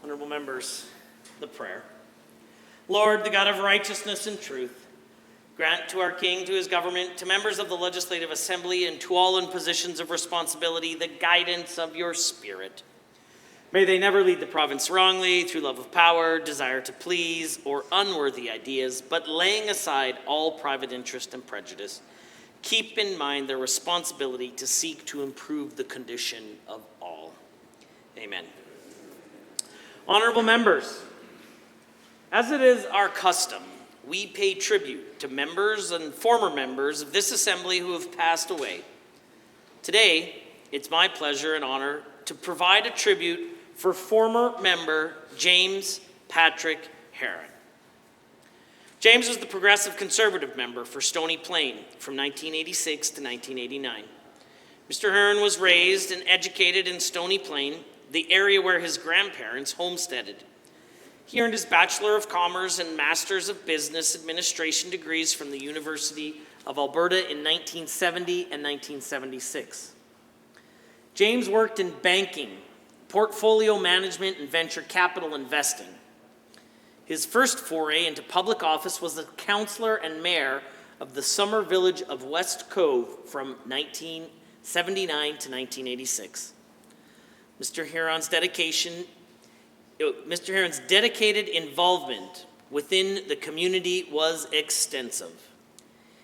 Honorable members, the prayer. Lord, the God of righteousness and truth, grant to our King, to his government, to members of the Legislative Assembly, and to all in positions of responsibility, the guidance of your Spirit. May they never lead the province wrongly through love of power, desire to please, or unworthy ideas, but laying aside all private interest and prejudice, keep in mind their responsibility to seek to improve the condition of all. Amen. Honorable members, as it is our custom, we pay tribute to members and former members of this assembly who have passed away. Today, it's my pleasure and honor to provide a tribute for former member James Patrick Heron. James was the Progressive Conservative member for Stony Plain from 1986 to 1989. Mr. Heron was raised and educated in Stony Plain, the area where his grandparents homesteaded. He earned his Bachelor of Commerce and Masters of Business Administration degrees from the University of Alberta in 1970 and 1976. James worked in banking, portfolio management, and venture capital investing. His first foray into public office was the councillor and mayor of the summer village of West Cove from 1979 to 1986. Mr. Heron's dedicated involvement within the community was extensive.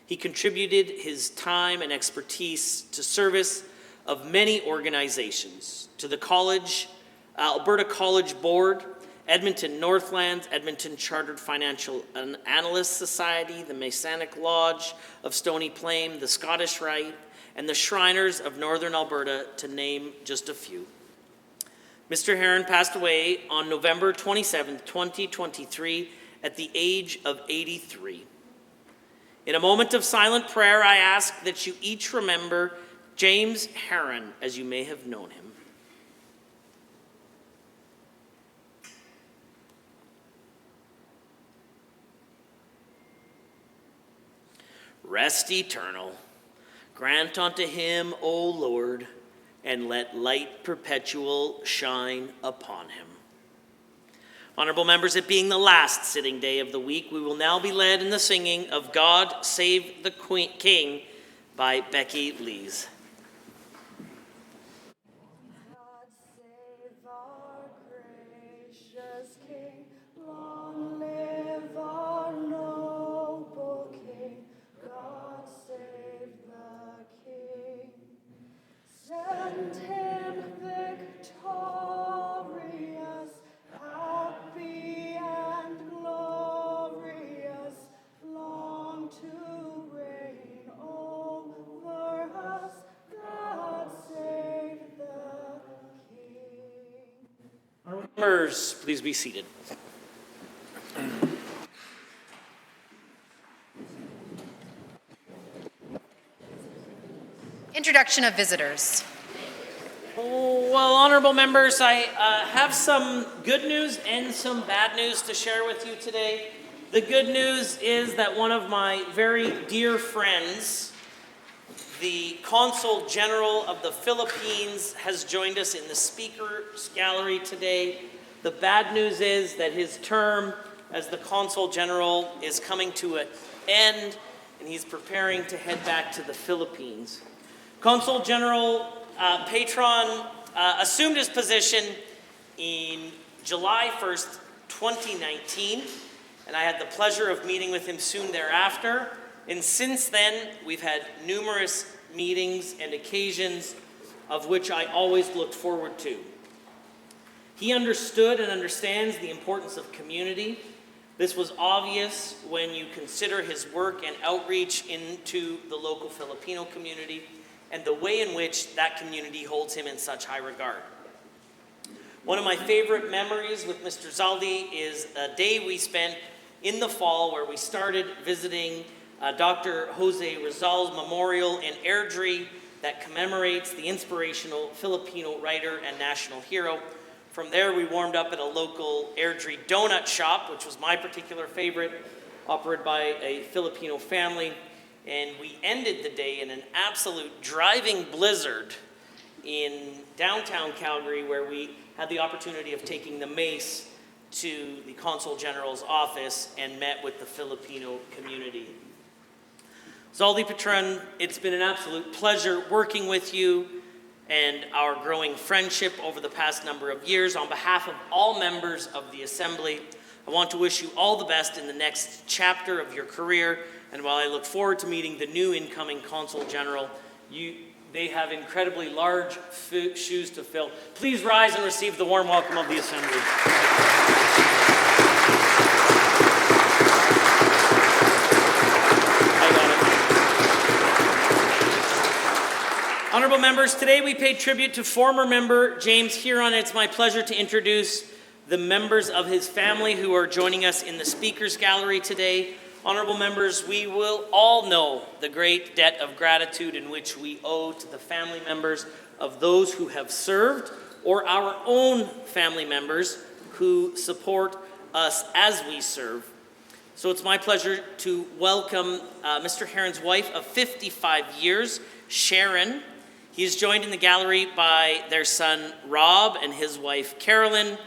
He contributed his time and expertise to service of many organizations, to the college, Alberta College Board, Edmonton Northlands, Edmonton Chartered Financial Analyst Society, the Masonic Lodge of Stony Plain, the Scottish Rite, and the Shriners of Northern Alberta, to name just a few. Mr. Heron passed away on November 27, 2023, at the age of 83. In a moment of silent prayer, I ask that you each remember James Heron as you may have known him. Rest eternal, grant unto him, O Lord, and let light perpetual shine upon him. Honorable members, it being the last sitting day of the week, we will now be led in the singing of God Save the King by Becky Lees. God save our gracious King, long live our noble King. God save the King, send him victorious, happy and glorious, long to reign over us. God save the King. Honorable members, please be seated. Introduction of visitors. Well, honorable members, I have some good news and some bad news to share with you today. The good news is that one of my very dear friends, the Consul General of the Philippines, has joined us in the Speaker's Gallery today. The bad news is that his term as the Consul General is coming to an end, and he's preparing to head back to the Philippines. Consul General Patron assumed his position in July 1st, 2019, and I had the pleasure of meeting with him soon thereafter. And since then, we've had numerous meetings and occasions of which I always looked forward to. He understood and understands the importance of community. This was obvious when you consider his work and outreach into the local Filipino community and the way in which that community holds him in such high regard. One of my favorite memories with Mr. Zaldi is a day we spent in the fall where we started visiting Dr. Jose Rizal's memorial in Airdrie that commemorates the inspirational Filipino writer and national hero. From there, we warmed up at a local Airdrie donut shop, which was my particular favorite, operated by a Filipino family. And we ended the day in an absolute driving blizzard in downtown Calgary, where we had the opportunity of taking the mace to the Consul General's office and met with the Filipino community. Zaldi Patron, it's been an absolute pleasure working with you and our growing friendship over the past number of years. On behalf of all members of the Assembly, I want to wish you all the best in the next chapter of your career, and while I look forward to meeting the new incoming Consul General, they have incredibly large shoes to fill. Please rise and receive the warm welcome of the Assembly. Honorable members, today we pay tribute to former member James Huron. It's my pleasure to introduce the members of his family who are joining us in the Speaker's Gallery today. Honorable members, we will all know the great debt of gratitude in which we owe to the family members of those who have served or our own family members who support us as we serve. So it's my pleasure to welcome Mr. Heron's wife of 55 years, Sharon. He is joined in the gallery by their son, Rob, and his wife, Carolyn,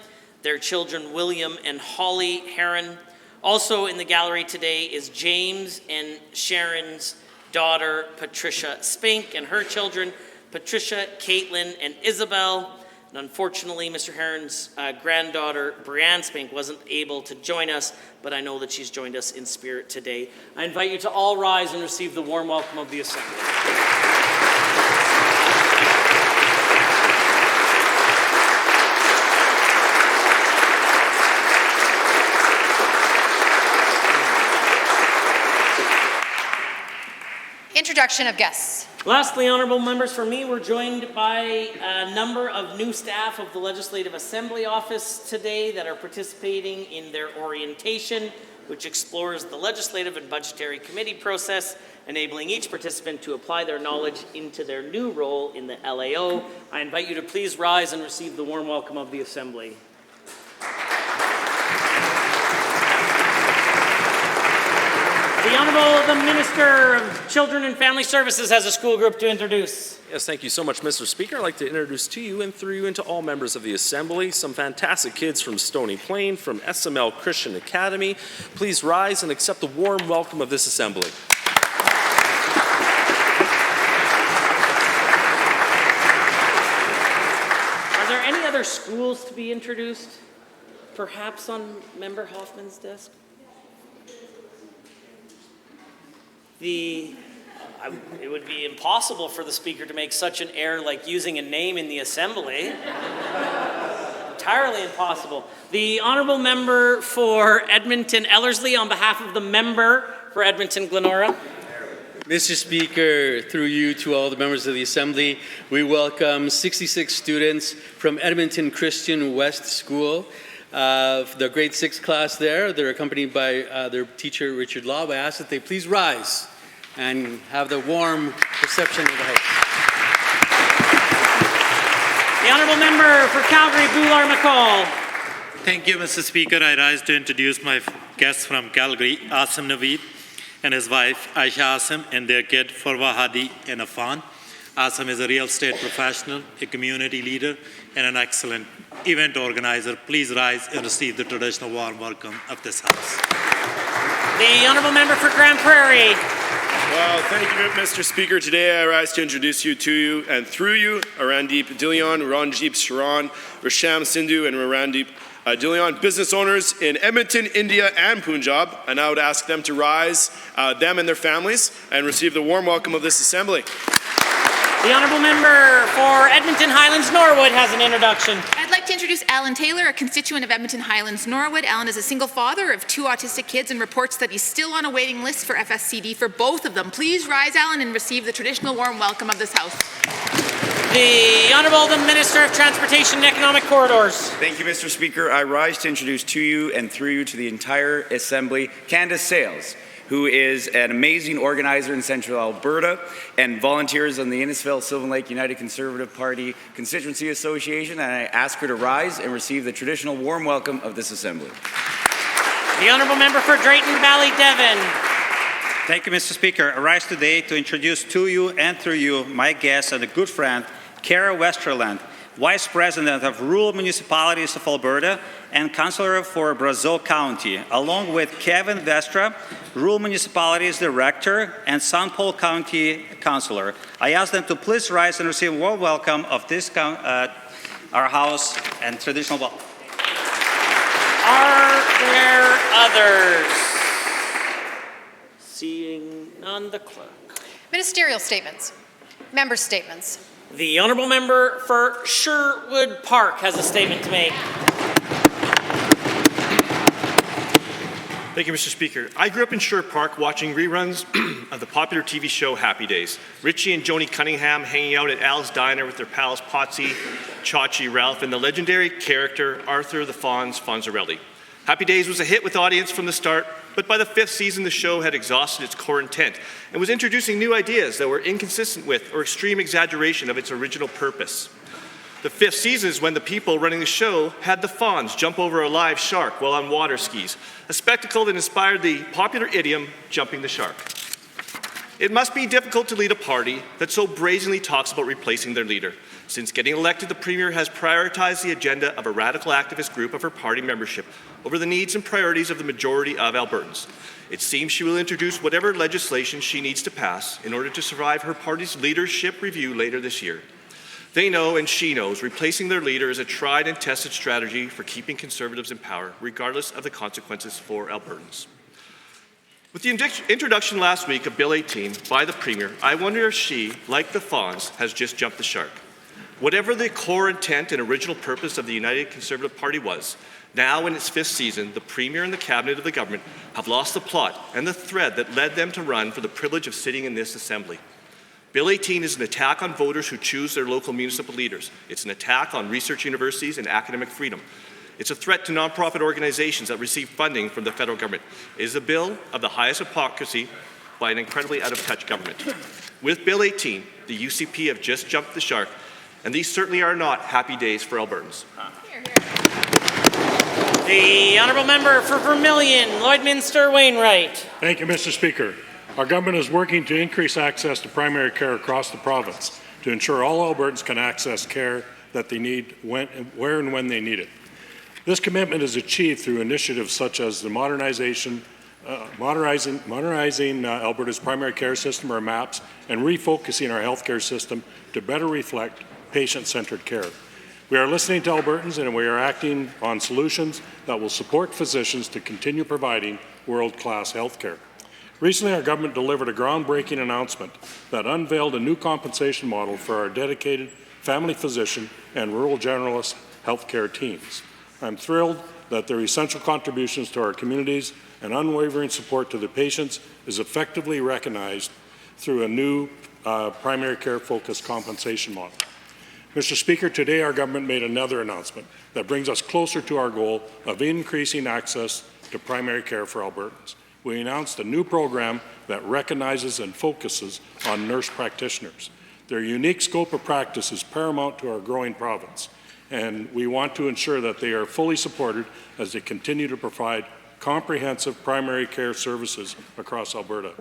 their children, William and Holly Heron. Also in the gallery today is James and Sharon's daughter, Patricia Spink, and her children, Patricia, Caitlin, and Isabel. And unfortunately, Mr. Heron's granddaughter, Brianne Spink, wasn't able to join us, but I know that she's joined us in spirit today. I invite you to all rise and receive the warm welcome of the Assembly. Introduction of guests. Lastly, honorable members, for me, we're joined by a number of new staff of the Legislative Assembly Office today that are participating in their orientation, which explores the legislative and budgetary committee process, enabling each participant to apply their knowledge into their new role in the LAO. I invite you to please rise and receive the warm welcome of the Assembly. The Honorable the Minister of Children and Family Services has a school group to introduce. Yes, thank you so much, Mr. Speaker. I'd like to introduce to you and through you and to all members of the Assembly some fantastic kids from Stony Plain, from SML Christian Academy. Please rise and accept the warm welcome of this Assembly. Are there any other schools to be introduced? Perhaps on Member Hoffman's desk? It would be impossible for the Speaker to make such an error like using a name in the Assembly. Entirely impossible. The Honourable Member for Edmonton Ellerslie, on behalf of the member for Edmonton Glenora. Mr. Speaker, through you to all the members of the Assembly, we welcome 66 students from Edmonton Christian West School. The grade 6 class there, they're accompanied by their teacher, Richard Law. I ask that they please rise and have the warm reception of the House. The Honourable Member for Calgary, Bular McCall. Thank you, Mr. Speaker. I rise to introduce my guests from Calgary, Asim Naveed and his wife, Aisha Asim, and their kid, Farwa Hadi and Afan. Asim is a real estate professional, a community leader, and an excellent event organizer. Please rise and receive the traditional warm welcome of this House. The Honourable Member for Grand Prairie. Well, thank you, Mr. Speaker. Today I rise to introduce you to you and through you, Arandeep Dilion, Ranjip Sharan, Rasham Sindhu, and Arandeep Dilion, business owners in Edmonton, India, and Punjab. And I would ask them to rise, them and their families, and receive the warm welcome of this Assembly. The Honourable Member for Edmonton Highlands Norwood has an introduction. I'd like to introduce Alan Taylor, a constituent of Edmonton Highlands Norwood. Alan is a single father of 2 autistic kids and reports that he's still on a waiting list for FSCD for both of them. Please rise, Alan, and receive the traditional warm welcome of this House. The Honourable the Minister of Transportation and Economic Corridors. Thank you, Mr. Speaker. I rise to introduce to you and through you to the entire Assembly, Candace Sales, who is an amazing organizer in Central Alberta and volunteers on the Innisfil Sylvan Lake United Conservative Party Constituency Association, and I ask her to rise and receive the traditional warm welcome of this Assembly. The Honourable Member for Drayton Valley Devon. Thank you, Mr. Speaker. I rise today to introduce to you and through you my guest and a good friend, Kara Westerland, Vice President of Rural Municipalities of Alberta and Councillor for Brazeau County, along with Kevin Vestra, Rural Municipalities Director and St. Paul County Councillor. I ask them to please rise and receive a warm welcome of this our House and traditional welcome. Are there others? Seeing none, the clerk. Ministerial statements. Member statements. The honourable member for Sherwood Park has a statement to make. Thank you, Mr. Speaker. I grew up in Sherwood Park watching reruns of the popular TV show Happy Days. Richie and Joni Cunningham hanging out at Al's Diner with their pals Potsy, Chachi, Ralph, and the legendary character Arthur the Fonz Fonzarelli. Happy Days was a hit with audience from the start, but by the 5th season, the show had exhausted its core intent and was introducing new ideas that were inconsistent with or extreme exaggeration of its original purpose. The 5th season is when the people running the show had the Fonz jump over a live shark while on water skis, a spectacle that inspired the popular idiom, jumping the shark. It must be difficult to lead a party that so brazenly talks about replacing their leader. Since getting elected, the Premier has prioritized the agenda of a radical activist group of her party membership over the needs and priorities of the majority of Albertans. It seems she will introduce whatever legislation she needs to pass in order to survive her party's leadership review later this year. They know, and she knows, replacing their leader is a tried and tested strategy for keeping Conservatives in power, regardless of the consequences for Albertans. With the introduction last week of Bill 18 by the Premier, I wonder if she, like the Fonz, has just jumped the shark. Whatever the core intent and original purpose of the United Conservative Party was, now in its 5th season, the Premier and the Cabinet of the government have lost the plot and the thread that led them to run for the privilege of sitting in this Assembly. Bill 18 is an attack on voters who choose their local municipal leaders. It's an attack on research universities and academic freedom. It's a threat to nonprofit organizations that receive funding from the federal government. It is a bill of the highest hypocrisy by an incredibly out-of-touch government. With Bill 18, the UCP have just jumped the shark, and these certainly are not happy days for Albertans. The honourable member for Vermilion, Lloydminster Wainwright. Thank you, Mr. Speaker. Our government is working to increase access to primary care across the province to ensure all Albertans can access care that they need where and when they need it. This commitment is achieved through initiatives such as the modernizing Alberta's primary care system, or MAPS, and refocusing our healthcare system to better reflect patient-centered care. We are listening to Albertans, and we are acting on solutions that will support physicians to continue providing world-class healthcare. Recently, our government delivered a groundbreaking announcement that unveiled a new compensation model for our dedicated family physician and rural generalist healthcare teams. I'm thrilled that their essential contributions to our communities and unwavering support to the patients is effectively recognized through a new primary care-focused compensation model. Mr. Speaker, today our government made another announcement that brings us closer to our goal of increasing access to primary care for Albertans. We announced a new program that recognizes and focuses on nurse practitioners. Their unique scope of practice is paramount to our growing province, and we want to ensure that they are fully supported as they continue to provide comprehensive primary care services across Alberta.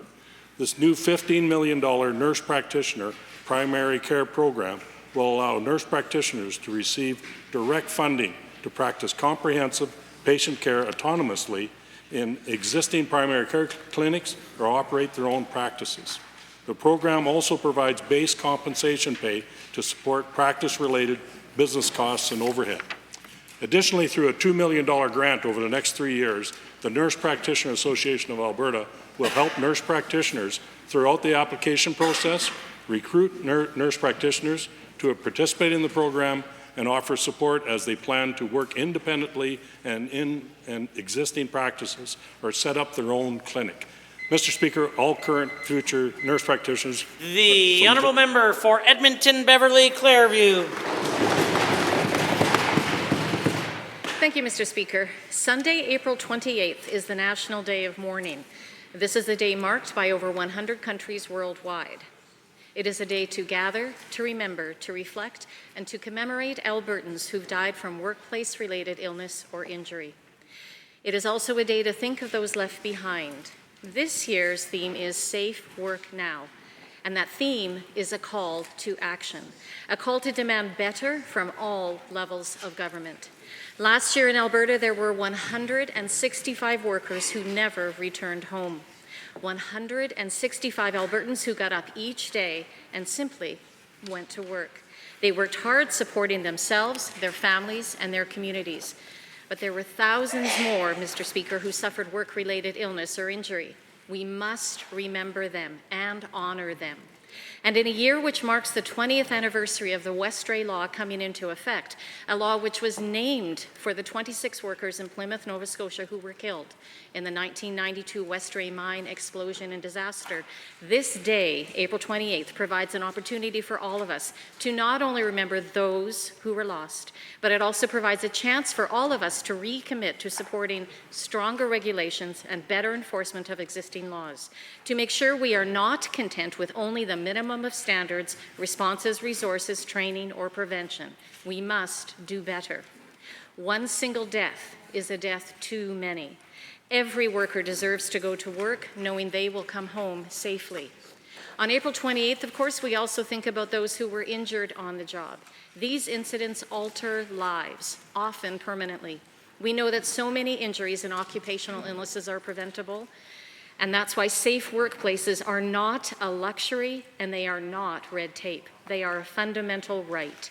This new $15 million nurse practitioner primary care program will allow nurse practitioners to receive direct funding to practice comprehensive patient care autonomously in existing primary care clinics or operate their own practices. The program also provides base compensation pay to support practice-related business costs and overhead. Additionally, through a $2 million grant over the next 3 years, the Nurse Practitioner Association of Alberta will help nurse practitioners throughout the application process, recruit nurse practitioners to participate in the program, and offer support as they plan to work independently and in existing practices or set up their own clinic. Mr. Speaker, all current future nurse practitioners. The honourable member for Edmonton Beverly Clairview. Thank you, Mr. Speaker. Sunday, April 28th is the National Day of Mourning. This is a day marked by over 100 countries worldwide. It is a day to gather, to remember, to reflect, and to commemorate Albertans who've died from workplace-related illness or injury. It is also a day to think of those left behind. This year's theme is Safe Work Now, And that theme is a call to action, a call to demand better from all levels of government. Last year in Alberta, there were 165 workers who never returned home. 165 Albertans who got up each day and simply went to work. They worked hard supporting themselves, their families, and their communities. But there were thousands more, Mr. Speaker, who suffered work-related illness or injury. We must remember them and honor them. And in a year which marks the 20th anniversary of the Westray Law coming into effect, a law which was named for the 26 workers in Plymouth, Nova Scotia who were killed in the 1992 Westray mine explosion and disaster, this day, April 28th, provides an opportunity for all of us to not only remember those who were lost, but it also provides a chance for all of us to recommit to supporting stronger regulations and better enforcement of existing laws, to make sure we are not content with only the minimum of standards, responses, resources, training, or prevention. We must do better. One single death is a death too many. Every worker deserves to go to work knowing they will come home safely. On April 28th, of course, we also think about those who were injured on the job. These incidents alter lives, often permanently. We know that so many injuries and occupational illnesses are preventable, and that's why safe workplaces are not a luxury and they are not red tape. They are a fundamental right.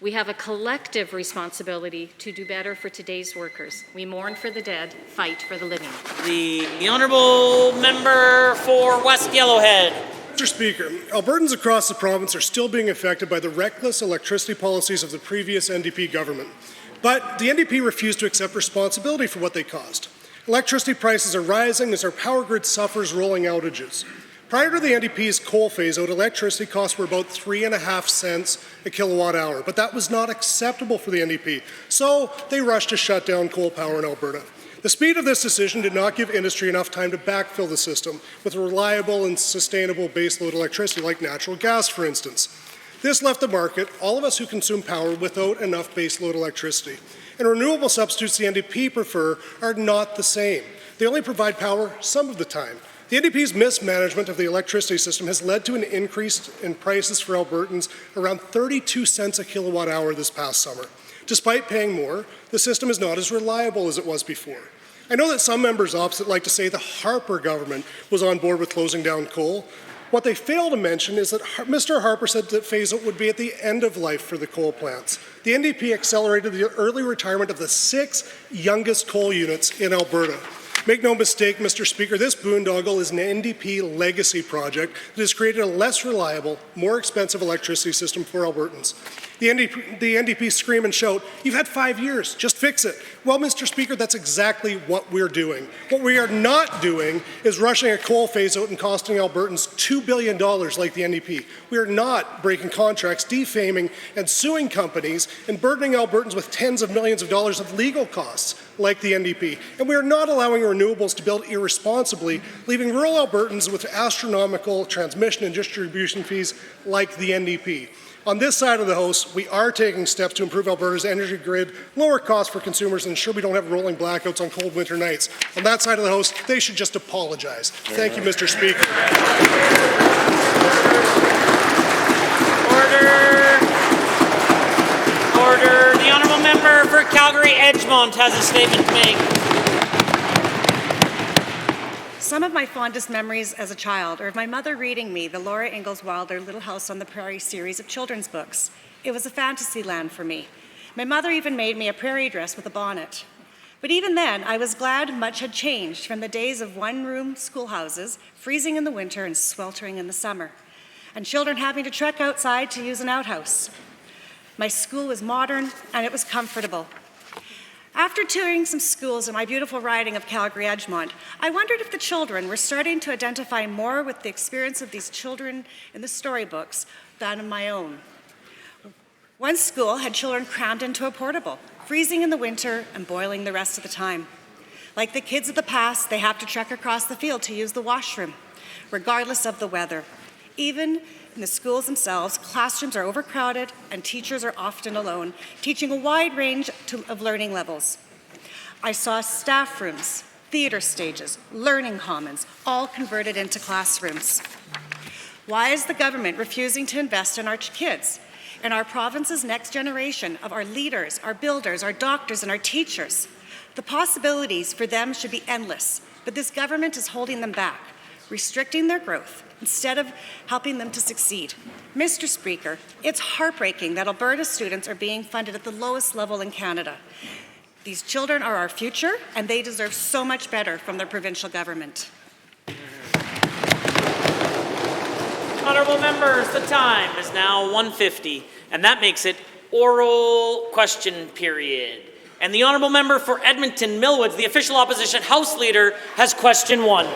We have a collective responsibility to do better for today's workers. We mourn for the dead, fight for the living. The Honourable Member for West Yellowhead. Mr. Speaker, Albertans across the province are still being affected by the reckless electricity policies of the previous NDP government. But the NDP refused to accept responsibility for what they caused. Electricity prices are rising as our power grid suffers rolling outages. Prior to the NDP's coal phase-out, electricity costs were about 3.5 cents a kilowatt hour, but that was not acceptable for the NDP, so they rushed to shut down coal power in Alberta. The speed of this decision did not give industry enough time to backfill the system with reliable and sustainable baseload electricity like natural gas, for instance. This left the market, all of us who consume power, without enough baseload electricity. And renewable substitutes the NDP prefer are not the same. They only provide power some of the time. The NDP's mismanagement of the electricity system has led to an increase in prices for Albertans around 32 cents a kilowatt hour this past summer. Despite paying more, the system is not as reliable as it was before. I know that some members opposite like to say the Harper government was on board with closing down coal. What they fail to mention is that Mr. Harper said that phase-out would be at the end of life for the coal plants. The NDP accelerated the early retirement of the 6 youngest coal units in Alberta. Make no mistake, Mr. Speaker, this boondoggle is an NDP legacy project that has created a less reliable, more expensive electricity system for Albertans. The NDP scream and shout, "You've had 5 years, just fix it." Well, Mr. Speaker, that's exactly what we're doing. What we are not doing is rushing a coal phase-out and costing Albertans $2 billion like the NDP. We are not breaking contracts, defaming and suing companies and burdening Albertans with tens of millions of dollars of legal costs like the NDP. And we are not allowing renewables to build irresponsibly, leaving rural Albertans with astronomical transmission and distribution fees like the NDP. On this side of the House, we are taking steps to improve Alberta's energy grid, lower costs for consumers, and ensure we don't have rolling blackouts on cold winter nights. On that side of the House, they should just apologize. Thank you, Mr. Speaker. Order. The Honourable Member for Calgary-Edgemont has a statement to make. Some of my fondest memories as a child are of my mother reading me the Laura Ingalls Wilder Little House on the Prairie series of children's books. It was a fantasy land for me. My mother even made me a prairie dress with a bonnet. But even then, I was glad much had changed from the days of one-room schoolhouses, freezing in the winter and sweltering in the summer, and children having to trek outside to use an outhouse. My school was modern and it was comfortable. After touring some schools in my beautiful riding of Calgary-Edgemont, I wondered if the children were starting to identify more with the experience of these children in the storybooks than in my own. One school had children crammed into a portable, freezing in the winter and boiling the rest of the time. Like the kids of the past, they have to trek across the field to use the washroom, regardless of the weather. Even in the schools themselves, classrooms are overcrowded and teachers are often alone, teaching a wide range of learning levels. I saw staff rooms, theater stages, learning commons, all converted into classrooms. Why is the government refusing to invest in our kids, in our province's next generation of our leaders, our builders, our doctors, and our teachers? The possibilities for them should be endless, but this government is holding them back, restricting their growth instead of helping them to succeed. Mr. Speaker, it's heartbreaking that Alberta students are being funded at the lowest level in Canada. These children are our future, and they deserve so much better from their provincial government. Honourable members, the time is now 1:50, and that makes it oral question period. And the honourable member for Edmonton Millwoods, the official opposition House Leader, has question 1.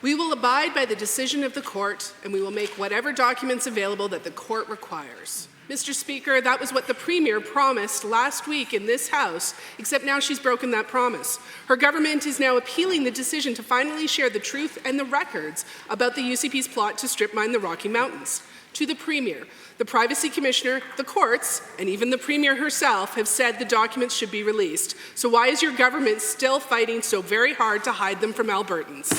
We will abide by the decision of the court, and we will make whatever documents available that the court requires. Mr. Speaker, that was what the Premier promised last week in this House, except now she's broken that promise. Her government is now appealing the decision to finally share the truth and the records about the UCP's plot to strip mine the Rocky Mountains. To the Premier, the Privacy Commissioner, the courts, and even the Premier herself have said the documents should be released. So why is your government still fighting so very hard to hide them from Albertans?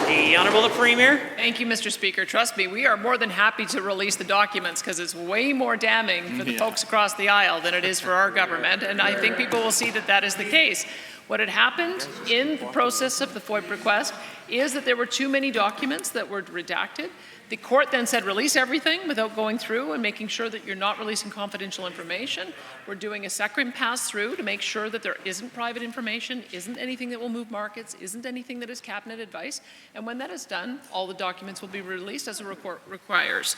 The Honourable the Premier. Thank you, Mr. Speaker. Trust me, we are more than happy to release the documents because it's way more damning for the folks across the aisle than it is for our government, and I think people will see that that is the case. What had happened in the process of the FOIP request is that there were too many documents that were redacted. The court then said release everything without going through and making sure that you're not releasing confidential information. We're doing a second pass through to make sure that there isn't private information, isn't anything that will move markets, isn't anything that is cabinet advice. And when that is done, all the documents will be released as the court requires.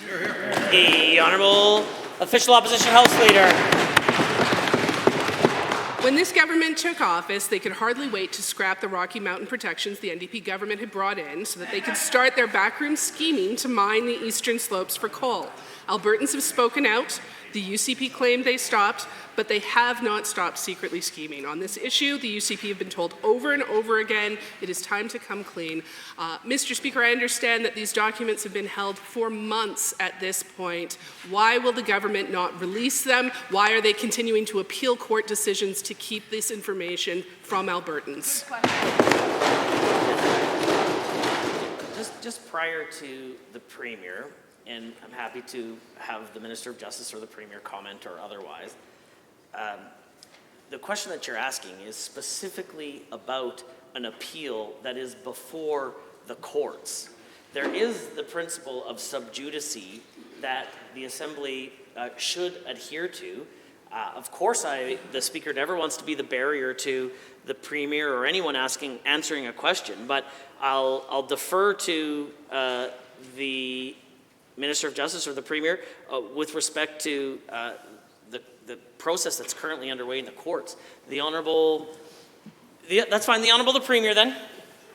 The Honourable Official Opposition House Leader. When this government took office, they could hardly wait to scrap the Rocky Mountain protections the NDP government had brought in so that they could start their backroom scheming to mine the eastern slopes for coal. Albertans have spoken out. The UCP claimed they stopped, but they have not stopped secretly scheming. On this issue, the UCP have been told over and over again, it is time to come clean. Mr. Speaker, I understand that these documents have been held for months at this point. Why will the government not release them? Why are they continuing to appeal court decisions to keep this information from Albertans? Just prior to the Premier, and I'm happy to have the Minister of Justice or the Premier comment or otherwise. The question that you're asking is specifically about an appeal that is before the courts. There is the principle of sub judice that the Assembly should adhere to. Of course, the Speaker never wants to be the barrier to the Premier or anyone answering a question, but I'll defer to the Minister of Justice or the Premier with respect to the process that's currently underway in the courts. That's fine. The Honourable the Premier then.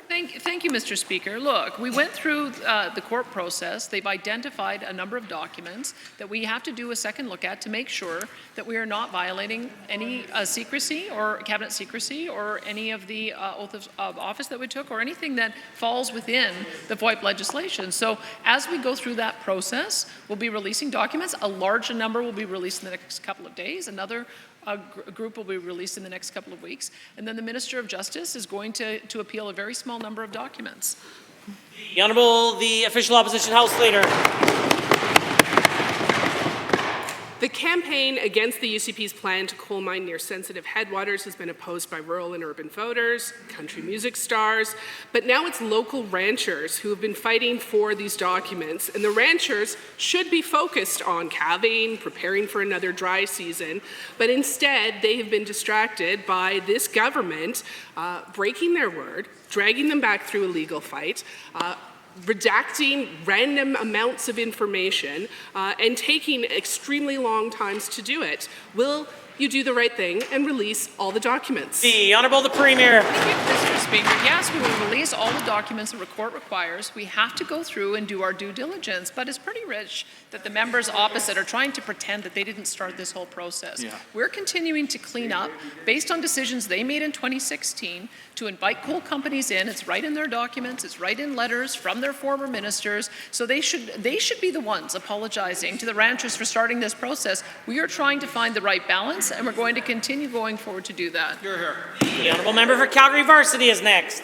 Thank you, Mr. Speaker. Look, we went through the court process. They've identified a number of documents that we have to do a second look at to make sure that we are not violating any secrecy or cabinet secrecy or any of the oath of office that we took or anything that falls within the FOIP legislation. So as we go through that process, we'll be releasing documents. A large number will be released in the next couple of days. Another group will be released in the next couple of weeks. And then the Minister of Justice is going to appeal a very small number of documents. The Honourable, the Official Opposition House Leader. The campaign against the UCP's plan to coal mine near sensitive headwaters has been opposed by rural and urban voters, country music stars, but now it's local ranchers who have been fighting for these documents, and the ranchers should be focused on calving, preparing for another dry season, but instead they have been distracted by this government breaking their word, dragging them back through a legal fight, redacting random amounts of information and taking extremely long times to do it. Will you do the right thing and release all the documents? The Honourable the Premier. Thank you, Mr. Speaker. Yes, we will release all the documents the court requires. We have to go through and do our due diligence, but it's pretty rich that the members opposite are trying to pretend that they didn't start this whole process. Yeah. We're continuing to clean up based on decisions they made in 2016 to invite coal companies in. It's right in their documents. It's right in letters from their former ministers. So they should be the ones apologizing to the ranchers for starting this process. We are trying to find the right balance, and we're going to continue going forward to do that. You're here. The honourable member for Calgary Varsity is next.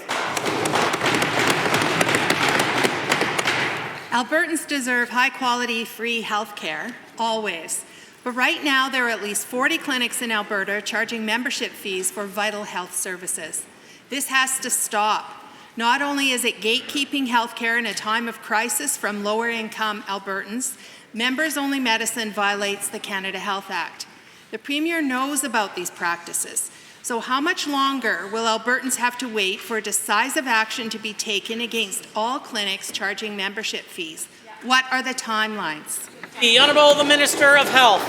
Albertans deserve high-quality, free health care, always. But right now, there are at least 40 clinics in Alberta charging membership fees for vital health services. This has to stop. Not only is it gatekeeping healthcare in a time of crisis from lower-income Albertans, members-only medicine violates the Canada Health Act. The Premier knows about these practices. So how much longer will Albertans have to wait for decisive action to be taken against all clinics charging membership fees? What are the timelines? The Honourable the Minister of Health.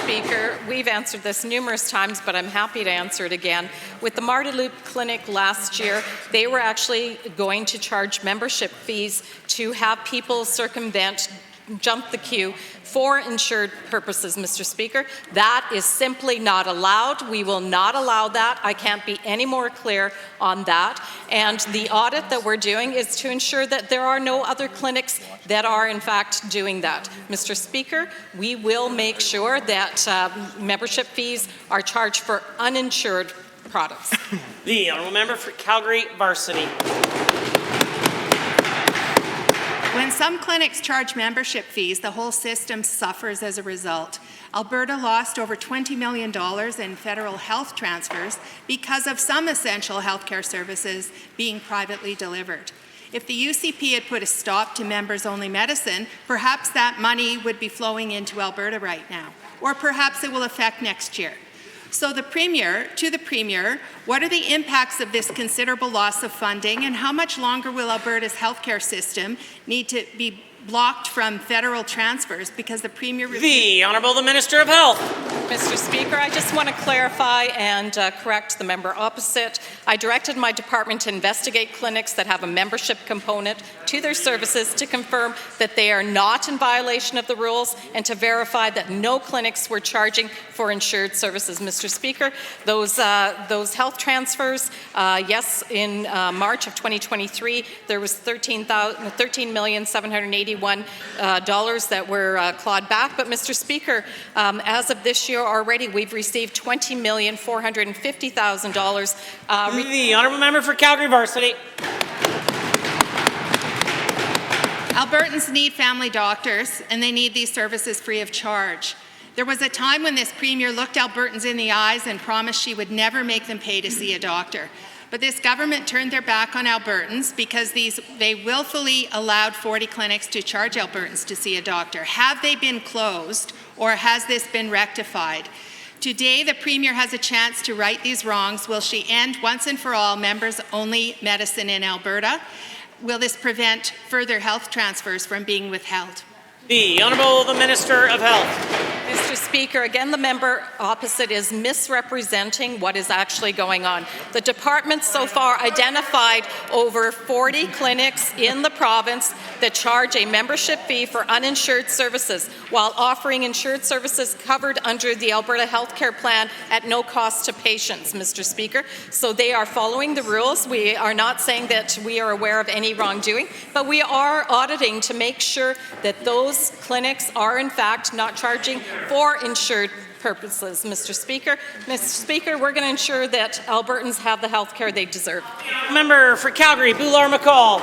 Speaker, we've answered this numerous times, but I'm happy to answer it again. With the Marty Loop Clinic last year, they were actually going to charge membership fees to have people jump the queue for insured purposes, Mr. Speaker. That is simply not allowed. We will not allow that. I can't be any more clear on that. And the audit that we're doing is to ensure that there are no other clinics that are in fact doing that. Mr. Speaker, we will make sure that membership fees are charged for uninsured products. The honourable member for Calgary Varsity. When some clinics charge membership fees, the whole system suffers as a result. Alberta lost over $20 million in federal health transfers because of some essential healthcare services being privately delivered. If the UCP had put a stop to members-only medicine, perhaps that money would be flowing into Alberta right now, or perhaps it will affect next year. So to the Premier, what are the impacts of this considerable loss of funding, and how much longer will Alberta's healthcare system need to be blocked from federal transfers because the Premier... The Honourable the Minister of Health. Mr. Speaker, I just want to clarify and correct the member opposite. I directed my department to investigate clinics that have a membership component to their services to confirm that they are not in violation of the rules and to verify that no clinics were charging for insured services. Mr. Speaker, those health transfers, yes, in March of 2023, there was $13,781 that were clawed back. But Mr. Speaker, as of this year already, we've received $20,450,000. The honourable member for Calgary Varsity. Albertans need family doctors, and they need these services free of charge. There was a time when this Premier looked Albertans in the eyes and promised she would never make them pay to see a doctor. But this government turned their back on Albertans because they willfully allowed 40 clinics to charge Albertans to see a doctor. Have they been closed, or has this been rectified? Today, the Premier has a chance to right these wrongs. Will she end once and for all members-only medicine in Alberta? Will this prevent further health transfers from being withheld? The Honourable the Minister of Health. Mr. Speaker, again, the member opposite is misrepresenting what is actually going on. The department so far identified over 40 clinics in the province that charge a membership fee for uninsured services while offering insured services covered under the Alberta Healthcare Plan at no cost to patients, Mr. Speaker. So they are following the rules. We are not saying that we are aware of any wrongdoing, but we are auditing to make sure that those clinics are in fact not charging for insured purposes, Mr. Speaker. Mr. Speaker, we're going to ensure that Albertans have the health care they deserve. Member for Calgary, Boular-McCall.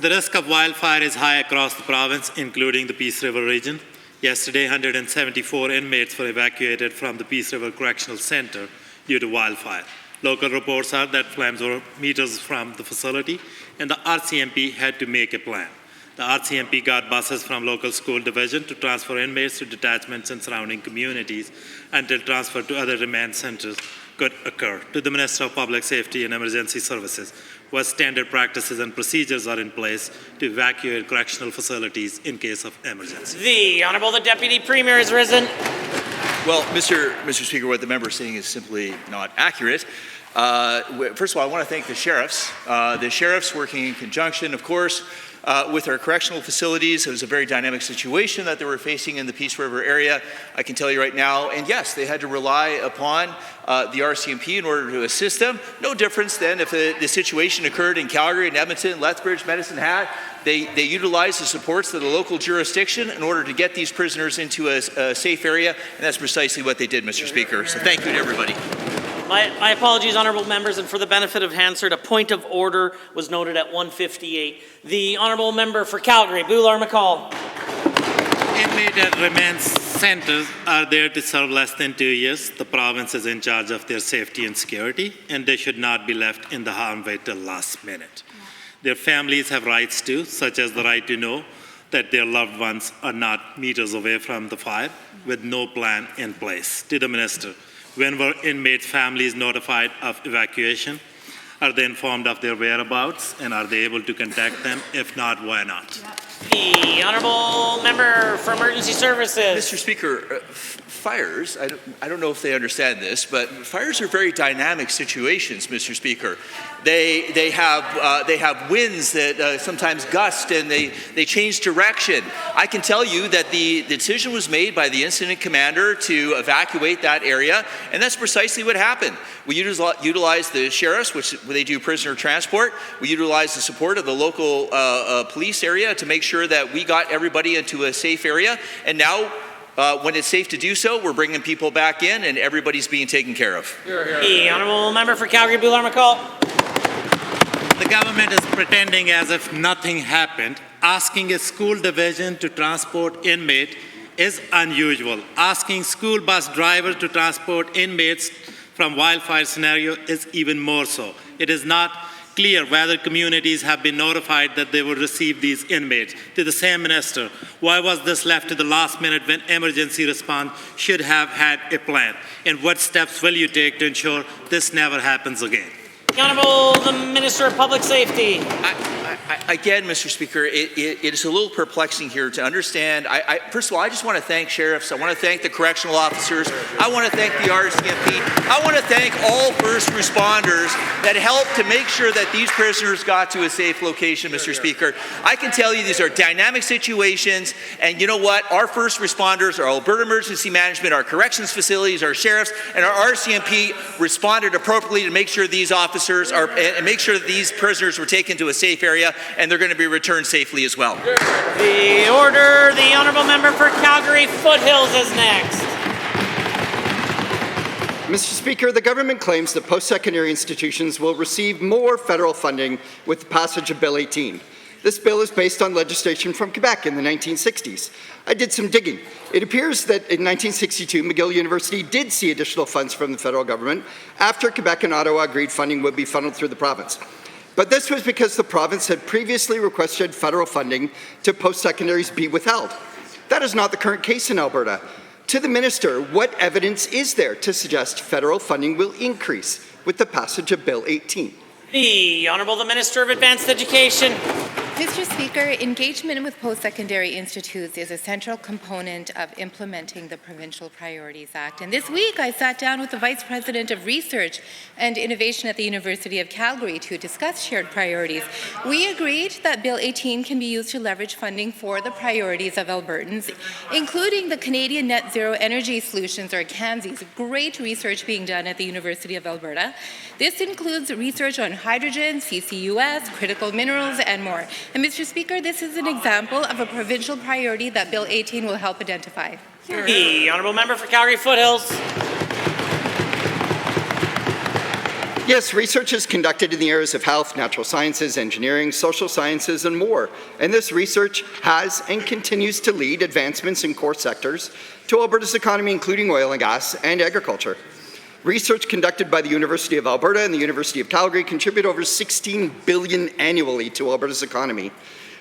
The risk of wildfire is high across the province, including the Peace River region. Yesterday, 174 inmates were evacuated from the Peace River Correctional Centre due to wildfire. Local reports are that flames were meters from the facility, and the RCMP had to make a plan. The RCMP got buses from local school division to transfer inmates to detachments in surrounding communities until transfer to other remand centers could occur. To the Minister of Public Safety and Emergency Services, what standard practices and procedures are in place to evacuate correctional facilities in case of emergency? The Honourable the Deputy Premier has risen. Well, Mr. Speaker, what the member is saying is simply not accurate. First of all, I want to thank the sheriffs. The sheriffs working in conjunction, of course, with our correctional facilities. It was a very dynamic situation that they were facing in the Peace River area, I can tell you right now. And yes, they had to rely upon the RCMP in order to assist them. No difference than if the situation occurred in Calgary, in Edmonton, Lethbridge, Medicine Hat. They utilized the supports of the local jurisdiction in order to get these prisoners into a safe area, and that's precisely what they did, Mr. Speaker. So thank you to everybody. My apologies, honourable members, and for the benefit of Hansard, a point of order was noted at 1:58. The honourable member for Calgary, Boular-McCall. Inmates at remand centers are there to serve less than 2 years. The province is in charge of their safety and security, and they should not be left in the harm way till last minute. Their families have rights too, such as the right to know that their loved ones are not meters away from the fire with no plan in place. To the Minister, when were inmates' families notified of evacuation? Are they informed of their whereabouts, and are they able to contact them? If not, why not? The honourable member for Emergency Services. Mr. Speaker, fires, I don't know if they understand this, but fires are very dynamic situations, Mr. Speaker. They have winds that sometimes gust, and they change direction. I can tell you that the decision was made by the incident commander to evacuate that area, and that's precisely what happened. We utilize the sheriffs, which they do prisoner transport. We utilize the support of the local police area to make sure that we got everybody into a safe area, and now when it's safe to do so, we're bringing people back in, and everybody's being taken care of. The honourable member for Calgary, Boular-McCall. The government is pretending as if nothing happened. Asking a school division to transport inmates is unusual. Asking school bus drivers to transport inmates from wildfire scenario is even more so. It is not clear whether communities have been notified that they will receive these inmates. To the same minister, why was this left to the last minute when emergency response should have had a plan? And what steps will you take to ensure this never happens again? The Honourable the Minister of Public Safety. Again, Mr. Speaker, it is a little perplexing here to understand. First of all, I just want to thank sheriffs. I want to thank the correctional officers. I want to thank the RCMP. I want to thank all first responders that helped to make sure that these prisoners got to a safe location, Mr. Speaker. I can tell you these are dynamic situations, and you know what? Our first responders, our Alberta Emergency Management, our corrections facilities, our sheriffs, and our RCMP responded appropriately to make sure these officers are, and make sure that these prisoners were taken to a safe area, and they're going to be returned safely as well. The order, the honourable member for Calgary Foothills is next. Mr. Speaker, the government claims that post-secondary institutions will receive more federal funding with the passage of Bill 18. This bill is based on legislation from Quebec in the 1960s. I did some digging. It appears that in 1962, McGill University did see additional funds from the federal government after Quebec and Ottawa agreed funding would be funneled through the province. But this was because the province had previously requested federal funding to post-secondaries be withheld. That is not the current case in Alberta. To the Minister, what evidence is there to suggest federal funding will increase with the passage of Bill 18? The Honourable the Minister of Advanced Education. Mr. Speaker, engagement with post-secondary institutes is a central component of implementing the Provincial Priorities Act. And this week, I sat down with the Vice President of Research and Innovation at the University of Calgary to discuss shared priorities. We agreed that Bill 18 can be used to leverage funding for the priorities of Albertans, including the Canadian Net Zero Energy Solutions, or CANSES, great research being done at the University of Alberta. This includes research on hydrogen, CCUS, critical minerals, and more. And Mr. Speaker, this is an example of a provincial priority that Bill 18 will help identify. The honourable member for Calgary Foothills. Yes, research is conducted in the areas of health, natural sciences, engineering, social sciences, and more. And this research has and continues to lead advancements in core sectors to Alberta's economy, including oil and gas and agriculture. Research conducted by the University of Alberta and the University of Calgary contribute over $16 billion annually to Alberta's economy.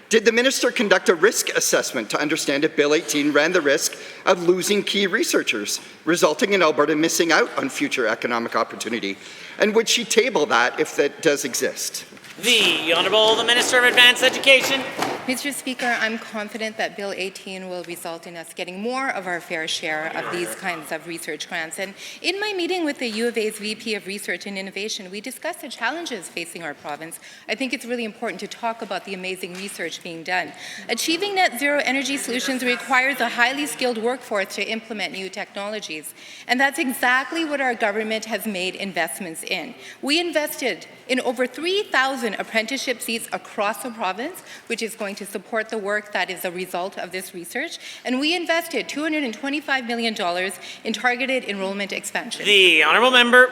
Did the minister conduct a risk assessment to understand if Bill 18 ran the risk of losing key researchers, resulting in Alberta missing out on future economic opportunity? And would she table that if that does exist? The Honourable the Minister of Advanced Education. Mr. Speaker, I'm confident that Bill 18 will result in us getting more of our fair share of these kinds of research grants. And in my meeting with the U of A's VP of Research and Innovation, we discussed the challenges facing our province. I think it's really important to talk about the amazing research being done. Achieving net zero energy solutions requires a highly skilled workforce to implement new technologies. And that's exactly what our government has made investments in. We invested in over 3,000 apprenticeship seats across the province, which is going to support the work that is a result of this research. And we invested $225 million in targeted enrollment expansion. The honourable member.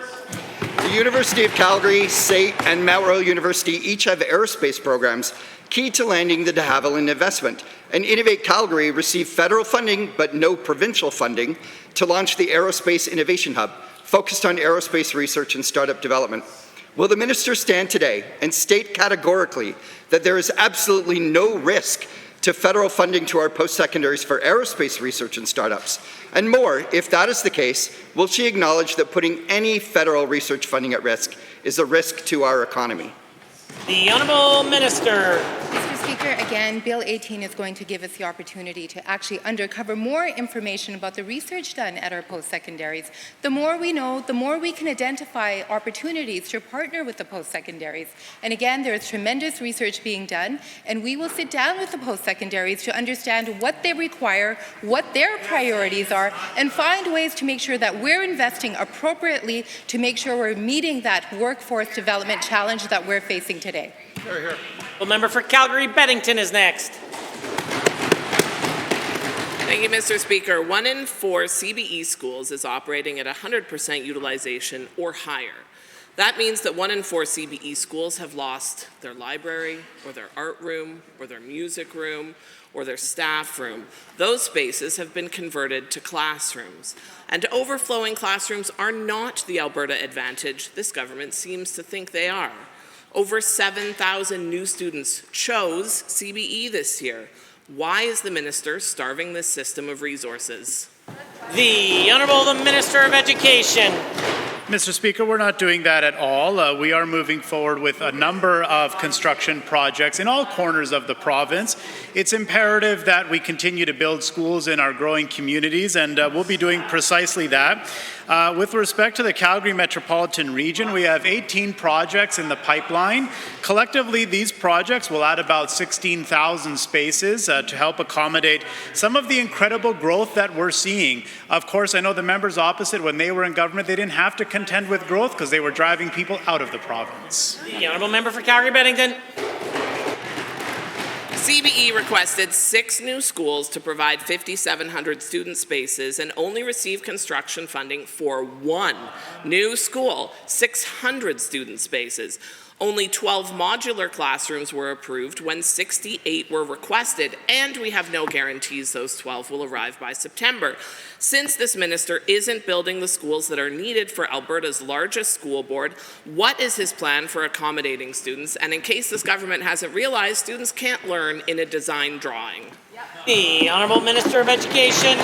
The University of Calgary, SAIT, and Mount Royal University each have aerospace programs key to landing the de Havilland investment. And Innovate Calgary received federal funding, but no provincial funding, to launch the Aerospace Innovation Hub, focused on aerospace research and startup development. Will the minister stand today and state categorically that there is absolutely no risk to federal funding to our post-secondaries for aerospace research and startups? And more, if that is the case, will she acknowledge that putting any federal research funding at risk is a risk to our economy? The honourable minister. Mr. Speaker, again, Bill 18 is going to give us the opportunity to actually uncover more information about the research done at our post-secondaries. The more we know, the more we can identify opportunities to partner with the post-secondaries. And again, there is tremendous research being done, and we will sit down with the post-secondaries to understand what they require, what their priorities are, and find ways to make sure that we're investing appropriately to make sure we're meeting that workforce development challenge that we're facing today. Here, here. The member for Calgary-Beddington is next. Thank you, Mr. Speaker. 1 in 4 CBE schools is operating at 100% utilization or higher. That means that 1 in 4 CBE schools have lost their library, or their art room, or their music room, or their staff room. Those spaces have been converted to classrooms. And overflowing classrooms are not the Alberta advantage this government seems to think they are. Over 7,000 new students chose CBE this year. Why is the minister starving this system of resources? The Honourable Minister of Education. Mr. Speaker, we're not doing that at all. We are moving forward with a number of construction projects in all corners of the province. It's imperative that we continue to build schools in our growing communities, and we'll be doing precisely that. With respect to the Calgary metropolitan region, we have 18 projects in the pipeline. Collectively, these projects will add about 16,000 spaces to help accommodate some of the incredible growth that we're seeing. Of course, I know the members opposite, when they were in government, they didn't have to contend with growth because they were driving people out of the province. The honourable member for Calgary-Beddington. CBE requested 6 new schools to provide 5,700 student spaces and only received construction funding for 1 new school, 600 student spaces. Only 12 modular classrooms were approved when 68 were requested, and we have no guarantees those 12 will arrive by September. Since this minister isn't building the schools that are needed for Alberta's largest school board, what is his plan for accommodating students? And in case this government hasn't realized, students can't learn in a design drawing. The Honourable Minister of Education.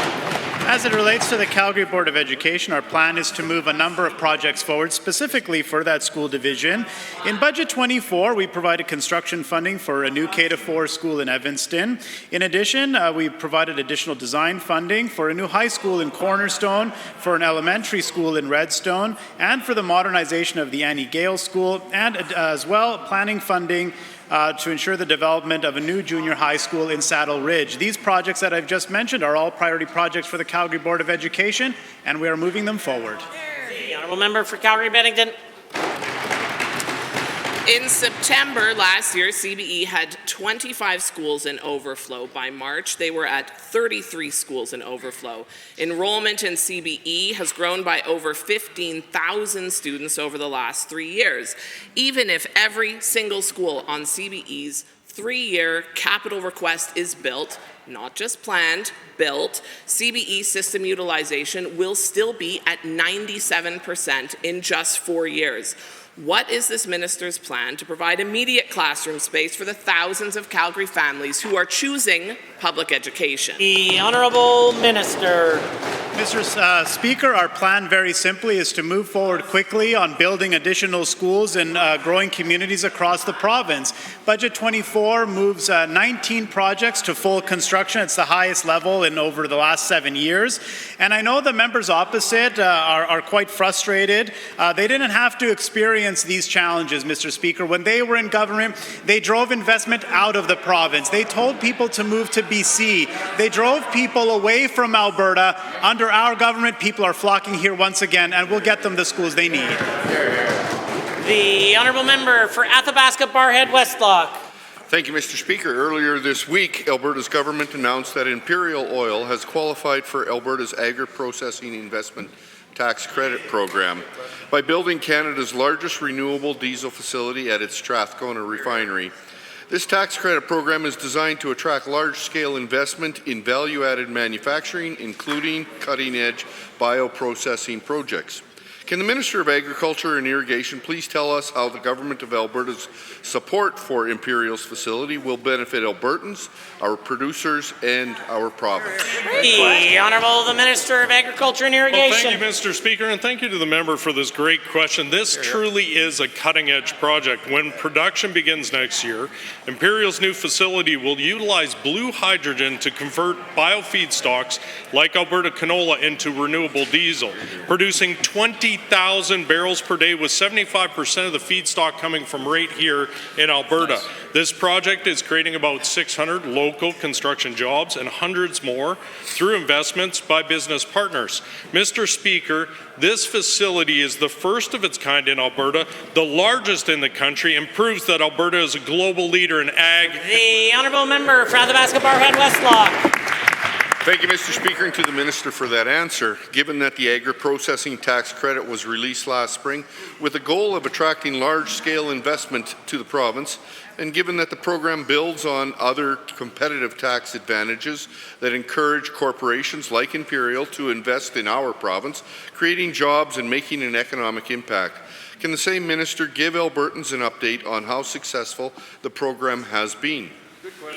As it relates to the Calgary Board of Education, our plan is to move a number of projects forward specifically for that school division. In Budget 24, we provided construction funding for a new K-4 school in Evanston. In addition, we provided additional design funding for a new high school in Cornerstone, for an elementary school in Redstone, and for the modernization of the Annie Gale School, and as well planning funding to ensure the development of a new junior high school in Saddle Ridge. These projects that I've just mentioned are all priority projects for the Calgary Board of Education, and we are moving them forward. The honourable member for Calgary-Beddington. In September last year, CBE had 25 schools in overflow. By March, they were at 33 schools in overflow. Enrollment in CBE has grown by over 15,000 students over the last 3 years. Even if every single school on CBE's 3-year capital request is built, not just planned, built, CBE system utilization will still be at 97% in just 4 years. What is this minister's plan to provide immediate classroom space for the thousands of Calgary families who are choosing public education? The Honourable Minister. Mr. Speaker, our plan very simply is to move forward quickly on building additional schools in growing communities across the province. Budget 24 moves 19 projects to full construction. It's the highest level in over the last 7 years. And I know the members opposite are quite frustrated. They didn't have to experience these challenges, Mr. Speaker. When they were in government, they drove investment out of the province. They told people to move to BC. They drove people away from Alberta. Under our government, people are flocking here once again, and we'll get them the schools they need. The honourable member for Athabasca Barhead Westlock. Thank you, Mr. Speaker. Earlier this week, Alberta's government announced that Imperial Oil has qualified for Alberta's agri-processing investment tax credit program by building Canada's largest renewable diesel facility at its Strathcona refinery. This tax credit program is designed to attract large-scale investment in value-added manufacturing, including cutting-edge bioprocessing projects. Can the Minister of Agriculture and Irrigation please tell us how the Government of Alberta's support for Imperial's facility will benefit Albertans, our producers, and our province? The Honourable the Minister of Agriculture and Irrigation. Well, thank you, Mr. Speaker, and thank you to the member for this great question. This truly is a cutting-edge project. When production begins next year, Imperial's new facility will utilize blue hydrogen to convert biofeedstocks like Alberta canola into renewable diesel, producing 20,000 barrels per day, with 75% of the feedstock coming from right here in Alberta. Nice. This project is creating about 600 local construction jobs and hundreds more through investments by business partners. Mr. Speaker, this facility is the first of its kind in Alberta, the largest in the country, and proves that Alberta is a global leader in ag. The honourable member for Athabasca Barhead Westlock. Thank you, Mr. Speaker, and to the Minister for that answer. Given that the agri-processing tax credit was released last spring with the goal of attracting large-scale investment to the province, and given that the program builds on other competitive tax advantages that encourage corporations like Imperial to invest in our province, creating jobs and making an economic impact, can the same minister give Albertans an update on how successful the program has been?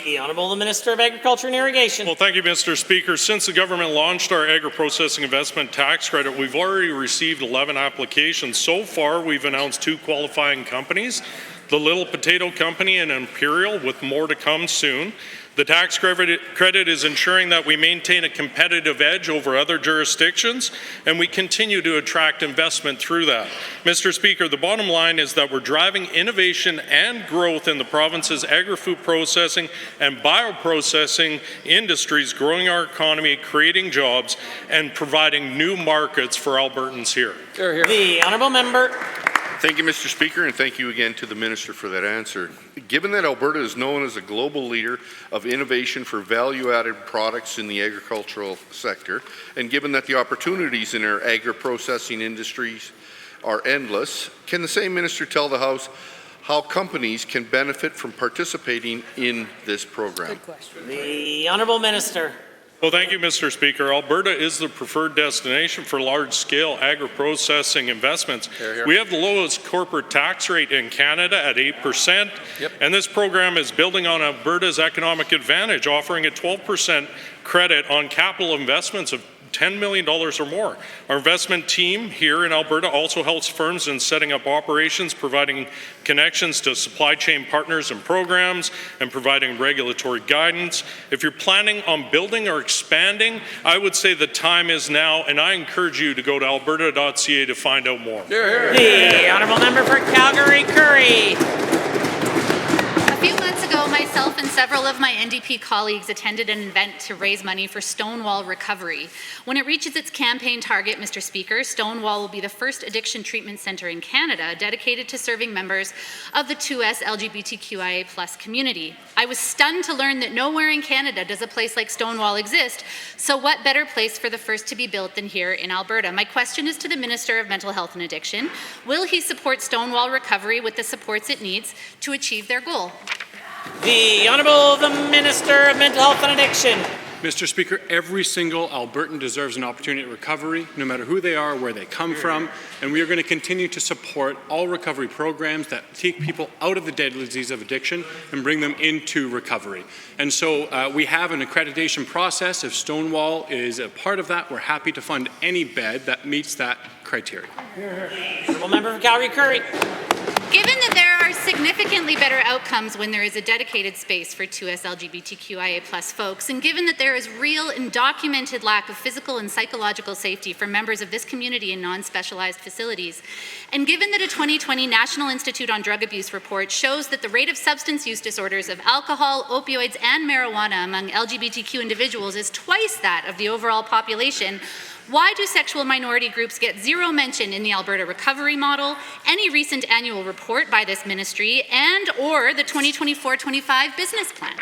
The Honourable the Minister of Agriculture and Irrigation. Well, thank you, Mr. Speaker. Since the government launched our agri-processing investment tax credit, we've already received 11 applications. So far, we've announced 2 qualifying companies, the Little Potato Company and Imperial, with more to come soon. The tax credit is ensuring that we maintain a competitive edge over other jurisdictions, and we continue to attract investment through that. Mr. Speaker, the bottom line is that we're driving innovation and growth in the province's agri-food processing and bioprocessing industries, growing our economy, creating jobs, and providing new markets for Albertans here. The honourable member. Thank you, Mr. Speaker, and thank you again to the Minister for that answer. Given that Alberta is known as a global leader of innovation for value-added products in the agricultural sector, and given that the opportunities in our agri-processing industries are endless, can the same minister tell the House how companies can benefit from participating in this program? Good question. The Honourable Minister. Well, thank you, Mr. Speaker. Alberta is the preferred destination for large-scale agri-processing investments. We have the lowest corporate tax rate in Canada at 8%, and this program is building on Alberta's economic advantage, offering a 12% credit on capital investments of $10 million or more. Our investment team here in Alberta also helps firms in setting up operations, providing connections to supply chain partners and programs, and providing regulatory guidance. If you're planning on building or expanding, I would say the time is now, and I encourage you to go to alberta.ca to find out more. The honourable member for Calgary-Currie. A few months ago, myself and several of my NDP colleagues attended an event to raise money for Stonewall Recovery. When it reaches its campaign target, Mr. Speaker, Stonewall will be the first addiction treatment centre in Canada dedicated to serving members of the 2S LGBTQIA+ community. I was stunned to learn that nowhere in Canada does a place like Stonewall exist, so what better place for the first to be built than here in Alberta? My question is to the Minister of Mental Health and Addiction. Will he support Stonewall Recovery with the supports it needs to achieve their goal? The Honourable the Minister of Mental Health and Addiction. Mr. Speaker, every single Albertan deserves an opportunity at recovery, no matter who they are, where they come from, and we are going to continue to support all recovery programs that take people out of the deadly disease of addiction and bring them into recovery. And so we have an accreditation process. If Stonewall is a part of that, we're happy to fund any bed that meets that criteria. Honourable Member for Calgary-Curry. Given that there are significantly better outcomes when there is a dedicated space for 2S LGBTQIA+ folks, and given that there is real and documented lack of physical and psychological safety for members of this community in non-specialized facilities, and given that a 2020 National Institute on Drug Abuse report shows that the rate of substance use disorders of alcohol, opioids, and marijuana among LGBTQ individuals is twice that of the overall population, why do sexual minority groups get zero mention in the Alberta Recovery Model, any recent annual report by this ministry, and or the 2024-25 business plan?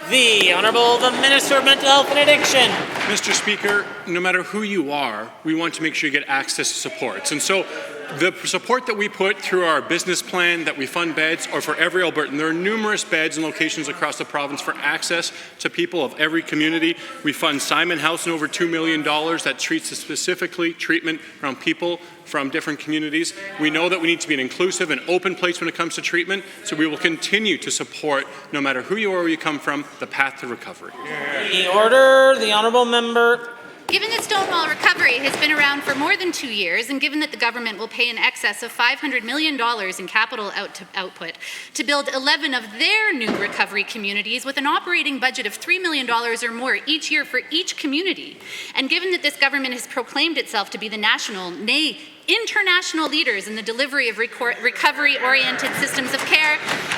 The Honourable the Minister of Mental Health and Addiction. Mr. Speaker, no matter who you are, we want to make sure you get access to supports. And so the support that we put through our business plan, that we fund beds, are for every Albertan. There are numerous beds and locations across the province for access to people of every community. We fund Simon House in over $2 million that treats specifically treatment around people from different communities. We know that we need to be an inclusive and open place when it comes to treatment, so we will continue to support, no matter who you are or where you come from, the path to recovery. The order, the Honourable Member. Given that Stonewall Recovery has been around for more than 2 years, and given that the government will pay in excess of $500 million in capital output to build 11 of their new recovery communities with an operating budget of $3 million or more each year for each community, and given that this government has proclaimed itself to be the national, nay, international leaders in the delivery of recovery-oriented systems of care,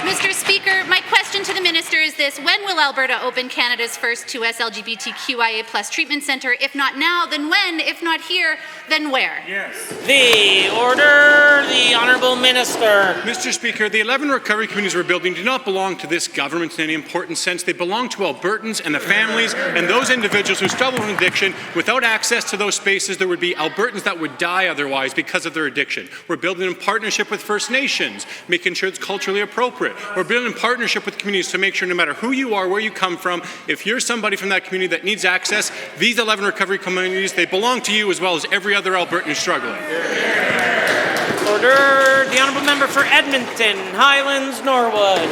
Mr. Speaker, my question to the Minister is this: when will Alberta open Canada's first 2S LGBTQIA+ treatment centre? If not now, then when? If not here, then where? Yes. The order, the Honourable Minister. Mr. Speaker, the 11 recovery communities we're building do not belong to this government in any important sense. They belong to Albertans and the families and those individuals who struggle with addiction. Without access to those spaces, there would be Albertans that would die otherwise because of their addiction. We're building in partnership with First Nations, making sure it's culturally appropriate. We're building in partnership with communities to make sure no matter who you are, where you come from, if you're somebody from that community that needs access, these 11 recovery communities, they belong to you as well as every other Albertan who's struggling. Order, the Honourable Member for Edmonton, Highlands, Norwood.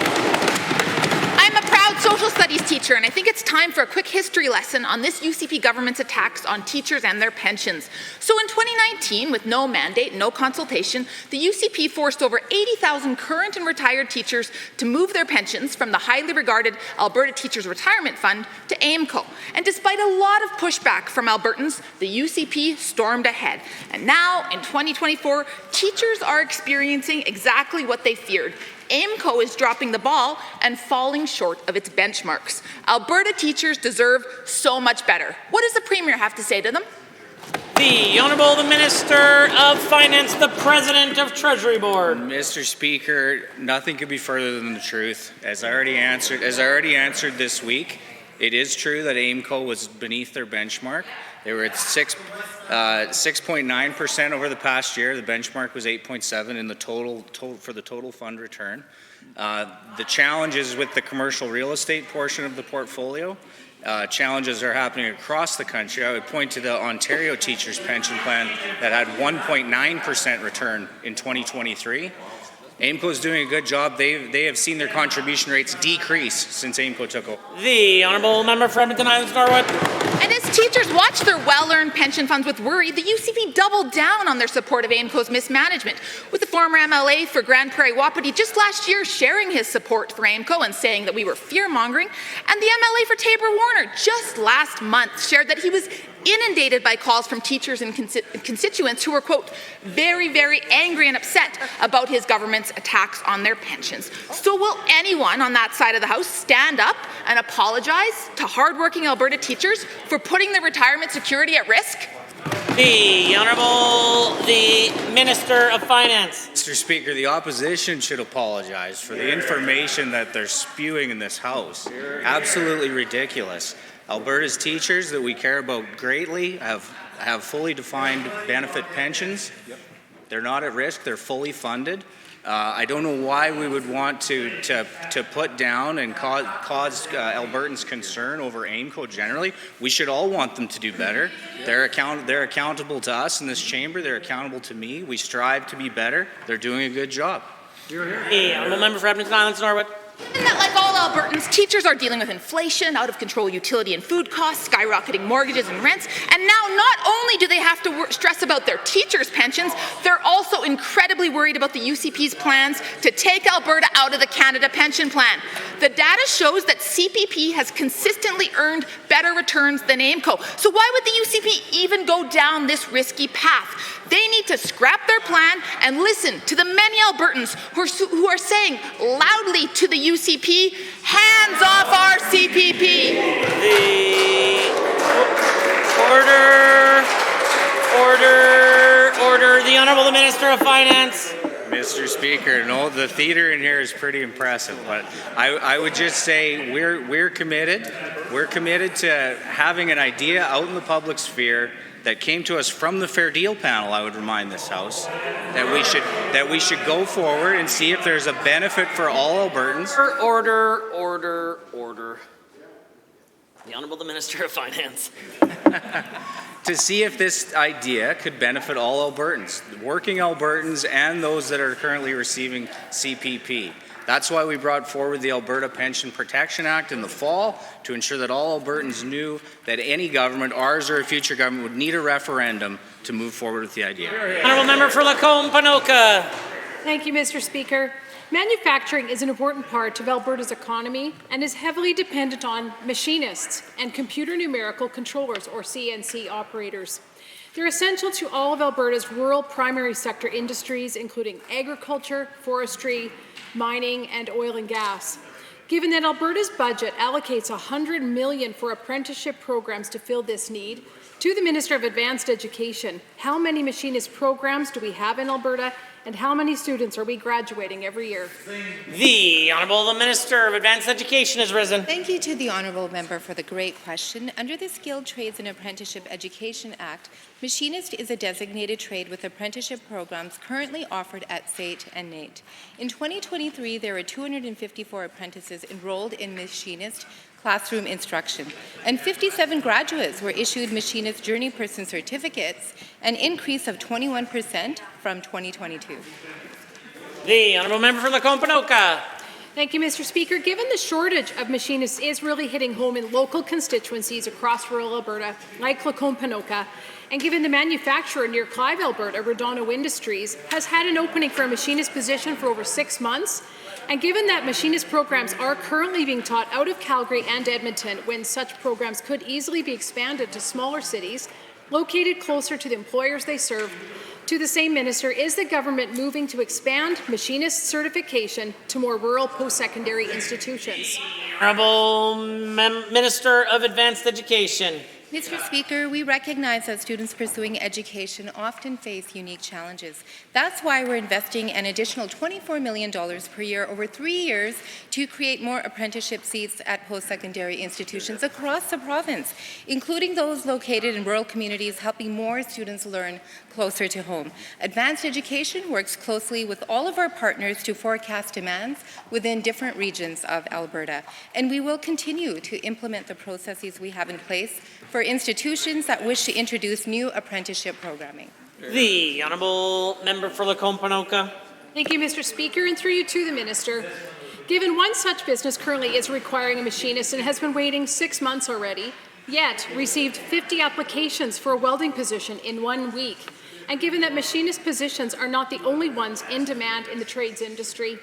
I'm a proud social studies teacher, and I think it's time for a quick history lesson on this UCP government's attacks on teachers and their pensions. So in 2019, with no mandate, no consultation, the UCP forced over 80,000 current and retired teachers to move their pensions from the highly regarded Alberta Teachers Retirement Fund to AIMCO. And despite a lot of pushback from Albertans, the UCP stormed ahead. And now, in 2024, teachers are experiencing exactly what they feared. AIMCO is dropping the ball and falling short of its benchmarks. Alberta teachers deserve so much better. What does the Premier have to say to them? The Honourable the Minister of Finance, the President of Treasury Board. Mr. Speaker, nothing could be further than the truth. As I already answered this week, it is true that AIMCO was beneath their benchmark. They were at 6.9% over the past year. The benchmark was 8.7 in the total for the total fund return. The challenges with the commercial real estate portion of the portfolio. Challenges are happening across the country. I would point to the Ontario Teachers Pension Plan that had 1.9% return in 2023. AIMCO is doing a good job. They have seen their contribution rates decrease since AIMCO took over. The Honourable Member for Edmonton Highlands, Norwood. And as teachers watch their well-earned pension funds with worry, the UCP doubled down on their support of AIMCO's mismanagement, with the former MLA for Grand Prairie Wapiti just last year sharing his support for AIMCO and saying that we were fear-mongering, and the MLA for Taber-Warner just last month shared that he was inundated by calls from teachers and constituents who were, quote, very, very angry and upset about his government's attacks on their pensions. So will anyone on that side of the House stand up and apologize to hardworking Alberta teachers for putting their retirement security at risk? The Honourable the Minister of Finance. Mr. Speaker, the opposition should apologize for the information that they're spewing in this House. Absolutely ridiculous. Alberta's teachers that we care about greatly have fully defined benefit pensions. They're not at risk. They're fully funded. I don't know why we would want to put down and cause Albertans concern over AIMCO generally. We should all want them to do better. They're accountable to us in this chamber. They're accountable to me. We strive to be better. They're doing a good job. Hey, honourable member for Edmonton Islands Norwood. And that, like all Albertans, teachers are dealing with inflation, out of control utility and food costs, skyrocketing mortgages and rents, and now not only do they have to stress about their teachers' pensions, they're also incredibly worried about the UCP's plans to take Alberta out of the Canada Pension Plan. The data shows that CPP has consistently earned better returns than AIMCO. So why would the UCP even go down this risky path? They need to scrap their plan and listen to the many Albertans who are saying loudly to the UCP, hands off our CPP. Order. The Honourable Minister of Finance. Mr. Speaker, no, the theater in here is pretty impressive, but I would just say we're committed. We're committed to having an idea out in the public sphere that came to us from the Fair Deal panel, I would remind this House, that we should go forward and see if there's a benefit for all Albertans. Order. The Honourable Minister of Finance. To see if this idea could benefit all Albertans, working Albertans and those that are currently receiving CPP. That's why we brought forward the Alberta Pension Protection Act in the fall, to ensure that all Albertans knew that any government, ours or a future government, would need a referendum to move forward with the idea. Honourable member for Lacombe-Panoka. Thank you, Mr. Speaker. Manufacturing is an important part of Alberta's economy and is heavily dependent on machinists and computer numerical controllers, or CNC operators. They're essential to all of Alberta's rural primary sector industries, including agriculture, forestry, mining, and oil and gas. Given that Alberta's budget allocates $100 million for apprenticeship programs to fill this need, to the Minister of Advanced Education, how many machinist programs do we have in Alberta, and how many students are we graduating every year? The Honourable Minister of Advanced Education has risen. Thank you to the Honourable Member for the great question. Under the Skilled Trades and Apprenticeship Education Act, machinist is a designated trade with apprenticeship programs currently offered at SAIT and NAIT. In 2023, there were 254 apprentices enrolled in machinist classroom instruction, and 57 graduates were issued machinist journey person certificates, an increase of 21% from 2022. The Honourable Member for Lacombe-Panoka. Thank you, Mr. Speaker. Given the shortage of machinists is really hitting home in local constituencies across rural Alberta, like Lacombe-Panoka, and given the manufacturer near Clive, Alberta, Redondo Industries, has had an opening for a machinist position for over 6 months, and given that machinist programs are currently being taught out of Calgary and Edmonton, when such programs could easily be expanded to smaller cities located closer to the employers they serve, to the same minister, is the government moving to expand machinist certification to more rural post-secondary institutions? Honourable Minister of Advanced Education. Mr. Speaker, we recognize that students pursuing education often face unique challenges. That's why we're investing an additional $24 million per year over 3 years to create more apprenticeship seats at post-secondary institutions across the province, including those located in rural communities, helping more students learn closer to home. Advanced Education works closely with all of our partners to forecast demands within different regions of Alberta, and we will continue to implement the processes we have in place for institutions that wish to introduce new apprenticeship programming. The Honourable Member for Lacombe-Panoka. Thank you, Mr. Speaker, and through you to the Minister. Given one such business currently is requiring a machinist and has been waiting 6 months already, yet received 50 applications for a welding position in 1 week, and given that machinist positions are not the only ones in demand in the trades industry,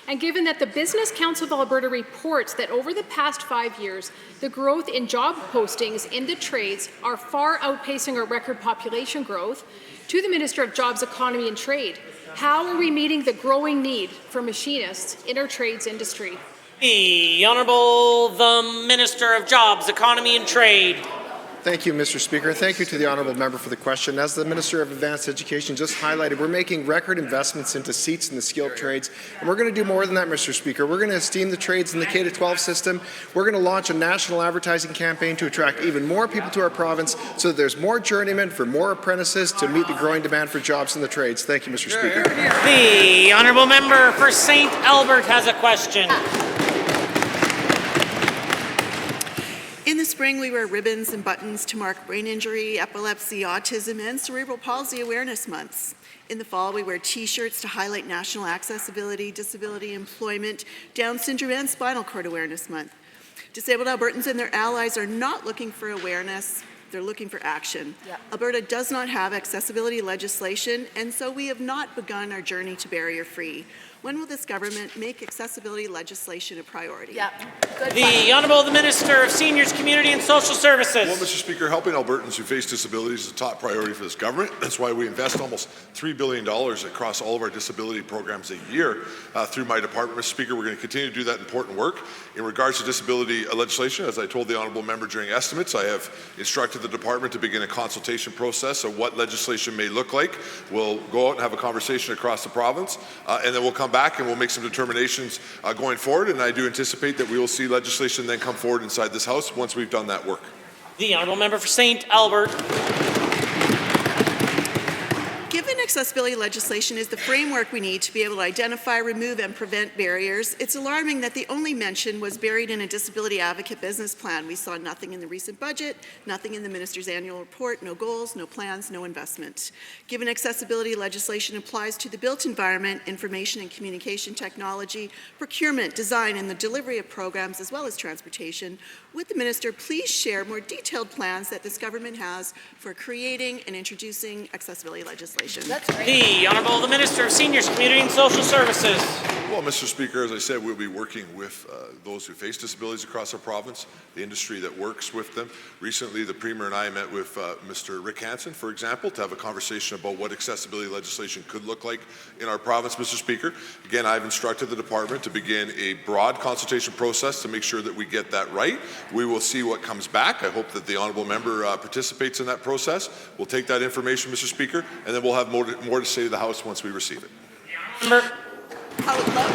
and given that the Business Council of Alberta reports that over the past 5 years, the growth in job postings in the trades are far outpacing our record population growth, to the Minister of Jobs, Economy and Trade, how are we meeting the growing need for machinists in our trades industry? The Honourable the Minister of Jobs, Economy and Trade. Thank you, Mr. Speaker. Thank you to the honourable member for the question. As the Minister of Advanced Education just highlighted, we're making record investments into seats in the skilled trades, and we're going to do more than that, Mr. Speaker. We're going to esteem the trades in the K-12 system. We're going to launch a national advertising campaign to attract even more people to our province so that there's more journeymen for more apprentices to meet the growing demand for jobs in the trades. Thank you, Mr. Speaker. The honourable member for St. Albert has a question. In the spring, we wear ribbons and buttons to mark brain injury, epilepsy, autism, and cerebral palsy awareness months. In the fall, we wear T-shirts to highlight National Accessibility, Disability, Employment, Down Syndrome, and Spinal Cord Awareness Month. Disabled Albertans and their allies are not looking for awareness, they're looking for action. Alberta does not have accessibility legislation, and so we have not begun our journey to barrier-free. When will this government make accessibility legislation a priority? The Honourable the Minister of Seniors, Community and Social Services. Well, Mr. Speaker, helping Albertans who face disabilities is a top priority for this government. That's why we invest almost $3 billion across all of our disability programs a year through my department. Mr. Speaker, we're going to continue to do that important work. In regards to disability legislation, as I told the honourable member during estimates, I have instructed the department to begin a consultation process of what legislation may look like. We'll go out and have a conversation across the province, and then we'll come back and we'll make some determinations going forward, and I do anticipate that we will see legislation then come forward inside this House once we've done that work. The honourable member for St. Albert. Given accessibility legislation is the framework we need to be able to identify, remove, and prevent barriers, it's alarming that the only mention was buried in a disability advocate business plan. We saw nothing in the recent budget, nothing in the minister's annual report, no goals, no plans, no investment. Given accessibility legislation applies to the built environment, information and communication technology, procurement, design, and the delivery of programs, as well as transportation, would the minister please share more detailed plans that this government has for creating and introducing accessibility legislation? The Honourable the Minister of Seniors, Community and Social Services. Well, Mr. Speaker, as I said, we'll be working with those who face disabilities across our province, the industry that works with them. Recently, the Premier and I met with Mr. Rick Hansen, for example, to have a conversation about what accessibility legislation could look like in our province, Mr. Speaker. Again, I've instructed the department to begin a broad consultation process to make sure that we get that right. We will see what comes back. I hope that the honourable member participates in that process. We'll take that information, Mr. Speaker, and then we'll have more to say to the House once we receive it. I would love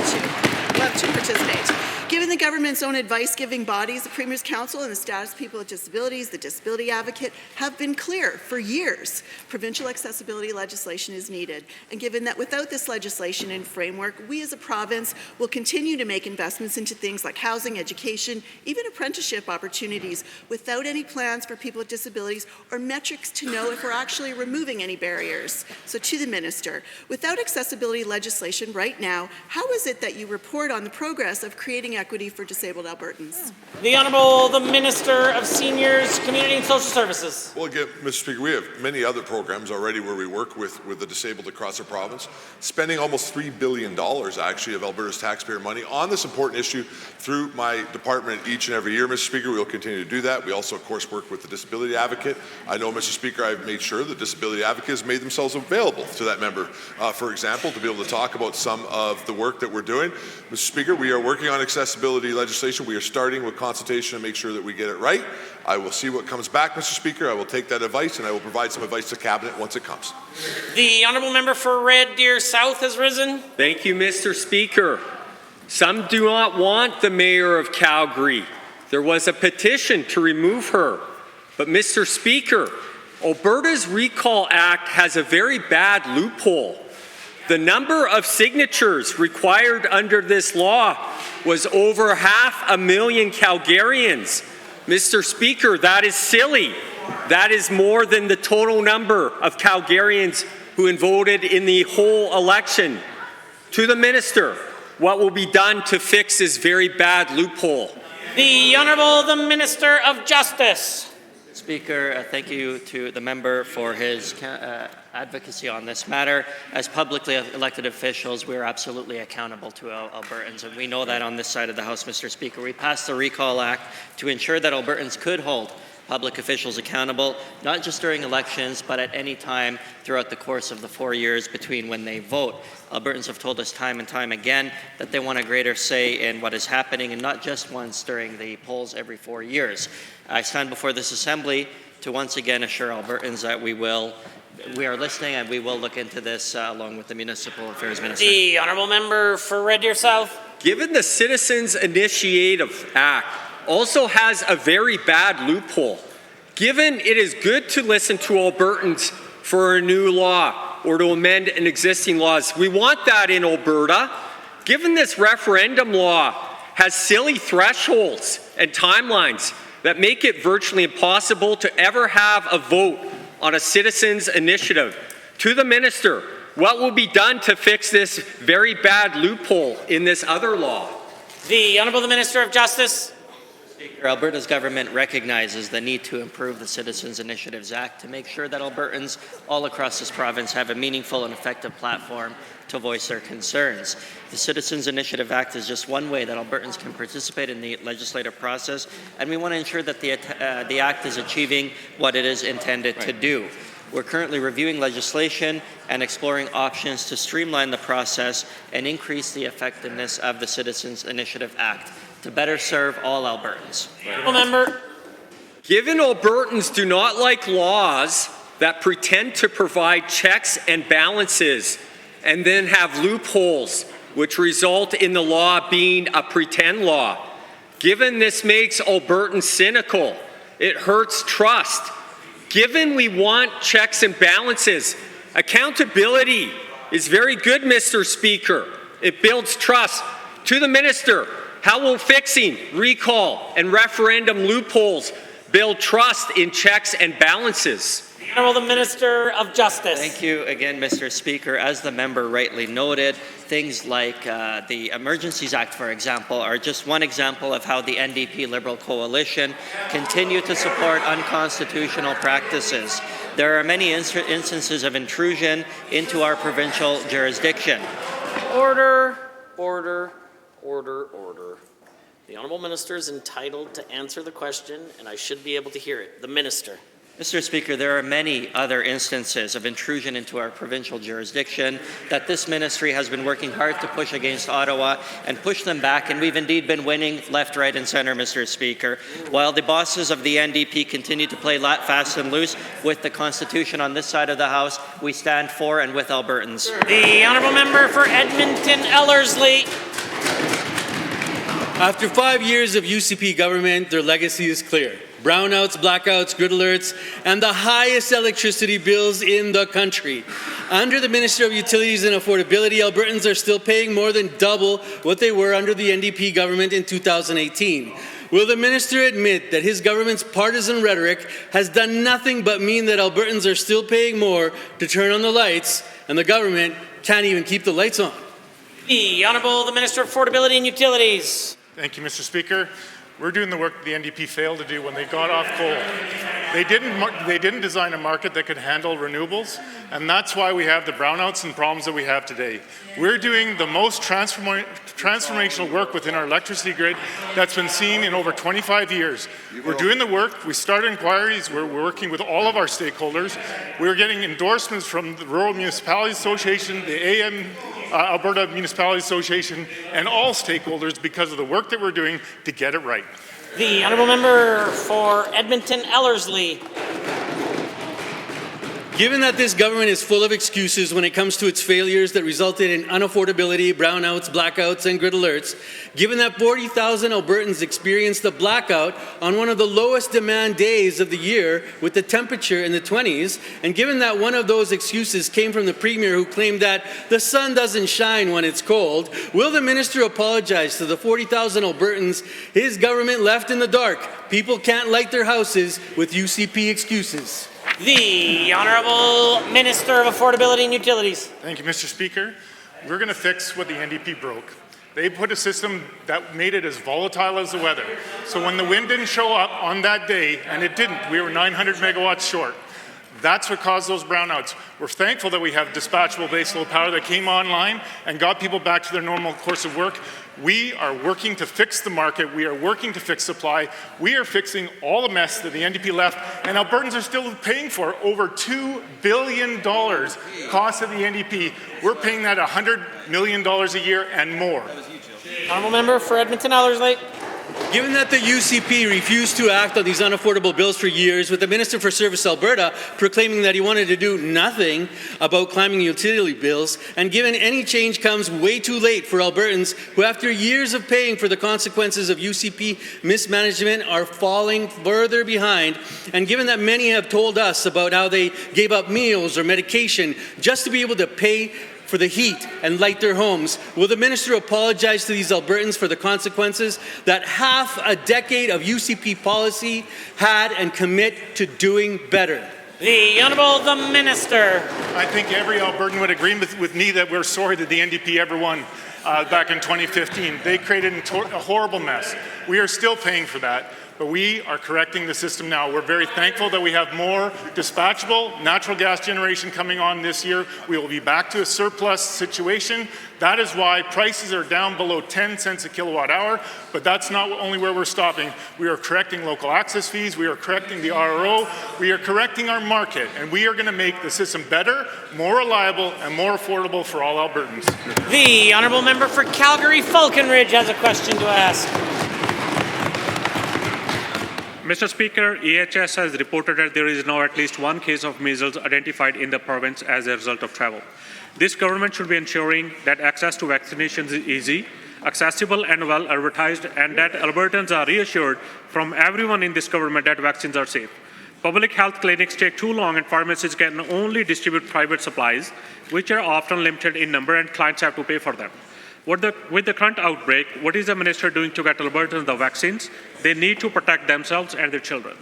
to participate. Given the government's own advice-giving bodies, the Premier's Council and the Status of People with Disabilities, the Disability Advocate, have been clear for years provincial accessibility legislation is needed. And given that without this legislation and framework, we as a province will continue to make investments into things like housing, education, even apprenticeship opportunities, without any plans for people with disabilities or metrics to know if we're actually removing any barriers. So to the Minister, without accessibility legislation right now, how is it that you report on the progress of creating equity for disabled Albertans? The Honourable the Minister of Seniors, Community and Social Services. Well, again, Mr. Speaker, we have many other programs already where we work with the disabled across the province, spending almost $3 billion actually of Alberta's taxpayer money on this important issue through my department each and every year, Mr. Speaker. We will continue to do that. We also, of course, work with the Disability Advocate. I know, Mr. Speaker, I've made sure the Disability Advocate has made themselves available to that member, for example, to be able to talk about some of the work that we're doing. Mr. Speaker, we are working on accessibility legislation. We are starting with consultation to make sure that we get it right. I will see what comes back, Mr. Speaker. I will take that advice and I will provide some advice to Cabinet once it comes. The Honourable Member for Red Deer South has risen. Thank you, Mr. Speaker. Some do not want the Mayor of Calgary. There was a petition to remove her. But Mr. Speaker, Alberta's Recall Act has a very bad loophole. The number of signatures required under this law was over 500,000 Calgarians. Mr. Speaker, that is silly. That is more than the total number of Calgarians who voted in the whole election. To the Minister, what will be done to fix this very bad loophole? The Honourable the Minister of Justice. Speaker, thank you to the member for his advocacy on this matter. As publicly elected officials, we are absolutely accountable to Albertans, and we know that on this side of the House, Mr. Speaker. We passed the Recall Act to ensure that Albertans could hold public officials accountable, not just during elections, but at any time throughout the course of the 4 years between when they vote. Albertans have told us time and time again that they want a greater say in what is happening, and not just once during the polls every 4 years. I stand before this Assembly to once again assure Albertans that we are listening and we will look into this along with the Municipal Affairs Minister. The honourable member for Red Deer South. Given the Citizens Initiative Act also has a very bad loophole, given it is good to listen to Albertans for a new law or to amend an existing laws, we want that in Alberta. Given this referendum law has silly thresholds and timelines that make it virtually impossible to ever have a vote on a citizens' initiative. To the Minister, what will be done to fix this very bad loophole in this other law? The Honourable Minister of Justice. Speaker, Alberta's government recognizes the need to improve the Citizens Initiatives Act to make sure that Albertans all across this province have a meaningful and effective platform to voice their concerns. The Citizens Initiative Act is just one way that Albertans can participate in the legislative process, and we want to ensure that the Act is achieving what it is intended to do. We're currently reviewing legislation and exploring options to streamline the process and increase the effectiveness of the Citizens Initiative Act to better serve all Albertans. Member. Given Albertans do not like laws that pretend to provide checks and balances and then have loopholes which result in the law being a pretend law, given this makes Albertans cynical, it hurts trust. Given we want checks and balances, accountability is very good, Mr. Speaker. It builds trust. To the Minister, how will fixing recall and referendum loopholes build trust in checks and balances? Honourable the Minister of Justice. Thank you again, Mr. Speaker. As the member rightly noted, things like the Emergencies Act, for example, are just one example of how the NDP Liberal Coalition continue to support unconstitutional practices. There are many instances of intrusion into our provincial jurisdiction. Order, order, order, order. The Honourable Minister is entitled to answer the question, and I should be able to hear it. The Minister. Mr. Speaker, there are many other instances of intrusion into our provincial jurisdiction that this ministry has been working hard to push against Ottawa and push them back, and we've indeed been winning left, right, and centre, Mr. Speaker. While the bosses of the NDP continue to play fast and loose with the Constitution on this side of the House, we stand for and with Albertans. The Honourable Member for Edmonton Ellerslie. After 5 years of UCP government, their legacy is clear. Brownouts, blackouts, grid alerts, and the highest electricity bills in the country. Under the Minister of Utilities and Affordability, Albertans are still paying more than double what they were under the NDP government in 2018. Will the Minister admit that his government's partisan rhetoric has done nothing but mean that Albertans are still paying more to turn on the lights, and the government can't even keep the lights on? The Honourable the Minister of Affordability and Utilities. Thank you, Mr. Speaker. We're doing the work the NDP failed to do when they got off coal. They didn't design a market that could handle renewables, and that's why we have the brownouts and problems that we have today. We're doing the most transformational work within our electricity grid that's been seen in over 25 years. We're doing the work. We started inquiries. We're working with all of our stakeholders. We're getting endorsements from the Rural Municipalities Association, the Alberta Municipality Association, and all stakeholders because of the work that we're doing to get it right. The Honourable Member for Edmonton Ellerslie. Given that this government is full of excuses when it comes to its failures that resulted in unaffordability, brownouts, blackouts, and grid alerts, given that 40,000 Albertans experienced a blackout on one of the lowest demand days of the year with the temperature in the 20s, and given that one of those excuses came from the Premier who claimed that the sun doesn't shine when it's cold, will the Minister apologize to the 40,000 Albertans his government left in the dark? People can't light their houses with UCP excuses. The Honourable Minister of Affordability and Utilities. Thank you, Mr. Speaker. We're going to fix what the NDP broke. They put a system that made it as volatile as the weather. So when the wind didn't show up on that day, and it didn't, we were 900 megawatts short. That's what caused those brownouts. We're thankful that we have dispatchable baseload power that came online and got people back to their normal course of work. We are working to fix the market. We are working to fix supply. We are fixing all the mess that the NDP left, and Albertans are still paying for over $2 billion cost of the NDP. We're paying that $100 million a year and more. Honourable member for Edmonton Ellerslie. Given that the UCP refused to act on these unaffordable bills for years, with the Minister for Service Alberta proclaiming that he wanted to do nothing about climbing utility bills, and given any change comes way too late for Albertans who, after years of paying for the consequences of UCP mismanagement, are falling further behind, and given that many have told us about how they gave up meals or medication just to be able to pay for the heat and light their homes, will the minister apologize to these Albertans for the consequences that half a decade of UCP policy had and commit to doing better? The Honourable the Minister. I think every Albertan would agree with me that we're sorry that the NDP ever won back in 2015. They created a horrible mess. We are still paying for that, but we are correcting the system now. We're very thankful that we have more dispatchable natural gas generation coming on this year. We will be back to a surplus situation. That is why prices are down below 10 cents a kilowatt hour, but that's not only where we're stopping. We are correcting local access fees, we are correcting the RRO, we are correcting our market, and we are going to make the system better, more reliable, and more affordable for all Albertans. The Honourable Member for Calgary-Falconridge has a question to ask. Mr. Speaker, EHS has reported that there is now at least one case of measles identified in the province as a result of travel. This government should be ensuring that access to vaccinations is easy, accessible and well advertised, and that Albertans are reassured from everyone in this government that vaccines are safe. Public health clinics take too long and pharmacies can only distribute private supplies, which are often limited in number and clients have to pay for them. With the current outbreak, what is the minister doing to get Albertans the vaccines they need to protect themselves and their children?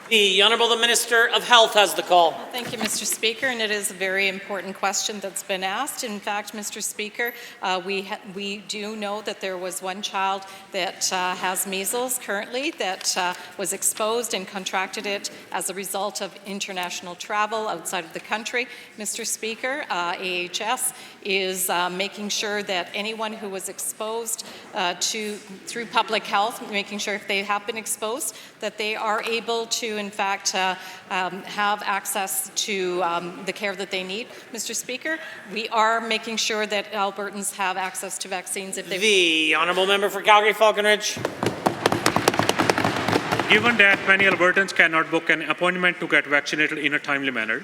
The Honourable the Minister of Health has the call. Thank you, Mr. Speaker, and it is a very important question that's been asked. In fact, Mr. Speaker, we do know that there was one child that has measles currently that was exposed and contracted it as a result of international travel outside of the country. Mr. Speaker, AHS is making sure that anyone who was exposed through public health, making sure if they have been exposed, that they are able to, in fact, have access to the care that they need. Mr. Speaker, we are making sure that Albertans have access to vaccines if they... The Honourable Member for Calgary-Falconridge. Given that many Albertans cannot book an appointment to get vaccinated in a timely manner,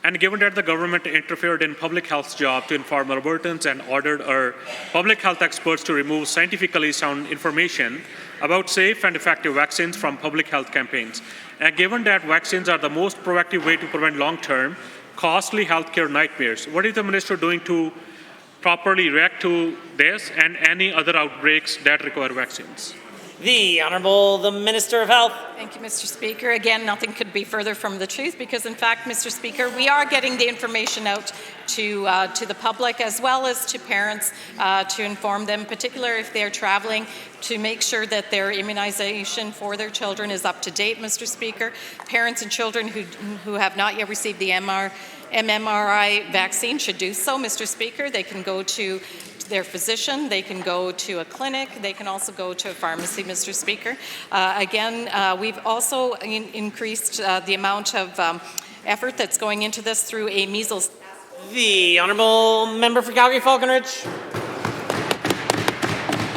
and given that the government interfered in public health's job to inform Albertans and ordered our public health experts to remove scientifically sound information about safe and effective vaccines from public health campaigns, and given that vaccines are the most proactive way to prevent long-term, costly healthcare nightmares, what is the minister doing to properly react to this and any other outbreaks that require vaccines? The Honourable the Minister of Health. Thank you, Mr. Speaker. Again, nothing could be further from the truth because, in fact, Mr. Speaker, we are getting the information out to the public as well as to parents to inform them, particularly if they're traveling, to make sure that their immunization for their children is up to date, Mr. Speaker. Parents and children who have not yet received the MMRI vaccine should do so, Mr. Speaker. They can go to their physician, they can go to a clinic, they can also go to a pharmacy, Mr. Speaker. We've also increased the amount of effort that's going into this through a measles. The Honourable Member for Calgary-Falconridge.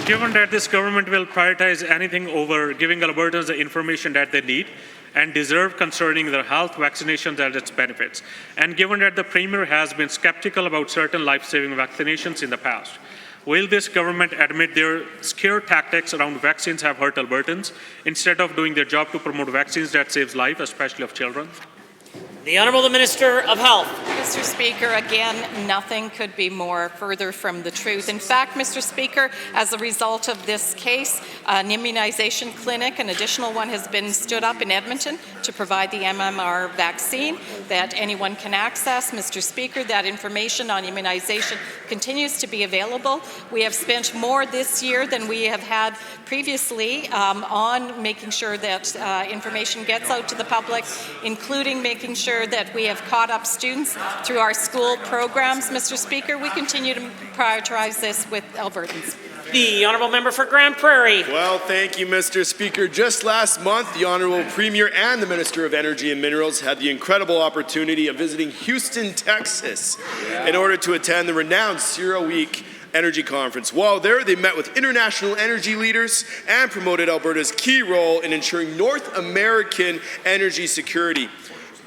Given that this government will prioritize anything over giving Albertans the information that they need and deserve concerning their health, vaccinations, and its benefits, and given that the Premier has been skeptical about certain life-saving vaccinations in the past, will this government admit their scare tactics around vaccines have hurt Albertans instead of doing their job to promote vaccines that saves life, especially of children? The Honourable the Minister of Health. Mr. Speaker, again, nothing could be more further from the truth. In fact, Mr. Speaker, as a result of this case, an immunization clinic, an additional one, has been stood up in Edmonton to provide the MMR vaccine that anyone can access. Mr. Speaker, that information on immunization continues to be available. We have spent more this year than we have had previously on making sure that information gets out to the public, including making sure that we have caught up students through our school programs. Mr. Speaker, we continue to prioritize this with Albertans. The honourable member for Grand Prairie. Well, thank you, Mr. Speaker. Just last month, the Honourable Premier and the Minister of Energy and Minerals had the incredible opportunity of visiting Houston, Texas, in order to attend the renowned CERAWeek Energy Conference. While there, they met with international energy leaders and promoted Alberta's key role in ensuring North American energy security.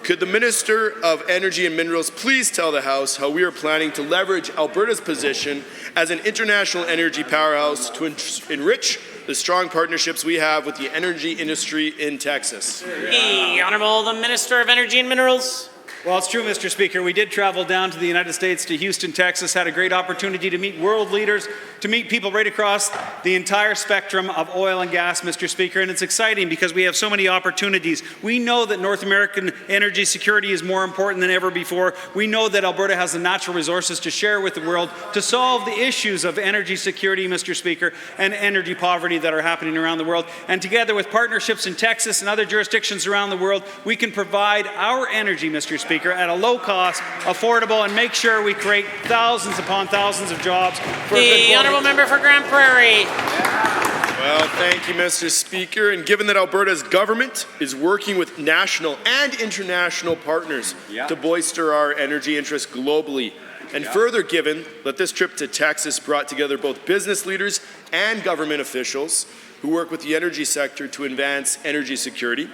Could the Minister of Energy and Minerals please tell the House how we are planning to leverage Alberta's position as an international energy powerhouse to enrich the strong partnerships we have with the energy industry in Texas? The Honourable the Minister of Energy and Minerals. Well, it's true, Mr. Speaker. We did travel down to the United States, to Houston, Texas, had a great opportunity to meet world leaders, to meet people right across the entire spectrum of oil and gas, Mr. Speaker, and it's exciting because we have so many opportunities. We know that North American energy security is more important than ever before. We know that Alberta has the natural resources to share with the world to solve the issues of energy security, Mr. Speaker, and energy poverty that are happening around the world. And together with partnerships in Texas and other jurisdictions around the world, we can provide our energy, Mr. Speaker, at a low cost, affordable, and make sure we create thousands upon thousands of jobs for the honourable member for Grand Prairie. Well, thank you, Mr. Speaker. And given that Alberta's government is working with national and international partners to bolster our energy interests globally, and further given that this trip to Texas brought together both business leaders and government officials who work with the energy sector to advance energy security,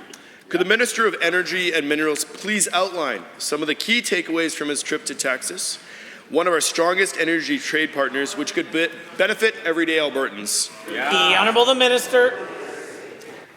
could the Minister of Energy and Minerals please outline some of the key takeaways from his trip to Texas, one of our strongest energy trade partners, which could benefit everyday Albertans? The Honourable the Minister.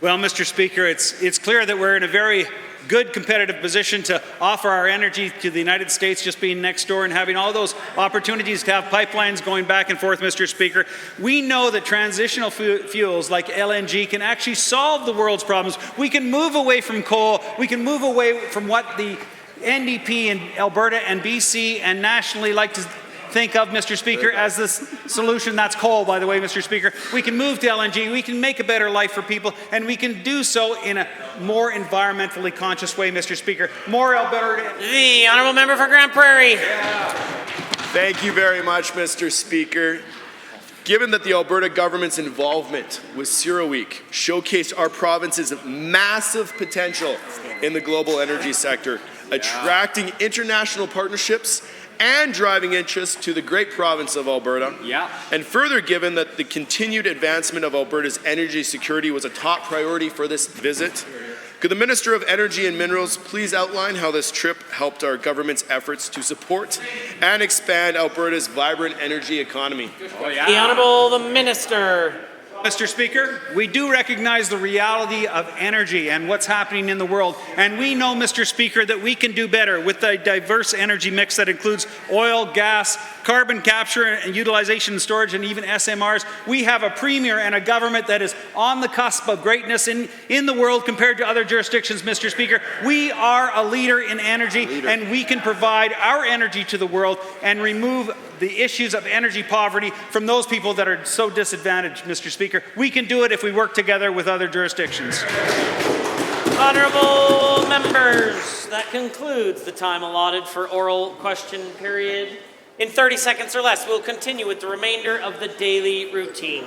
Well, Mr. Speaker, it's clear that we're in a very good competitive position to offer our energy to the United States, just being next door and having all those opportunities to have pipelines going back and forth, Mr. Speaker. We know that transitional fuels like LNG can actually solve the world's problems. We can move away from coal. We can move away from what the NDP in Alberta and BC and nationally like to think of, Mr. Speaker, as the solution. That's coal, by the way, Mr. Speaker. We can move to LNG, we can make a better life for people, and we can do so in a more environmentally conscious way, Mr. Speaker. More Alberta. The honourable member for Grand Prairie. Thank you very much, Mr. Speaker. Given that the Alberta government's involvement with CERAWeek showcased our province's massive potential in the global energy sector, attracting international partnerships and driving interest to the great province of Alberta. And further, given that the continued advancement of Alberta's energy security was a top priority for this visit, could the Minister of Energy and Minerals please outline how this trip helped our government's efforts to support and expand Alberta's vibrant energy economy? The Honourable the Minister. Mr. Speaker, we do recognize the reality of energy and what's happening in the world. And we know, Mr. Speaker, that we can do better with a diverse energy mix that includes oil, gas, carbon capture and utilization and storage, and even SMRs. We have a premier and a government that is on the cusp of greatness in the world compared to other jurisdictions, Mr. Speaker. We are a leader in energy, and we can provide our energy to the world and remove the issues of energy poverty from those people that are so disadvantaged, Mr. Speaker. We can do it if we work together with other jurisdictions. Honourable members, that concludes the time allotted for oral question period. In 30 seconds or less, we'll continue with the remainder of the daily routine.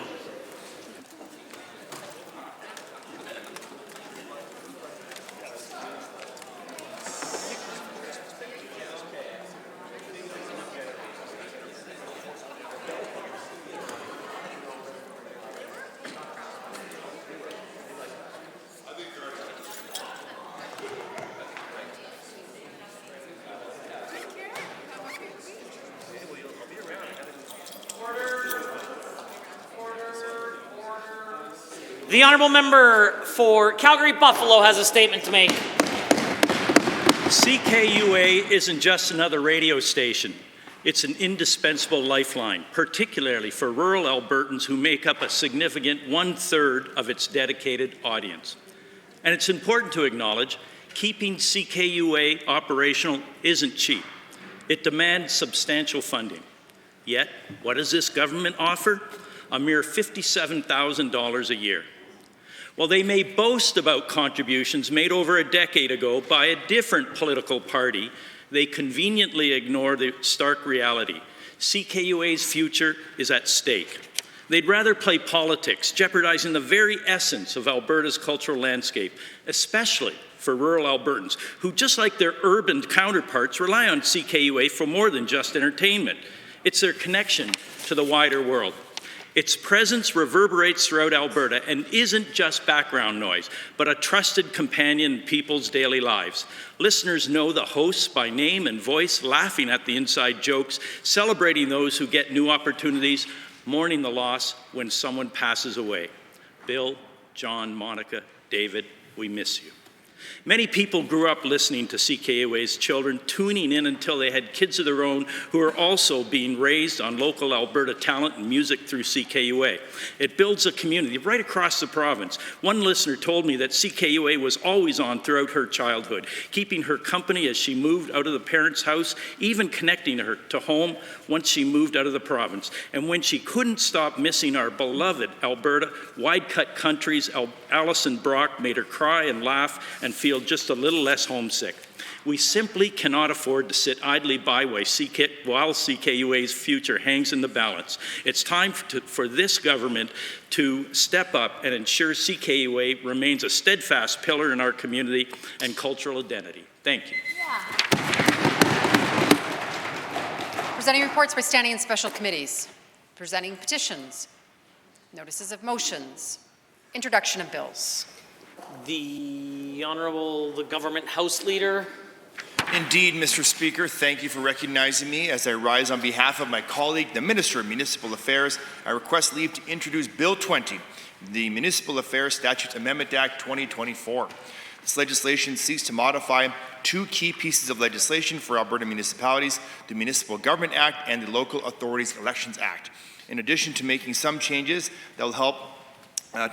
The honourable member for Calgary-Buffalo has a statement to make. CKUA isn't just another radio station. It's an indispensable lifeline, particularly for rural Albertans who make up a significant 1/3 of its dedicated audience. And it's important to acknowledge, keeping CKUA operational isn't cheap. It demands substantial funding. Yet, what does this government offer? A mere $57,000 a year. While they may boast about contributions made over a decade ago by a different political party, they conveniently ignore the stark reality. CKUA's future is at stake. They'd rather play politics, jeopardizing the very essence of Alberta's cultural landscape, especially for rural Albertans, who, just like their urban counterparts, rely on CKUA for more than just entertainment. It's their connection to the wider world. Its presence reverberates throughout Alberta and isn't just background noise, but a trusted companion in people's daily lives. Listeners know the hosts by name and voice, laughing at the inside jokes, celebrating those who get new opportunities, mourning the loss when someone passes away. Bill, John, Monica, David, we miss you. Many people grew up listening to CKUA's children, tuning in until they had kids of their own who are also being raised on local Alberta talent and music through CKUA. It builds a community right across the province. One listener told me that CKUA was always on throughout her childhood, keeping her company as she moved out of the parents' house, even connecting her to home once she moved out of the province. And when she couldn't stop missing our beloved Alberta, wide-cut countries, Alison Brock made her cry and laugh and feel just a little less homesick. We simply cannot afford to sit idly by while CKUA's future hangs in the balance. It's time for this government to step up and ensure CKUA remains a steadfast pillar in our community and cultural identity. Thank you. Presenting reports by standing and special committees. Presenting petitions. Notices of motions. Introduction of bills. The Honourable the Government House Leader. Indeed, Mr. Speaker, thank you for recognizing me. As I rise on behalf of my colleague, the Minister of Municipal Affairs, I request leave to introduce Bill 20, the Municipal Affairs Statutes Amendment Act 2024. This legislation seeks to modify two key pieces of legislation for Alberta municipalities, the Municipal Government Act and the Local Authorities Elections Act. In addition to making some changes that will help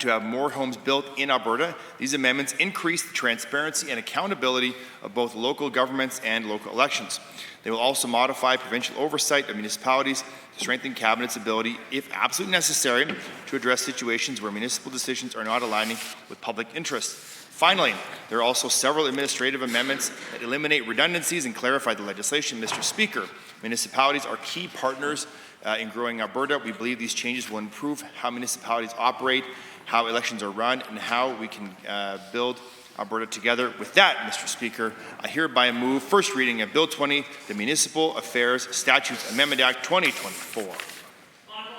to have more homes built in Alberta, these amendments increase the transparency and accountability of both local governments and local elections. They will also modify provincial oversight of municipalities to strengthen Cabinet's ability, if absolutely necessary, to address situations where municipal decisions are not aligning with public interest. Finally, there are also several administrative amendments that eliminate redundancies and clarify the legislation. Mr. Speaker, municipalities are key partners in growing Alberta. We believe these changes will improve how municipalities operate, how elections are run, and how we can build Alberta together. With that, Mr. Speaker, I hereby move first reading of Bill 20, the Municipal Affairs Statutes Amendment Act 2024.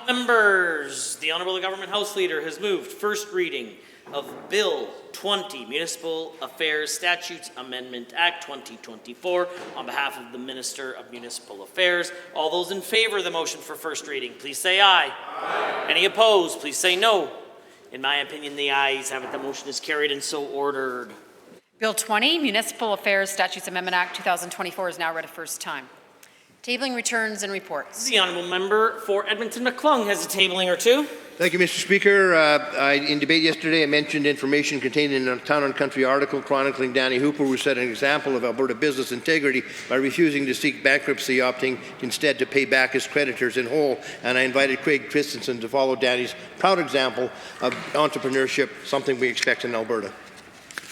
Members, the Honourable the Government House Leader has moved first reading of Bill 20, Municipal Affairs Statutes Amendment Act 2024 on behalf of the Minister of Municipal Affairs. All those in favour of the motion for first reading, please say aye. Aye. Any opposed, please say no. In my opinion, the ayes have it. The motion is carried and so ordered. Bill 20, Municipal Affairs Statutes Amendment Act 2024 is now read a first time. Tabling returns and reports. The Honourable Member for Edmonton-McClung has a tabling or two. Thank you, Mr. Speaker. In debate yesterday, I mentioned information contained in a Town and Country article chronicling Danny Hooper, who set an example of Alberta business integrity by refusing to seek bankruptcy, opting instead to pay back his creditors in whole. And I invited Craig Christensen to follow Danny's proud example of entrepreneurship, something we expect in Alberta.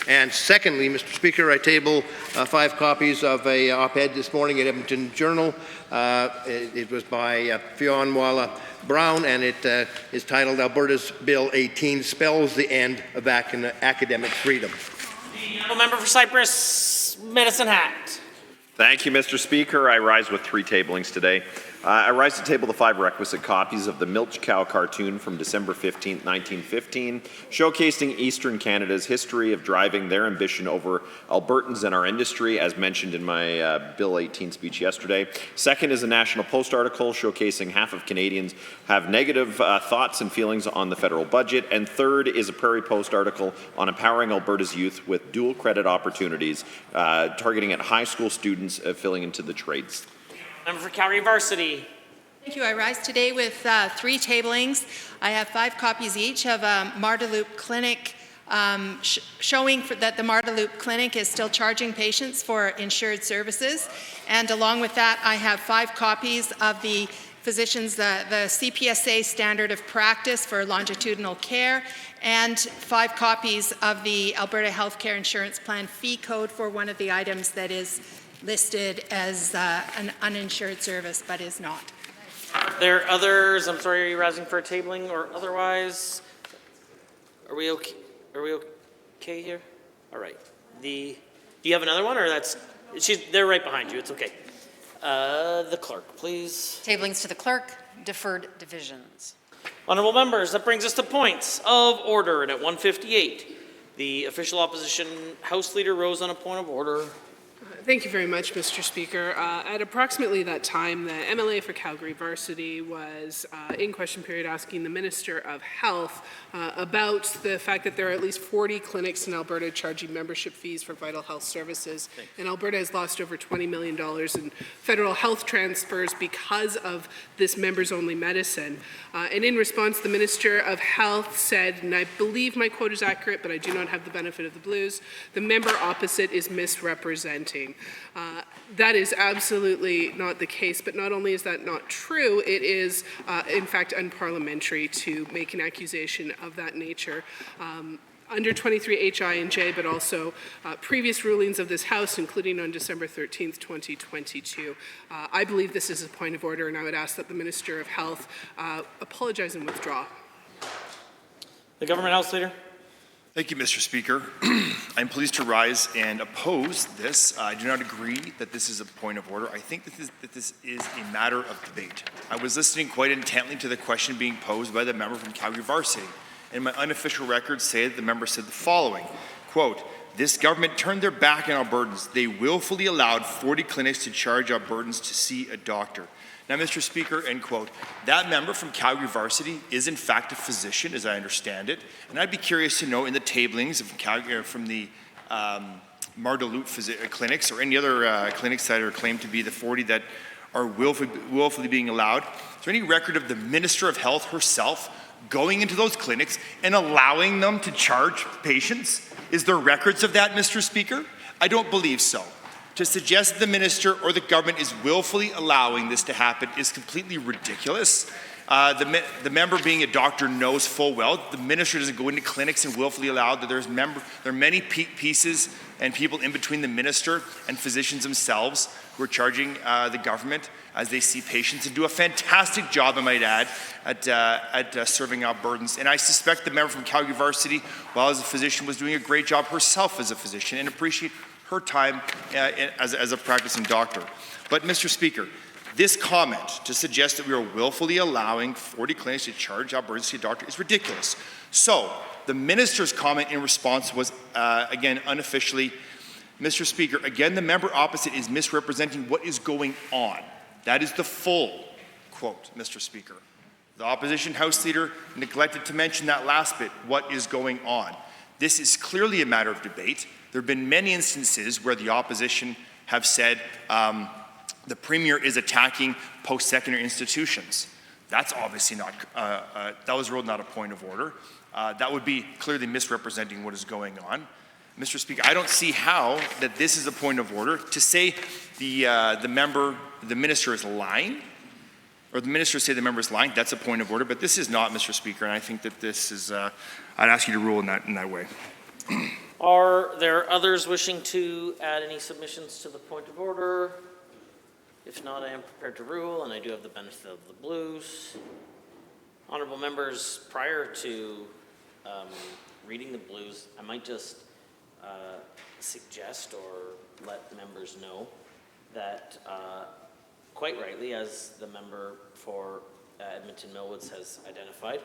And secondly, Mr. Speaker, I table 5 copies of a op-ed this morning at Edmonton Journal. It was by Fionnuala Brown, and it is titled Alberta's Bill 18 Spells the End of Academic Freedom. The Honourable Member for Cypress, Medicine Hat. Thank you, Mr. Speaker. I rise with 3 tablings today. I rise to table the 5 requisite copies of the Milch Cow cartoon from December 15, 1915, showcasing Eastern Canada's history of driving their ambition over Albertans and our industry, as mentioned in my Bill 18 speech yesterday. Second is a National Post article showcasing half of Canadians have negative thoughts and feelings on the federal budget. And third is a Prairie Post article on empowering Alberta's youth with dual credit opportunities, targeting at high school students filling into the trades. Member for Calgary Varsity. Thank you. I rise today with 3 tablings. I have 5 copies each of a Marda Loop Clinic showing that the Marda Loop Clinic is still charging patients for insured services. And along with that, I have 5 copies of the physicians, the CPSA standard of practice for longitudinal care, and 5 copies of the Alberta Healthcare Insurance Plan fee code for one of the items that is listed as an uninsured service but is not. there others? I'm sorry, are you rising for a tabling or otherwise? Are we okay? Are we okay here? All right. Do you have another one, or they're right behind you? It's okay. The clerk, please. Tablings to the clerk, deferred divisions. Honourable members, that brings us to points of order. And at 1:58, the official opposition House Leader rose on a point of order. Thank you very much, Mr. Speaker. At approximately that time, the MLA for Calgary Varsity was in question period asking the Minister of Health about the fact that there are at least 40 clinics in Alberta charging membership fees for vital health services. Thanks. And Alberta has lost over $20 million in federal health transfers because of this members-only medicine. And in response, the Minister of Health said, and I believe my quote is accurate, but I do not have the benefit of the blues, the member opposite is misrepresenting. That is absolutely not the case, but not only is that not true, it is in fact unparliamentary to make an accusation of that nature. Under 23 HI and J, but also previous rulings of this House, including on December 13th, 2022. I believe this is a point of order, and I would ask that the Minister of Health apologize and withdraw. The Government House Leader. Thank you, Mr. Speaker. I'm pleased to rise and oppose this. I do not agree that this is a point of order. I think that this is a matter of debate. I was listening quite intently to the question being posed by the member from Calgary Varsity, and my unofficial records say that the member said the following, quote, "This government turned their back on Albertans. They willfully allowed 40 clinics to charge Albertans to see a doctor." Now, Mr. Speaker, end quote. That member from Calgary Varsity is in fact a physician, as I understand it, and I'd be curious to know in the tablings of Calgary, from the Mardeloup clinics or any other clinics that are claimed to be the 40 that are willfully being allowed. Is there any record of the Minister of Health herself going into those clinics and allowing them to charge patients? Is there records of that, Mr. Speaker? I don't believe so. To suggest the minister or the government is willfully allowing this to happen is completely ridiculous. The member, being a doctor, knows full well the minister doesn't go into clinics and willfully allow that. There are many pieces and people in between the minister and physicians themselves who are charging the government as they see patients and do a fantastic job, I might add, at serving Albertans. And I suspect the member from Calgary Varsity, while as a physician, was doing a great job herself as a physician, and appreciate her time as a practicing doctor. But, Mr. Speaker, this comment to suggest that we are willfully allowing 40 clinics to charge Albertans to see a doctor is ridiculous. So, the minister's comment in response was, again, unofficially, Mr. Speaker, again, the member opposite is misrepresenting what is going on. That is the full quote, Mr. Speaker. The opposition House Leader neglected to mention that last bit, what is going on. This is clearly a matter of debate. There have been many instances where the opposition have said the Premier is attacking post-secondary institutions. That's obviously not, that was ruled not a point of order. That would be clearly misrepresenting what is going on. Mr. Speaker, I don't see how that this is a point of order. To say the minister is lying, or the minister say the member is lying, that's a point of order, but this is not, Mr. Speaker, and I think that this is, I'd ask you to rule in that way. Are there others wishing to add any submissions to the point of order? If not, I am prepared to rule, and I do have the benefit of the blues. Honourable members, prior to reading the blues, I might just suggest or let members know that quite rightly, as the member for Edmonton Millwoods has identified,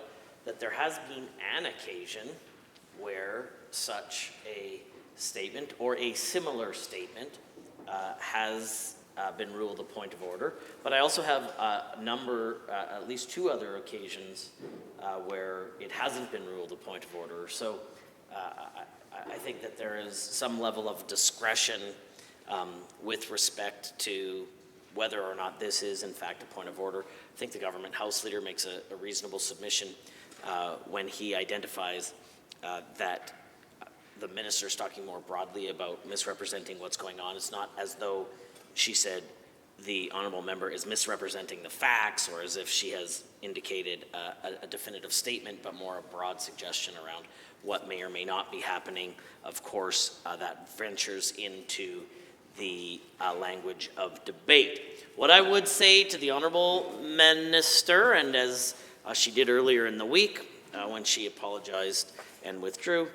that there has been an occasion where such a statement or a similar statement has been ruled a point of order. But I also have at least two other occasions where it hasn't been ruled a point of order. So I think that there is some level of discretion with respect to whether or not this is in fact a point of order. I think the Government House Leader makes a reasonable submission when he identifies that the minister is talking more broadly about misrepresenting what's going on. It's not as though she said the honourable member is misrepresenting the facts, or as if she has indicated a definitive statement, but more a broad suggestion around what may or may not be happening. Of course, that ventures into the language of debate. What I would say to the Honourable Minister, and as she did earlier in the week when she apologized and withdrew,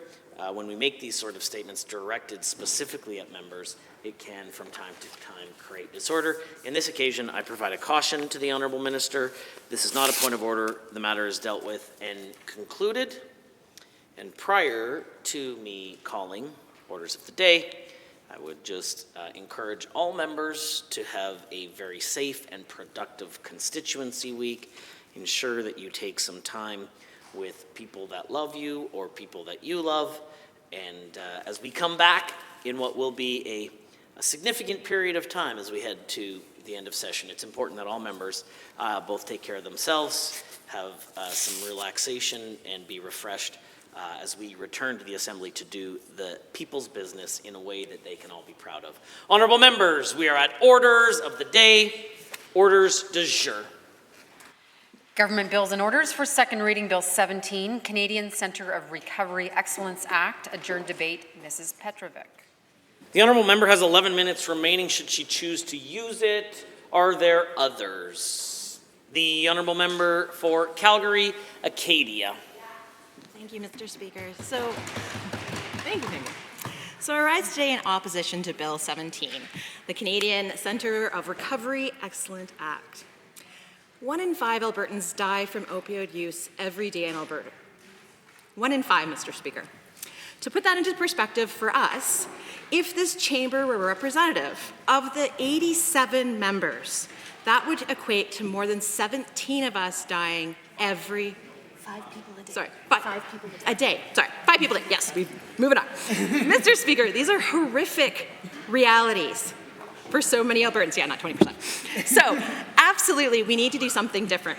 when we make these sort of statements directed specifically at members, it can from time to time create disorder. In this occasion, I provide a caution to the Honourable Minister. This is not a point of order. The matter is dealt with and concluded. And prior to me calling orders of the day, I would just encourage all members to have a very safe and productive constituency week. Ensure that you take some time with people that love you or people that you love. And as we come back in what will be a significant period of time as we head to the end of session, it's important that all members both take care of themselves, have some relaxation, and be refreshed as we return to the Assembly to do the people's business in a way that they can all be proud of. Honourable members, we are at orders of the day, orders du jour. Government bills and orders for second reading. Bill 17, Canadian Centre of Recovery Excellence Act. Adjourned debate. Mrs. Petrovic. The honourable member has 11 minutes remaining should she choose to use it. Are there others? The honourable member for Calgary, Acadia. Thank you, Mr. Speaker. Thank you. So I rise today in opposition to Bill 17, the Canadian Centre of Recovery Excellence Act. 1 in 5 Albertans die from opioid use every day in Alberta. 1 in 5, Mr. Speaker. To put that into perspective for us, if this chamber were representative of the 87 members, that would equate to more than 17 of us dying every 5 people a day. Sorry, 5 people a day. Sorry, 5 people a day. Yes, moving on. Mr. Speaker, these are horrific realities for so many Albertans. Yeah, not 20%. So, absolutely, we need to do something different.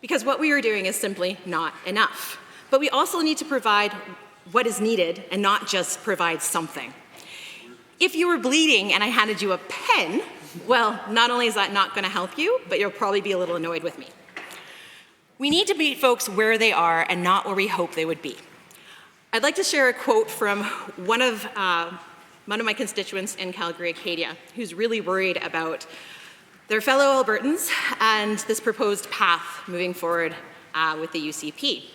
Because what we are doing is simply not enough. But we also need to provide what is needed and not just provide something. If you were bleeding and I handed you a pen, well, not only is that not going to help you, but you'll probably be a little annoyed with me. We need to meet folks where they are and not where we hope they would be. I'd like to share a quote from one of my constituents in Calgary, Acadia, who's really worried about their fellow Albertans and this proposed path moving forward with the UCP.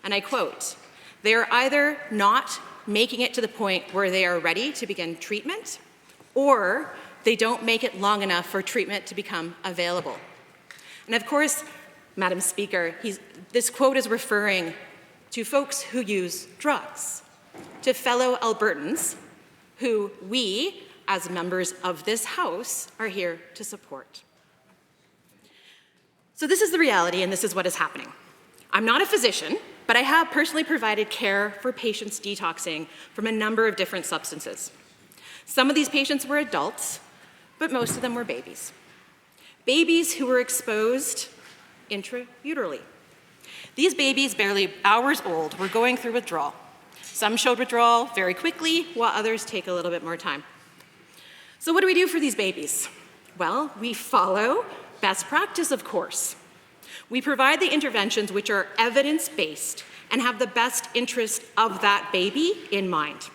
And I quote, "They are either not making it to the point where they are ready to begin treatment, or they don't make it long enough for treatment to become available." And of course, Madam Speaker, this quote is referring to folks who use drugs, to fellow Albertans who we, as members of this House, are here to support. So this is the reality, and this is what is happening. I'm not a physician, but I have personally provided care for patients detoxing from a number of different substances. Some of these patients were adults, but most of them were babies. Babies who were exposed intrauterally. These babies, barely hours old, were going through withdrawal. Some showed withdrawal very quickly, while others take a little bit more time. So what do we do for these babies? Well, we follow best practice, of course. We provide the interventions which are evidence-based and have the best interest of that baby in mind.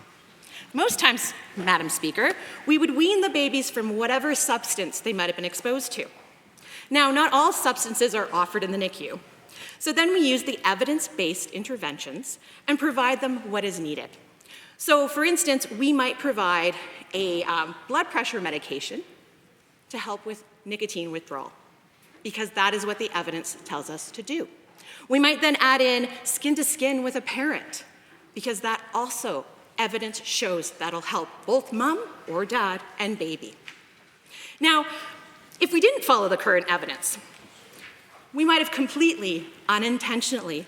Most times, Madam Speaker, we would wean the babies from whatever substance they might have been exposed to. Now, not all substances are offered in the NICU. So then we use the evidence-based interventions and provide them what is needed. So for instance, we might provide a blood pressure medication to help with nicotine withdrawal, because that is what the evidence tells us to do. We might then add in skin to skin with a parent, because that also evidence shows that'll help both mom or dad and baby. Now, if we didn't follow the current evidence, we might have completely, unintentionally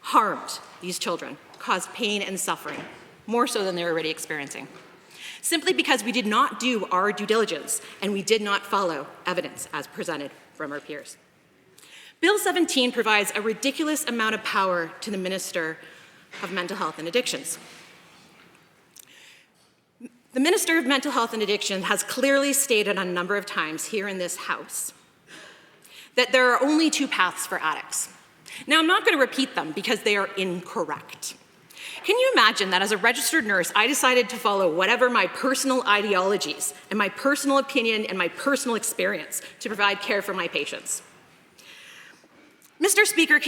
harmed these children, caused pain and suffering, more so than they're already experiencing, simply because we did not do our due diligence and we did not follow evidence as presented from our peers. Bill 17 provides a ridiculous amount of power to the Minister of Mental Health and Addictions. The Minister of Mental Health and Addiction has clearly stated a number of times here in this House that there are only 2 paths for addicts. Now, I'm not going to repeat them because they are incorrect. Can you you imagine that as a registered nurse, I decided to follow whatever my personal ideologies and my personal opinion and my personal experience to provide care for my patients? Mr. Speaker,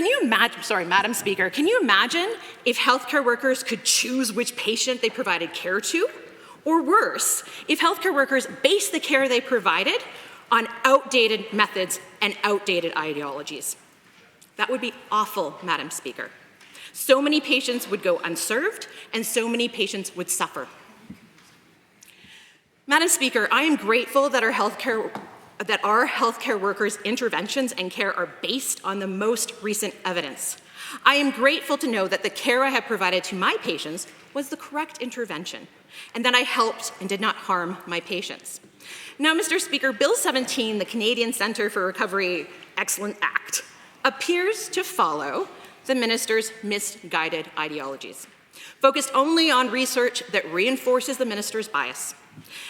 Madam Speaker, can you imagine if healthcare workers could choose which patient they provided care to? Or worse, if healthcare workers based the care they provided on outdated methods and outdated ideologies? That would be awful, Madam Speaker. So many patients would go unserved, and so many patients would suffer. Madam Speaker, I am grateful that our healthcare workers' interventions and care are based on the most recent evidence. I am grateful to know that the care I have provided to my patients was the correct intervention, and that I helped and did not harm my patients. Now, Mr. Speaker, Bill 17, the Canadian Centre for Recovery Excellence Act, appears to follow the minister's misguided ideologies, focused only on research that reinforces the minister's bias.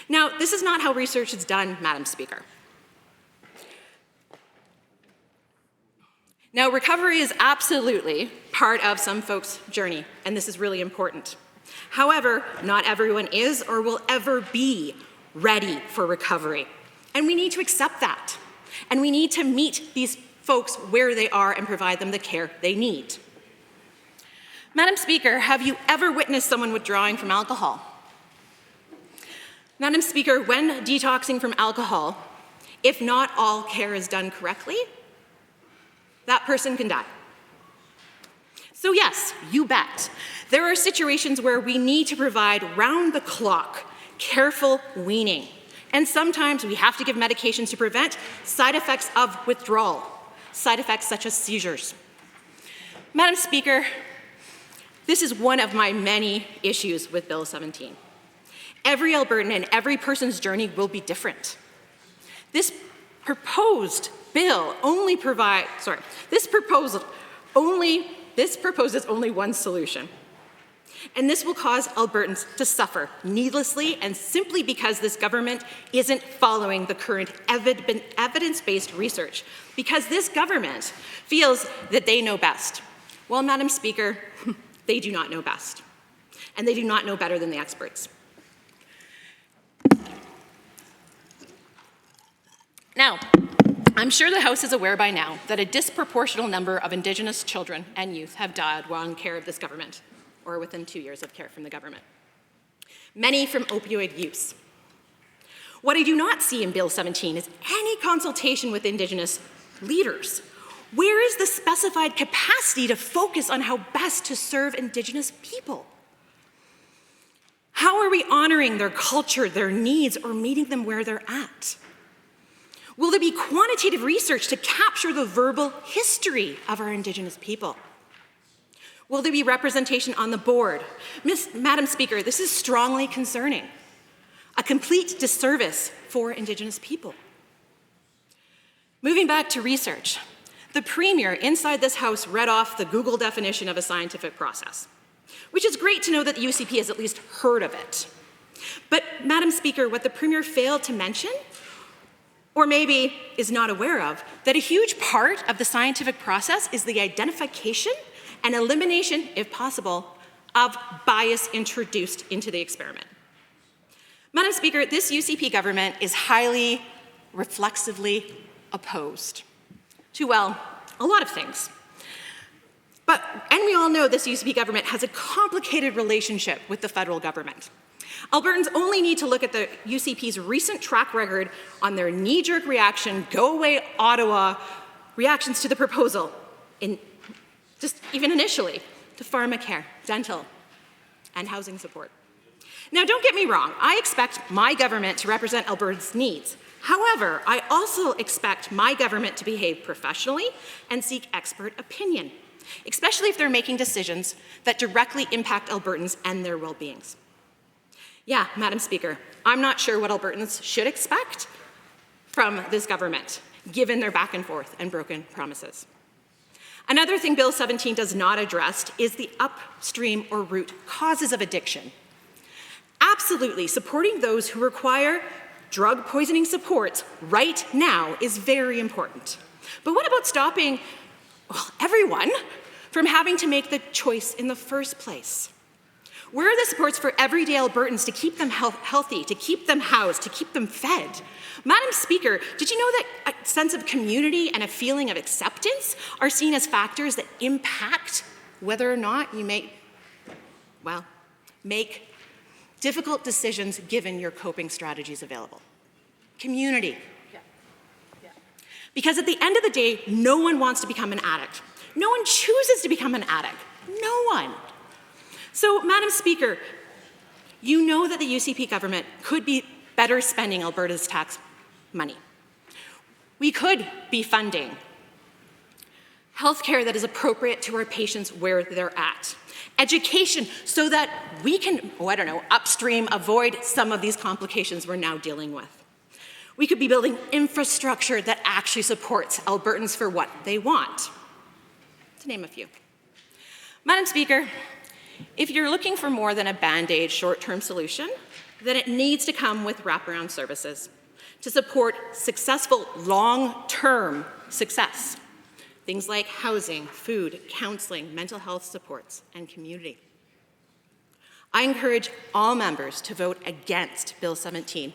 Now, this is not how research is done, Madam Speaker. Now, recovery is absolutely part of some folks' journey, and this is really important. However, not everyone is or will ever be ready for recovery, and we need to accept that. And we need to meet these folks where they are and provide them the care they need. Madam Speaker, have you ever witnessed someone withdrawing from alcohol? Madam Speaker, when detoxing from alcohol, if not all care is done correctly, that person can die. So yes, you bet, there are situations where we need to provide round-the-clock, careful weaning. And sometimes we have to give medications to prevent side effects of withdrawal, side effects such as seizures. Madam Speaker, this is one of my many issues with Bill 17. Every Albertan and every person's journey will be different. This proposes only one solution. And this will cause Albertans to suffer needlessly and simply because this government isn't following the current evidence-based research, because this government feels that they know best. Well, Madam Speaker, they do not know best, and they do not know better than the experts. Now, I'm sure the House is aware by now that a disproportionate number of Indigenous children and youth have died while in care of this government, or within 2 years of care from the government. Many from opioid use. What I do not see in Bill 17 is any consultation with Indigenous leaders. Where is the specified capacity to focus on how best to serve Indigenous people? How are we honoring their culture, their needs, or meeting them where they're at? Will there be quantitative research to capture the verbal history of our Indigenous people? Will there be representation on the board? Madam Speaker, this is strongly concerning. A complete disservice for Indigenous people. Moving back to research, the Premier inside this House read off the Google definition of a scientific process, which is great to know that the UCP has at least heard of it. But, Madam Speaker, what the Premier failed to mention, or maybe is not aware of, that a huge part of the scientific process is the identification and elimination, if possible, of bias introduced into the experiment. Madam Speaker, this UCP government is highly reflexively opposed to, well, a lot of things. And we all know this UCP government has a complicated relationship with the federal government. Albertans only need to look at the UCP's recent track record on their knee-jerk reaction, go away Ottawa reactions to the proposal, just even initially, to pharmacare, dental, and housing support. Now, don't get me wrong, I expect my government to represent Alberta's needs. However, I also expect my government to behave professionally and seek expert opinion, especially if they're making decisions that directly impact Albertans and their well-beings. Yeah, Madam Speaker, I'm not sure what Albertans should expect from this government, given their back and forth and broken promises. Another thing Bill 17 does not address is the upstream or root causes of addiction. Absolutely, supporting those who require drug poisoning supports right now is very important. But what about stopping everyone from having to make the choice in the first place? Where are the supports for everyday Albertans to keep them healthy, to keep them housed, to keep them fed? Madam Speaker, did you know that a sense of community and a feeling of acceptance are seen as factors that impact whether or not you make difficult decisions given your coping strategies available? Community. Because at the end of the day, no one wants to become an addict. No one chooses to become an addict. No one. So, Madam Speaker, you know that the UCP government could be better spending Alberta's tax money. We could be funding healthcare that is appropriate to our patients where they're at. Education so that we can, upstream avoid some of these complications we're now dealing with. We could be building infrastructure that actually supports Albertans for what they want, to name a few. Madam Speaker, if you're looking for more than a Band-Aid short-term solution, then it needs to come with wraparound services to support successful long-term success. Things like housing, food, counseling, mental health supports, and community. I encourage all members to vote against Bill 17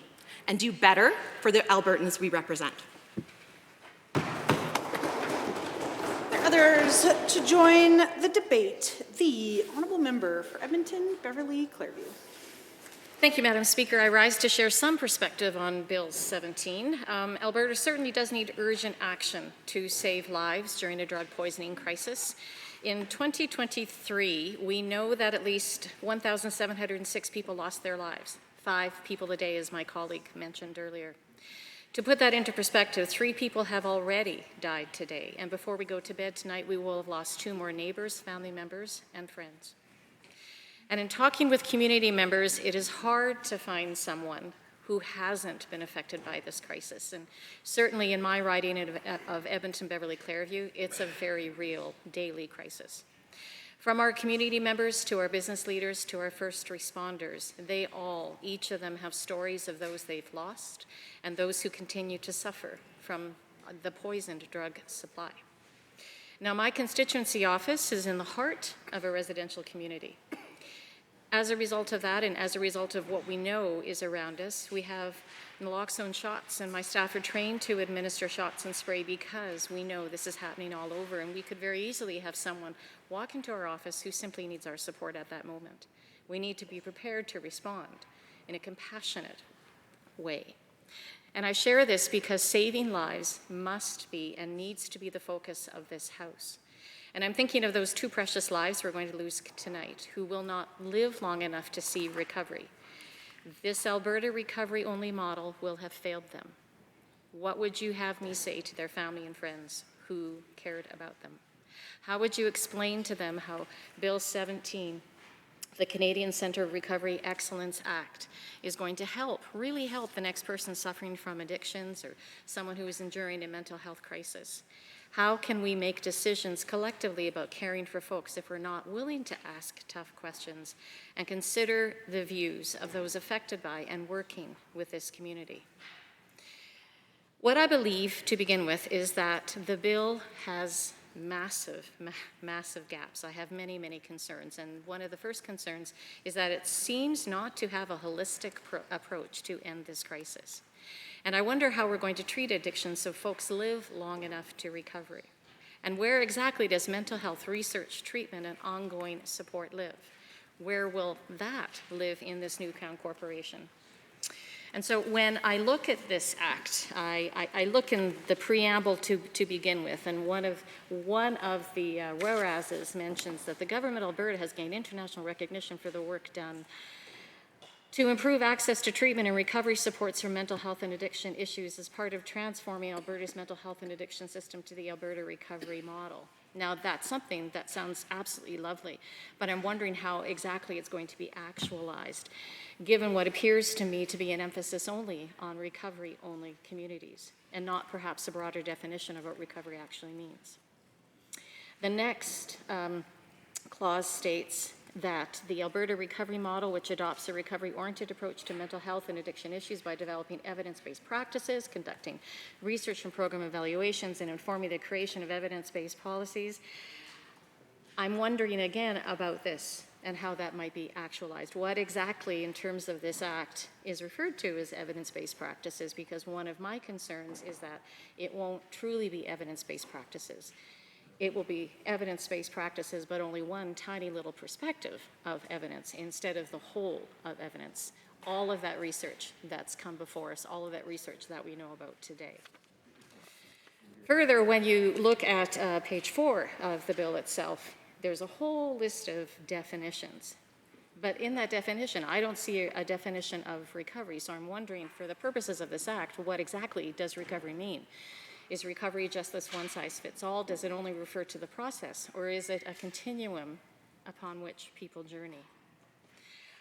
and do better for the Albertans we represent. Others to join the debate, the Honourable Member for Edmonton, Beverly Clareview. Thank you, Madam Speaker. I rise to share some perspective on Bill 17. Alberta certainly does need urgent action to save lives during a drug poisoning crisis. In 2023, we know that at least 1,706 people lost their lives. 5 people a day, as my colleague mentioned earlier. To put that into perspective, 3 people have already died today, and before we go to bed tonight, we will have lost 2 more neighbors, family members, and friends. And in talking with community members, it is hard to find someone who hasn't been affected by this crisis. And certainly in my riding of Edmonton Beverly Clareview, it's a very real daily crisis. From our community members to our business leaders to our first responders, they all, each of them have stories of those they've lost and those who continue to suffer from the poisoned drug supply. Now, my constituency office is in the heart of a residential community. As a result of that, and as a result of what we know is around us, we have naloxone shots, and my staff are trained to administer shots and spray because we know this is happening all over, and we could very easily have someone walk into our office who simply needs our support at that moment. We need to be prepared to respond in a compassionate way. And I share this because saving lives must be and needs to be the focus of this House. And I'm thinking of those 2 precious lives we're going to lose tonight who will not live long enough to see recovery. This Alberta recovery-only model will have failed them. What would you have me say to their family and friends who cared about them? How would you explain to them how Bill 17, the Canadian Centre of Recovery Excellence Act, is going to help, really help the next person suffering from addictions or someone who is enduring a mental health crisis? How can we make decisions collectively about caring for folks if we're not willing to ask tough questions and consider the views of those affected by and working with this community? What I believe, to begin with, is that the bill has massive gaps. I have many, many concerns, and one of the first concerns is that it seems not to have a holistic approach to end this crisis. And I wonder how we're going to treat addiction so folks live long enough to recovery. And where exactly does mental health research, treatment, and ongoing support live? Where will that live in this new Crown Corporation? And so when I look at this act, I look in the preamble to begin with, and one of the whereases mentions that the government of Alberta has gained international recognition for the work done to improve access to treatment and recovery supports for mental health and addiction issues as part of transforming Alberta's mental health and addiction system to the Alberta recovery model. Now, that's something that sounds absolutely lovely, but I'm wondering how exactly it's going to be actualized, given what appears to me to be an emphasis only on recovery-only communities, and not perhaps a broader definition of what recovery actually means. The next clause states that the Alberta recovery model, which adopts a recovery-oriented approach to mental health and addiction issues by developing evidence-based practices, conducting research and program evaluations, and informing the creation of evidence-based policies. I'm wondering again about this and how that might be actualized. What exactly in terms of this act is referred to as evidence-based practices, because one of my concerns is that it won't truly be evidence-based practices. It will be evidence-based practices, but only one tiny little perspective of evidence instead of the whole of evidence. All of that research that's come before us, all of that research that we know about today. Further, when you look at page 4 of the bill itself, there's a whole list of definitions. But in that definition, I don't see a definition of recovery. So I'm wondering, for the purposes of this act, what exactly does recovery mean? Is recovery just this one-size-fits-all? Does it only refer to the process? Or is it a continuum upon which people journey?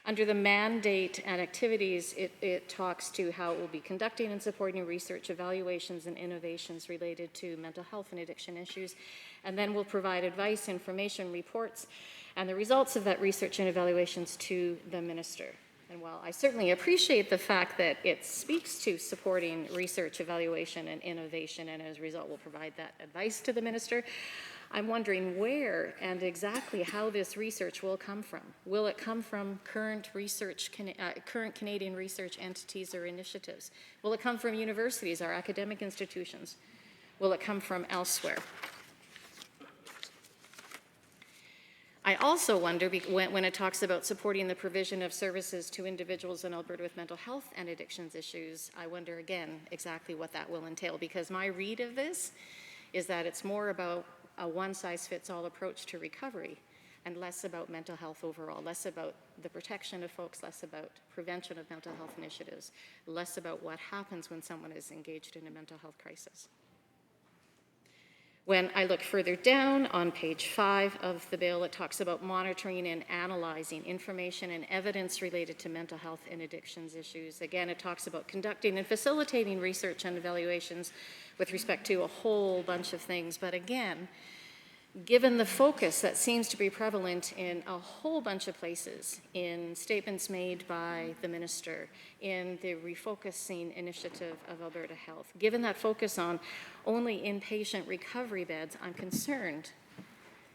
Under the mandate and activities, it talks to how it will be conducting and supporting research, evaluations, and innovations related to mental health and addiction issues, and then will provide advice, information, reports, and the results of that research and evaluations to the minister. And while I certainly appreciate the fact that it speaks to supporting research, evaluation, and innovation, and as a result will provide that advice to the minister, I'm wondering where and exactly how this research will come from. Will it come from current Canadian research entities or initiatives? Will it come from universities, our academic institutions? Will it come from elsewhere? I also wonder, when it talks about supporting the provision of services to individuals in Alberta with mental health and addictions issues, I wonder again exactly what that will entail, because my read of this is that it's more about a one-size-fits-all approach to recovery and less about mental health overall, less about the protection of folks, less about prevention of mental health initiatives, less about what happens when someone is engaged in a mental health crisis. When I look further down on page 5 of the bill, it talks about monitoring and analyzing information and evidence related to mental health and addictions issues. Again, it talks about conducting and facilitating research and evaluations with respect to a whole bunch of things. But again, given the focus that seems to be prevalent in a whole bunch of places, in statements made by the minister, in the refocusing initiative of Alberta Health, given that focus on only inpatient recovery beds, I'm concerned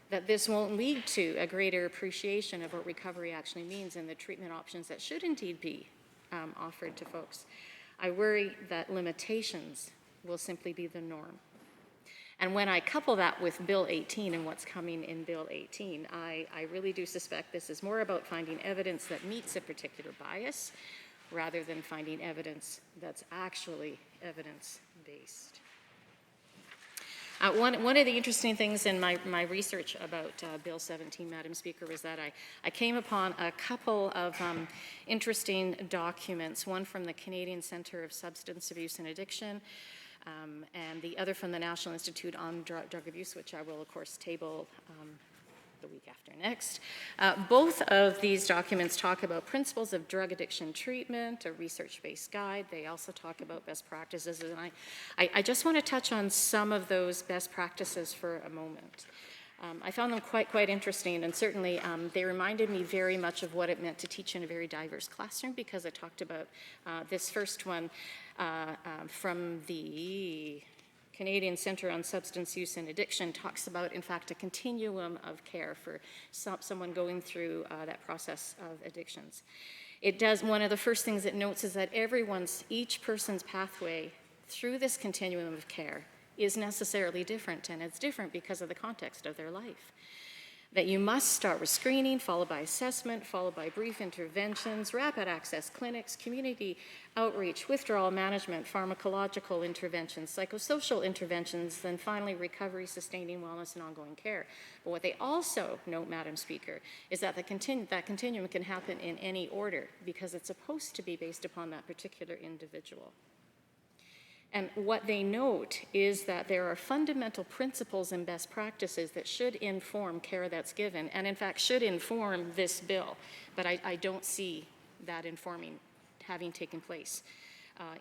that this won't lead to a greater appreciation of what recovery actually means and the treatment options that should indeed be offered to folks. I worry that limitations will simply be the norm. And when I couple that with Bill 18 and what's coming in Bill 18, I really do suspect this is more about finding evidence that meets a particular bias rather than finding evidence that's actually evidence-based. One of the interesting things in my research about Bill 17, Madam Speaker, was that I came upon a couple of interesting documents, one from the Canadian Centre of Substance Abuse and Addiction, and the other from the National Institute on Drug Abuse, which I will, of course, table the week after next. Both of these documents talk about principles of drug addiction treatment, a research-based guide. They also talk about best practices, and I just want to touch on some of those best practices for a moment. I found them quite interesting, and certainly they reminded me very much of what it meant to teach in a very diverse classroom, because I talked about this first one from the Canadian Centre on Substance Use and Addiction talks about, in fact, a continuum of care for someone going through that process of addictions. It does, one of the first things it notes is that each person's pathway through this continuum of care is necessarily different, and it's different because of the context of their life. That you must start with screening, followed by assessment, followed by brief interventions, rapid access clinics, community outreach, withdrawal management, pharmacological interventions, psychosocial interventions, then finally recovery, sustaining wellness, and ongoing care. But what they also note, Madam Speaker, is that that continuum can happen in any order because it's supposed to be based upon that particular individual. And what they note is that there are fundamental principles and best practices that should inform care that's given, and in fact should inform this bill. But I don't see that informing having taken place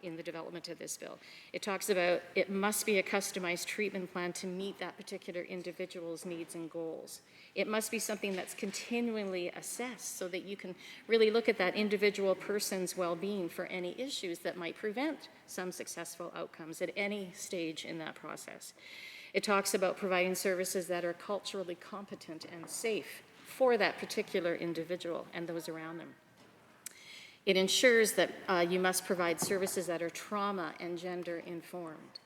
in the development of this bill. It talks about it must be a customized treatment plan to meet that particular individual's needs and goals. It must be something that's continually assessed so that you can really look at that individual person's well-being for any issues that might prevent some successful outcomes at any stage in that process. It talks about providing services that are culturally competent and safe for that particular individual and those around them. It ensures that you must provide services that are trauma and gender informed.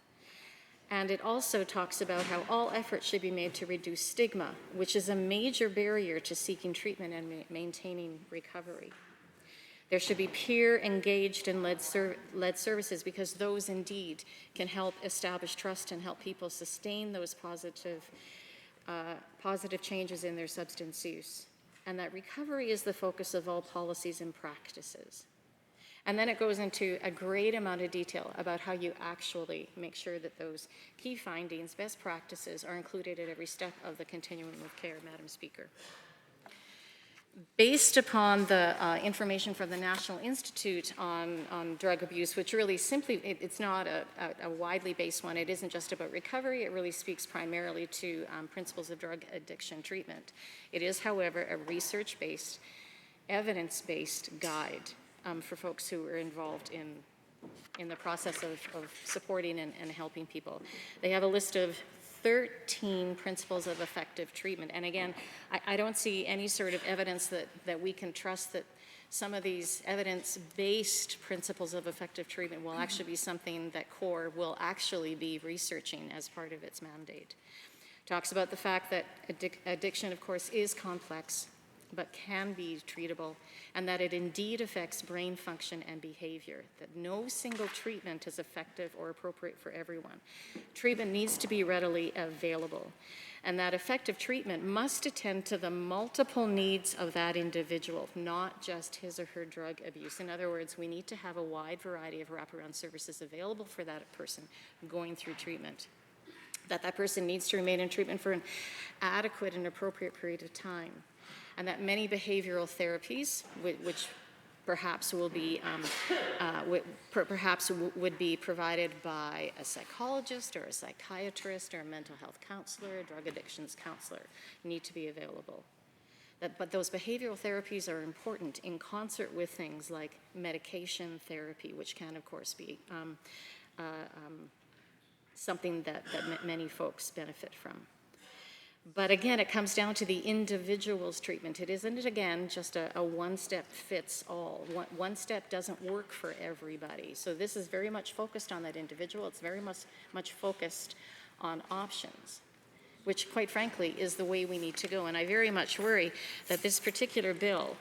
And it also talks about how all efforts should be made to reduce stigma, which is a major barrier to seeking treatment and maintaining recovery. There should be peer-engaged and led services, because those indeed can help establish trust and help people sustain those positive changes in their substance use. And that recovery is the focus of all policies and practices. And then it goes into a great amount of detail about how you actually make sure that those key findings, best practices, are included at every step of the continuum of care, Madam Speaker. Based upon the information from the National Institute on Drug Abuse, which really simply, it's not a widely based one. It isn't just about recovery. It really speaks primarily to principles of drug addiction treatment. It is, however, a research-based, evidence-based guide for folks who are involved in the process of supporting and helping people. They have a list of 13 principles of effective treatment. And again, I don't see any sort of evidence that we can trust that some of these evidence-based principles of effective treatment will actually be something that CORE will actually be researching as part of its mandate. Talks about the fact that addiction, of course, is complex, but can be treatable, and that it indeed affects brain function and behavior, that no single treatment is effective or appropriate for everyone. Treatment needs to be readily available, and that effective treatment must attend to the multiple needs of that individual, not just his or her drug abuse. In other words, we need to have a wide variety of wraparound services available for that person going through treatment. That person needs to remain in treatment for an adequate and appropriate period of time. And that many behavioral therapies, which perhaps will be would be provided by a psychologist or a psychiatrist or a mental health counselor, a drug addictions counselor, need to be available. But those behavioral therapies are important in concert with things like medication therapy, which can, of course, be something that many folks benefit from. But again, it comes down to the individual's treatment. It isn't, again, just a one-step fits all. One step doesn't work for everybody. So this is very much focused on that individual. It's very much focused on options, which, quite frankly, is the way we need to go. And I very much worry that this particular bill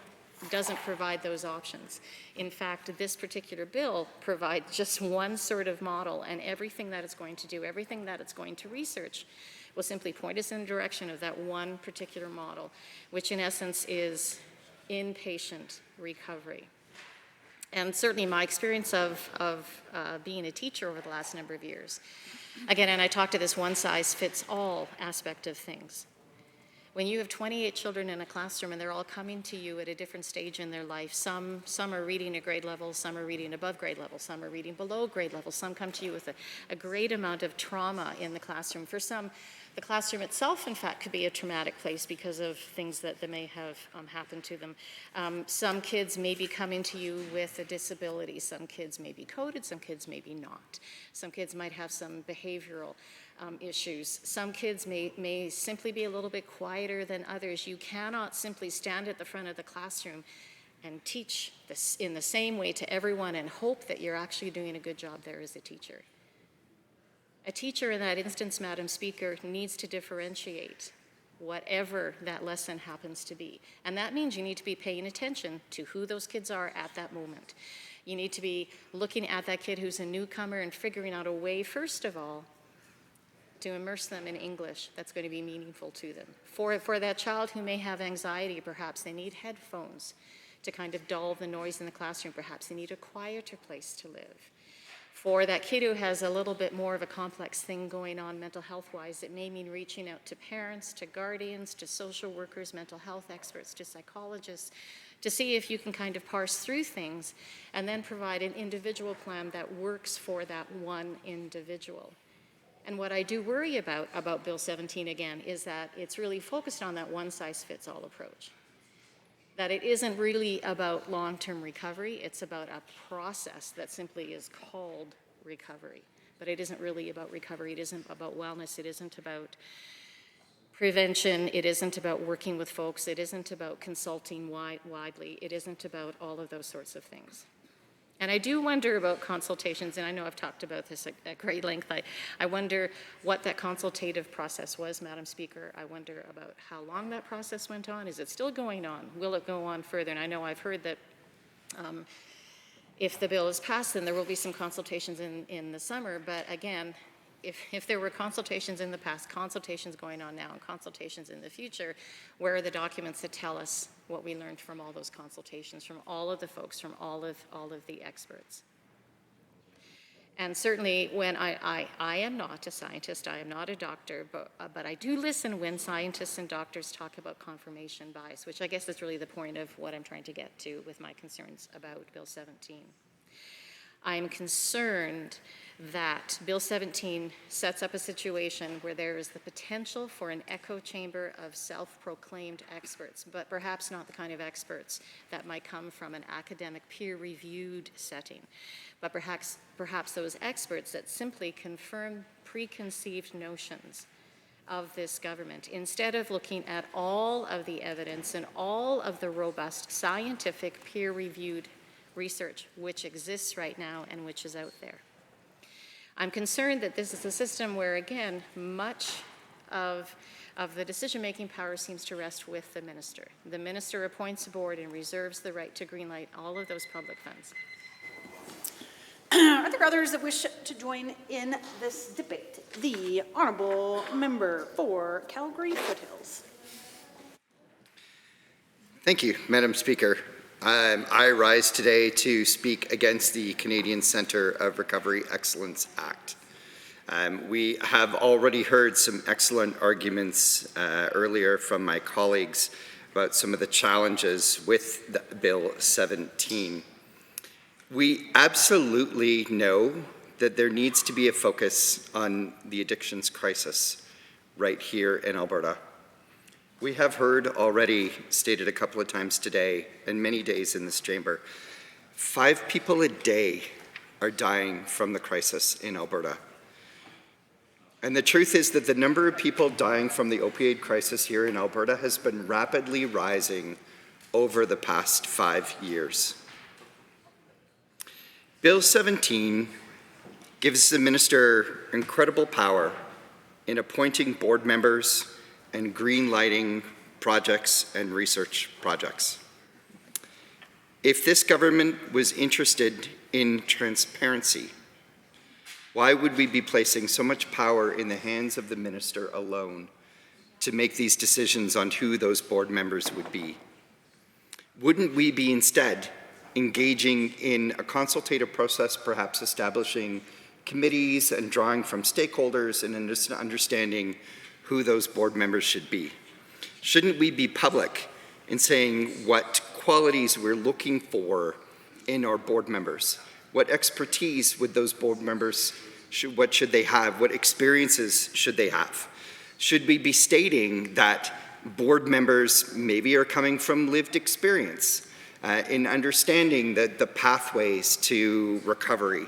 doesn't provide those options. In fact, this particular bill provides just one sort of model, and everything that it's going to do, everything that it's going to research, will simply point us in the direction of that one particular model, which in essence is inpatient recovery. And certainly my experience of being a teacher over the last number of years, again, and I talked to this one-size-fits-all aspect of things. When you have 28 children in a classroom and they're all coming to you at a different stage in their life, some are reading at grade level, some are reading above grade level, some are reading below grade level, some come to you with a great amount of trauma in the classroom. For some, the classroom itself, in fact, could be a traumatic place because of things that may have happened to them. Some kids may be coming to you with a disability. Some kids may be coded, some kids may be not. Some kids might have some behavioral issues. Some kids may simply be a little bit quieter than others. You cannot simply stand at the front of the classroom and teach this in the same way to everyone and hope that you're actually doing a good job there as a teacher. A teacher in that instance, Madam Speaker, needs to differentiate whatever that lesson happens to be. And that means you need to be paying attention to who those kids are at that moment. You need to be looking at that kid who's a newcomer and figuring out a way, first of all, to immerse them in English that's going to be meaningful to them. For that child who may have anxiety, perhaps they need headphones to kind of dull the noise in the classroom. Perhaps they need a quieter place to live. For that kid who has a little bit more of a complex thing going on mental health-wise, it may mean reaching out to parents, to guardians, to social workers, mental health experts, to psychologists, to see if you can kind of parse through things and then provide an individual plan that works for that one individual. And what I do worry about Bill 17 again is that it's really focused on that one-size-fits-all approach. That it isn't really about long-term recovery, it's about a process that simply is called recovery. But it isn't really about recovery, it isn't about wellness, it isn't about prevention, it isn't about working with folks, it isn't about consulting widely, it isn't about all of those sorts of things. And I do wonder about consultations, and I know I've talked about this at great length. I wonder what that consultative process was, Madam Speaker. I wonder about how long that process went on. Is it still going on? Will it go on further? And I know I've heard that if the bill is passed, then there will be some consultations in the summer. But again, if there were consultations in the past, consultations going on now, and consultations in the future, where are the documents that tell us what we learned from all those consultations, from all of the folks, from all of the experts? And certainly when I am not a scientist, I am not a doctor, but I do listen when scientists and doctors talk about confirmation bias, which I guess is really the point of what I'm trying to get to with my concerns about Bill 17. I'm concerned that Bill 17 sets up a situation where there is the potential for an echo chamber of self-proclaimed experts, but perhaps not the kind of experts that might come from an academic peer-reviewed setting, but perhaps those experts that simply confirm preconceived notions of this government, instead of looking at all of the evidence and all of the robust scientific peer-reviewed research which exists right now and which is out there. I'm concerned that this is a system where, again, much of the decision-making power seems to rest with the minister. The minister appoints a board and reserves the right to greenlight all of those public funds. Are there others that wish to join in this debate? The honourable member for Calgary Foothills. Thank you, Madam Speaker. I rise today to speak against the Canadian Centre of Recovery Excellence Act. We have already heard some excellent arguments earlier from my colleagues about some of the challenges with Bill 17. We absolutely know that there needs to be a focus on the addictions crisis right here in Alberta. We have heard already stated a couple of times today and many days in this chamber, 5 people a day are dying from the crisis in Alberta. And the truth is that the number of people dying from the opioid crisis here in Alberta has been rapidly rising over the past 5 years. Bill 17 gives the minister incredible power in appointing board members and green-lighting projects and research projects. If this government was interested in transparency, why would we be placing so much power in the hands of the minister alone to make these decisions on who those board members would be? Wouldn't we be instead engaging in a consultative process, perhaps establishing committees and drawing from stakeholders and understanding who those board members should be? Shouldn't we be public in saying what qualities we're looking for in our board members? What expertise would those board members, what should they have? What experiences should they have? Should we be stating that board members maybe are coming from lived experience in understanding the pathways to recovery,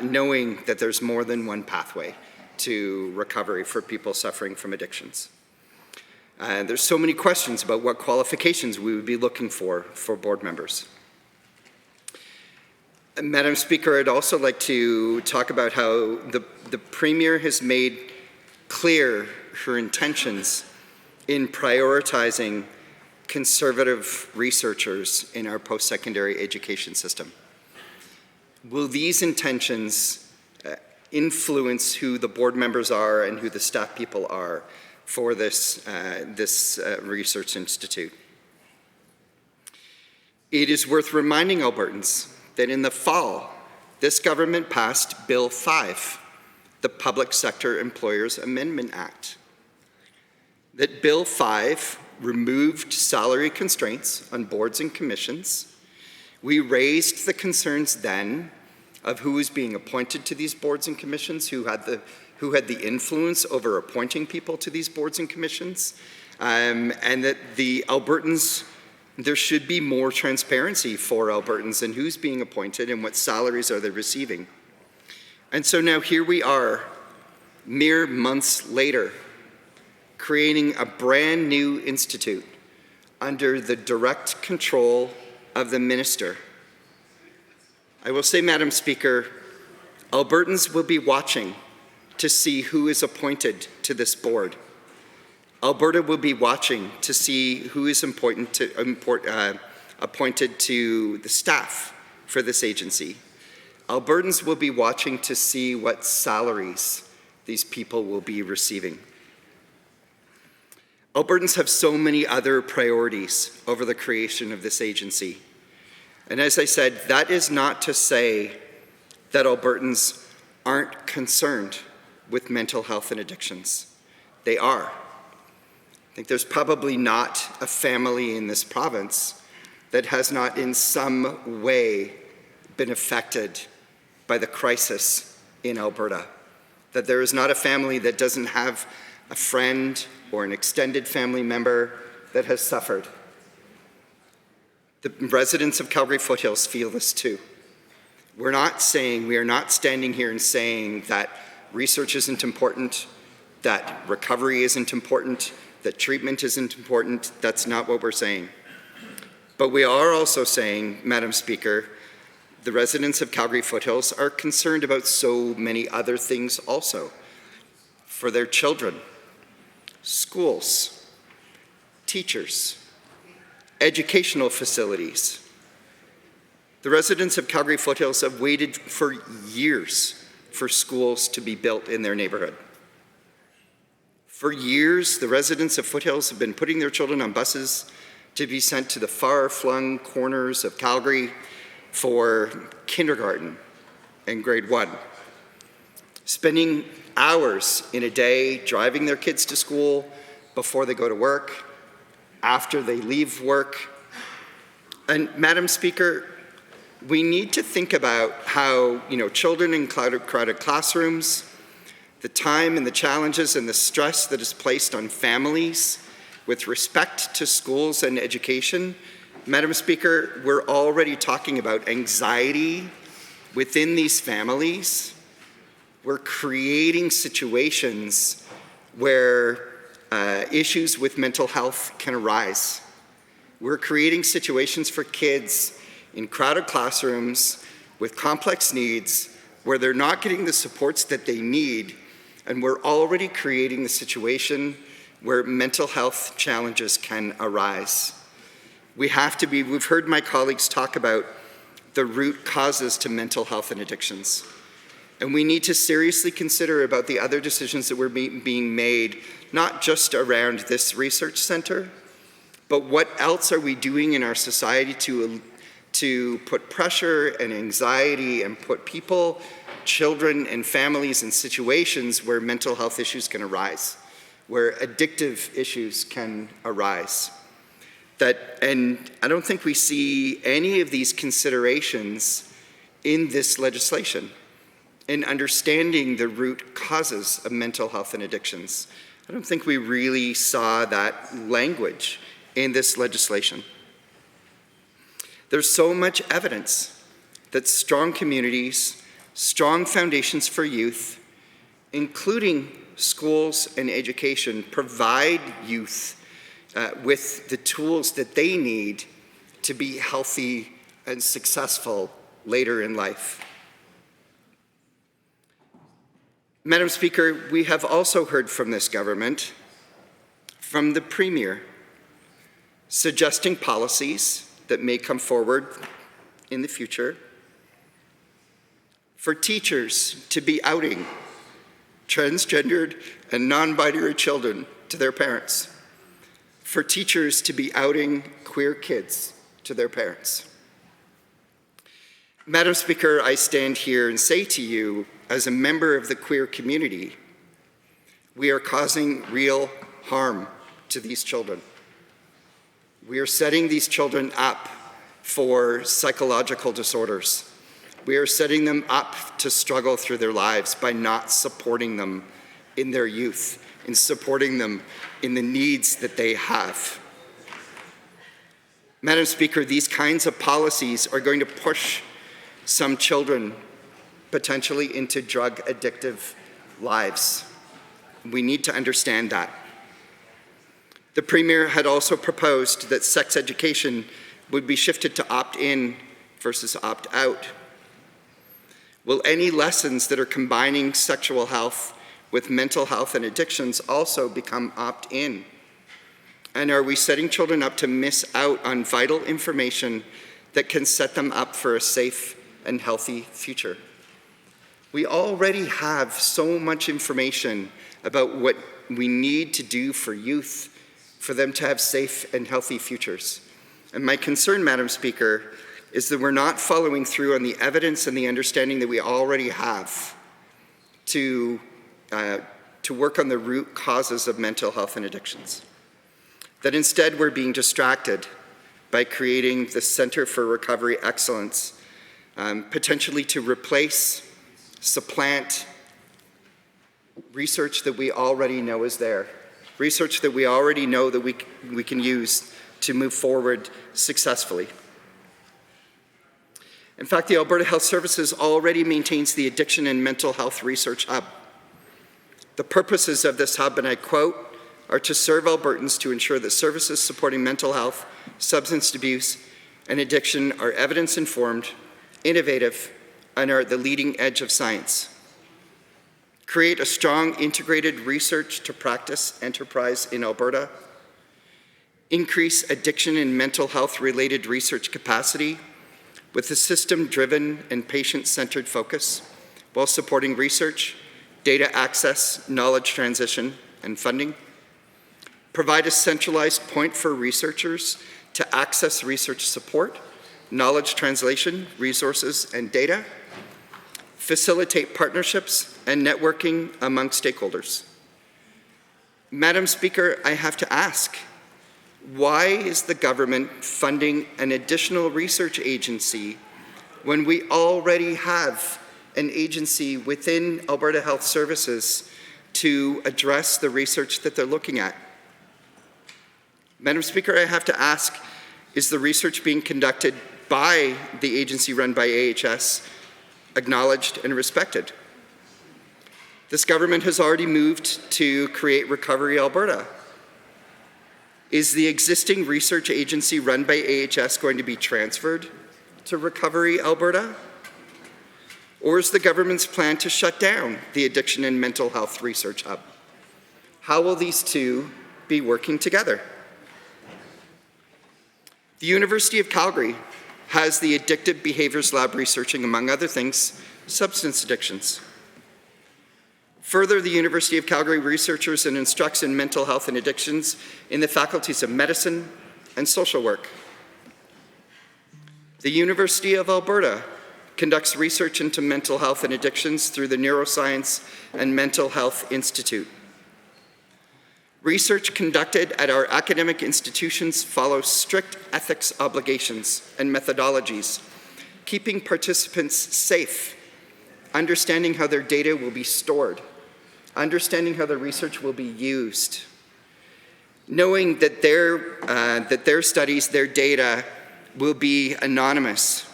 knowing that there's more than one pathway to recovery for people suffering from addictions? There's so many questions about what qualifications we would be looking for board members. Madam Speaker, I'd also like to talk about how the Premier has made clear her intentions in prioritizing conservative researchers in our post-secondary education system. Will these intentions influence who the board members are and who the staff people are for this research institute? It is worth reminding Albertans that in the fall, this government passed Bill 5, the Public Sector Employers Amendment Act. That Bill 5 removed salary constraints on boards and commissions. We raised the concerns then of who was being appointed to these boards and commissions, who had the influence over appointing people to these boards and commissions, and that the Albertans, there should be more transparency for Albertans in who's being appointed and what salaries are they receiving. And so now here we are, mere months later, creating a brand new institute under the direct control of the minister. I will say, Madam Speaker, Albertans will be watching to see who is appointed to this board. Alberta will be watching to see who is appointed to the staff for this agency. Albertans will be watching to see what salaries these people will be receiving. Albertans have so many other priorities over the creation of this agency. And as I said, that is not to say that Albertans aren't concerned with mental health and addictions. They are. I think there's probably not a family in this province that has not in some way been affected by the crisis in Alberta. That there is not a family that doesn't have a friend or an extended family member that has suffered. The residents of Calgary Foothills feel this too. We are not standing here and saying that research isn't important, that recovery isn't important, that treatment isn't important. That's not what we're saying. But we are also saying, Madam Speaker, the residents of Calgary Foothills are concerned about so many other things also. For their children, schools, teachers, educational facilities. The residents of Calgary Foothills have waited for years for schools to be built in their neighborhood. For years, the residents of Foothills have been putting their children on buses to be sent to the far-flung corners of Calgary for kindergarten and grade 1. Spending hours in a day driving their kids to school before they go to work, after they leave work. And Madam Speaker, we need to think about how, children in crowded classrooms, the time and the challenges and the stress that is placed on families with respect to schools and education. Madam Speaker, we're already talking about anxiety within these families. We're creating situations where issues with mental health can arise. We're creating situations for kids in crowded classrooms with complex needs where they're not getting the supports that they need, and we're already creating the situation where mental health challenges can arise. We've heard my colleagues talk about the root causes to mental health and addictions. And we need to seriously consider about the other decisions that were being made, not just around this research center, but what else are we doing in our society to put pressure and anxiety and put people, children and families in situations where mental health issues can arise, where addictive issues can arise. And I don't think we see any of these considerations in this legislation. In understanding the root causes of mental health and addictions. I don't think we really saw that language in this legislation. There's so much evidence that strong communities, strong foundations for youth, including schools and education, provide youth with the tools that they need to be healthy and successful later in life. Madam Speaker, we have also heard from this government, from the Premier, suggesting policies that may come forward in the future for teachers to be outing transgendered and non-binary children to their parents, for teachers to be outing queer kids to their parents. Madam Speaker, I stand here and say to you, as a member of the queer community, we are causing real harm to these children. We are setting these children up for psychological disorders. We are setting them up to struggle through their lives by not supporting them in their youth, in supporting them in the needs that they have. Madam Speaker, these kinds of policies are going to push some children potentially into drug addictive lives. We need to understand that. The Premier had also proposed that sex education would be shifted to opt-in versus opt-out. Will any lessons that are combining sexual health with mental health and addictions also become opt-in? And are we setting children up to miss out on vital information that can set them up for a safe and healthy future? We already have so much information about what we need to do for youth, for them to have safe and healthy futures. And my concern, Madam Speaker, is that we're not following through on the evidence and the understanding that we already have to work on the root causes of mental health and addictions. That instead we're being distracted by creating the Centre for Recovery Excellence, potentially to replace, supplant research that we already know is there, research that we already know that we can use to move forward successfully. In fact, the Alberta Health Services already maintains the Addiction and Mental Health Research Hub. The purposes of this hub, and I quote, are to serve Albertans to ensure that services supporting mental health, substance abuse, and addiction are evidence-informed, innovative, and are at the leading edge of science. Create a strong integrated research to practice enterprise in Alberta. Increase addiction and mental health-related research capacity with a system-driven and patient-centered focus while supporting research, data access, knowledge transition, and funding. Provide a centralized point for researchers to access research support, knowledge translation, resources, and data. Facilitate partnerships and networking among stakeholders. Madam Speaker, I have to ask, why is the government funding an additional research agency when we already have an agency within Alberta Health Services to address the research that they're looking at? Madam Speaker, I have to ask, is the research being conducted by the agency run by AHS acknowledged and respected? This government has already moved to create Recovery Alberta. Is the existing research agency run by AHS going to be transferred to Recovery Alberta? Or is the government's plan to shut down the Addiction and Mental Health Research Hub? How will these two be working together? The University of Calgary has the Addictive Behaviors Lab researching, among other things, substance addictions. Further, the University of Calgary researchers and instructs in mental health and addictions in the faculties of medicine and social work. The University of Alberta conducts research into mental health and addictions through the Neuroscience and Mental Health Institute. Research conducted at our academic institutions follows strict ethics obligations and methodologies, keeping participants safe, understanding how their data will be stored, understanding how the research will be used, knowing that their studies, their data will be anonymous,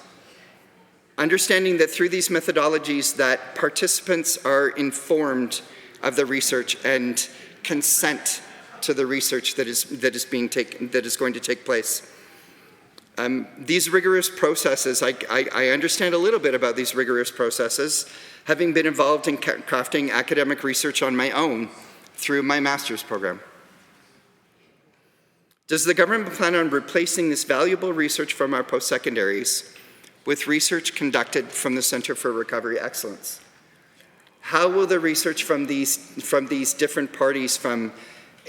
understanding that through these methodologies that participants are informed of the research and consent to the research that is going to take place. These rigorous processes, I understand a little bit about these rigorous processes, having been involved in crafting academic research on my own through my master's program. Does the government plan on replacing this valuable research from our post-secondaries with research conducted from the Centre for Recovery Excellence? How will the research from these different parties, from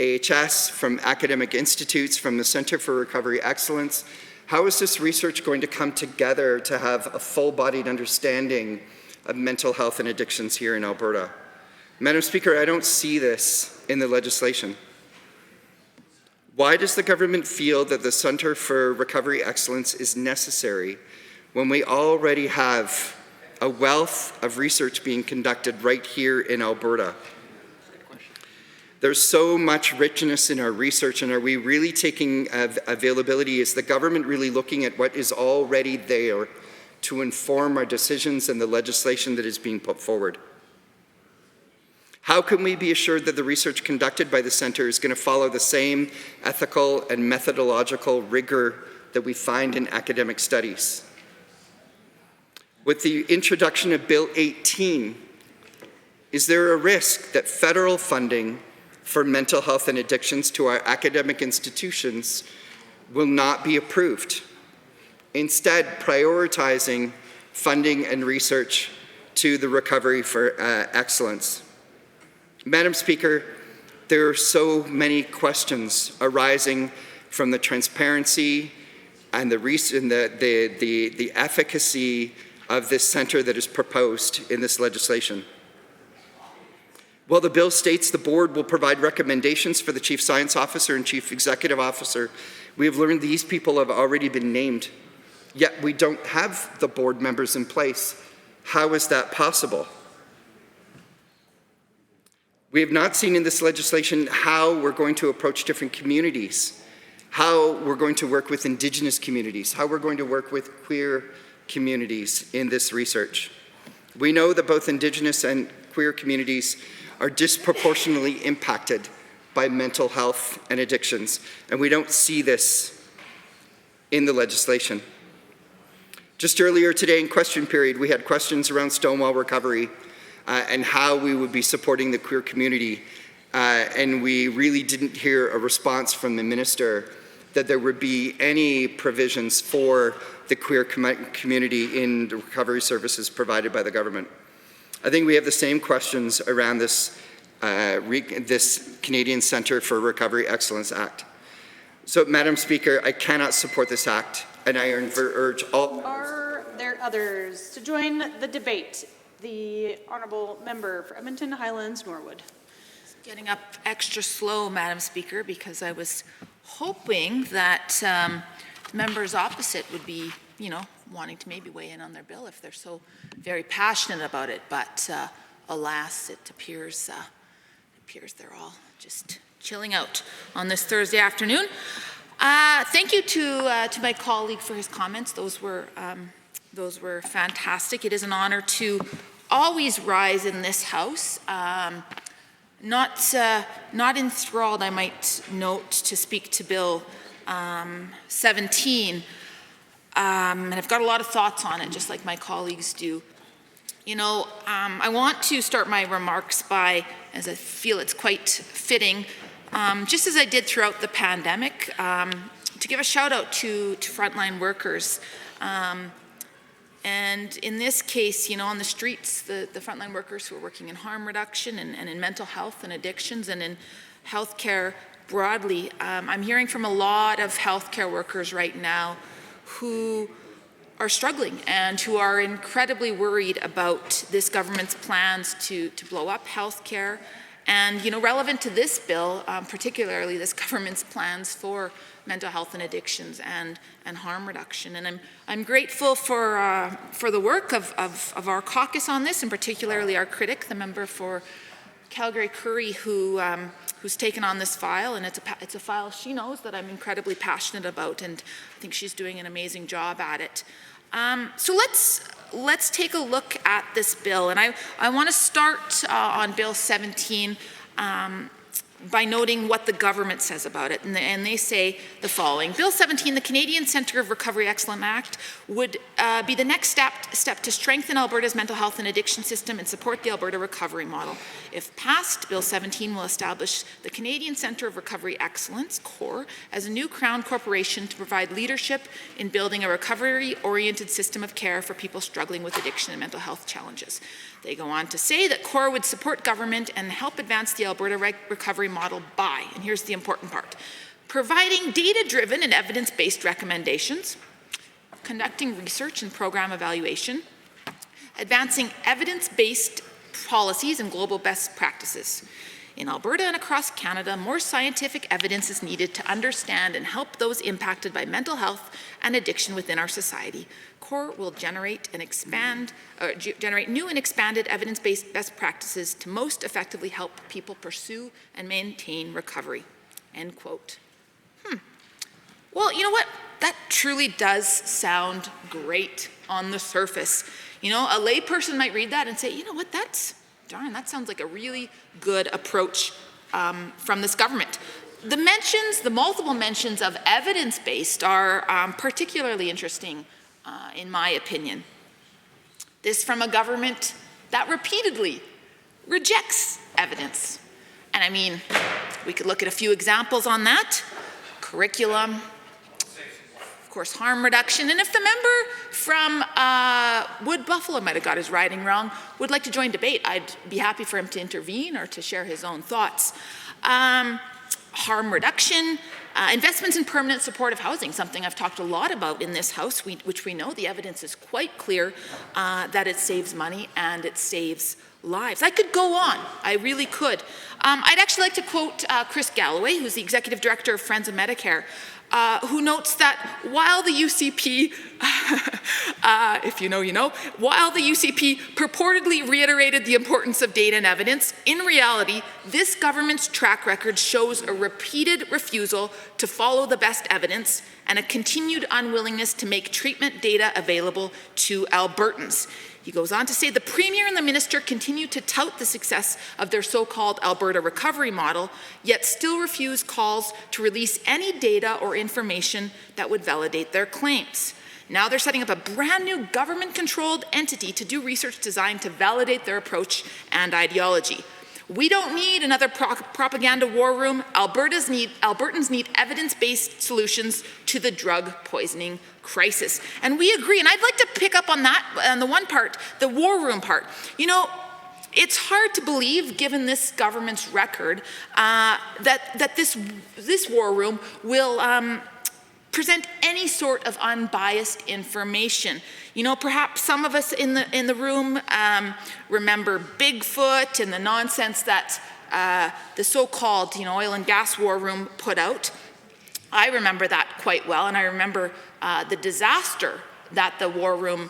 AHS, from academic institutes, from the Centre for Recovery Excellence, how is this research going to come together to have a full-bodied understanding of mental health and addictions here in Alberta? Madam Speaker, I don't see this in the legislation. Why does the government feel that the Centre for Recovery Excellence is necessary when we already have a wealth of research being conducted right here in Alberta? There's so much richness in our research, and are we really taking availability? Is the government really looking at what is already there to inform our decisions and the legislation that is being put forward? How can we be assured that the research conducted by the center is going to follow the same ethical and methodological rigor that we find in academic studies? With the introduction of Bill 18, is there a risk that federal funding for mental health and addictions to our academic institutions will not be approved, instead prioritizing funding and research to the Recovery for Excellence? Madam Speaker, there are so many questions arising from the transparency and the efficacy of this center that is proposed in this legislation. While the bill states the board will provide recommendations for the Chief Science Officer and Chief Executive Officer, we have learned these people have already been named, yet we don't have the board members in place. How is that possible? We have not seen in this legislation how we're going to approach different communities, how we're going to work with Indigenous communities, how we're going to work with queer communities in this research. We know that both Indigenous and queer communities are disproportionately impacted by mental health and addictions, and we don't see this in the legislation. Just earlier today in question period, we had questions around Stonewall recovery and how we would be supporting the queer community, and we really didn't hear a response from the minister that there would be any provisions for the queer community in the recovery services provided by the government. I think we have the same questions around this, this Canadian Centre for Recovery Excellence Act. So, Madam Speaker, I cannot support this act, and I urge all... Are there others to join the debate? The Honourable Member for Edmonton Highlands Norwood. Getting up extra slow, Madam Speaker, because I was hoping that members opposite would be, wanting to maybe weigh in on their bill if they're so very passionate about it. But alas, it appears they're all just chilling out on this Thursday afternoon. Thank you to my colleague for his comments. Those were fantastic. It is an honor to always rise in this House. Not enthralled, I might note, to speak to Bill 17. And I've got a lot of thoughts on it, just like my colleagues do. I want to start my remarks by, as I feel it's quite fitting, just as I did throughout the pandemic, to give a shout out to frontline workers. And in this case, on the streets, the frontline workers who are working in harm reduction and in mental health and addictions and in healthcare broadly, I'm hearing from a lot of healthcare workers right now who are struggling and who are incredibly worried about this government's plans to blow up healthcare. And, relevant to this bill, particularly this government's plans for mental health and addictions and harm reduction. And I'm grateful for the work of our caucus on this, and particularly our critic, the member for Calgary-Curry, who's taken on this file, and it's a file she knows that I'm incredibly passionate about, and I think she's doing an amazing job at it. So let's take a look at this bill, and I want to start on Bill 17 by noting what the government says about it, and they say the following. Bill 17, the Canadian Centre of Recovery Excellence Act, would be the next step to strengthen Alberta's mental health and addiction system and support the Alberta recovery model. If passed, Bill 17 will establish the Canadian Centre of Recovery Excellence, CORE, as a new Crown corporation to provide leadership in building a recovery-oriented system of care for people struggling with addiction and mental health challenges. They go on to say that CORE would support government and help advance the Alberta recovery model by, and here's the important part, providing data-driven and evidence-based recommendations, conducting research and program evaluation, advancing evidence-based policies and global best practices. In Alberta and across Canada, more scientific evidence is needed to understand and help those impacted by mental health and addiction within our society. CORE will generate new and expanded evidence-based best practices to most effectively help people pursue and maintain recovery. End quote. Well, you know what? That truly does sound great on the surface. A layperson might read that and say, you know what, that's Darn, that sounds like a really good approach from this government. The multiple mentions of evidence-based are particularly interesting in my opinion. This from a government that repeatedly rejects evidence. And I mean, we could look at a few examples on that. Curriculum, of course, harm reduction. And if the member from Wood Buffalo might have got his riding wrong, would like to join debate, I'd be happy for him to intervene or to share his own thoughts. Harm reduction, investments in permanent supportive housing, something I've talked a lot about in this House, which we know the evidence is quite clear that it saves money and it saves lives. I could go on, I really could. I'd actually like to quote Chris Galloway, who's the Executive Director of Friends of Medicare, who notes that while the UCP, if you know, you know, while the UCP purportedly reiterated the importance of data and evidence, in reality, this government's track record shows a repeated refusal to follow the best evidence and a continued unwillingness to make treatment data available to Albertans. He goes on to say the Premier and the Minister continue to tout the success of their so-called Alberta recovery model, yet still refuse calls to release any data or information that would validate their claims. Now they're setting up a brand new government-controlled entity to do research designed to validate their approach and ideology. We don't need another propaganda war room. Albertans need evidence-based solutions to the drug poisoning crisis. And we agree, and I'd like to pick up on that, on the one part, the war room part. You know, it's hard to believe, given this government's record, that this war room will present any sort of unbiased information. You know, perhaps some of us in the room remember Bigfoot and the nonsense that the so-called, you know, oil and gas war room put out. I remember that quite well, and I remember the disaster that the war room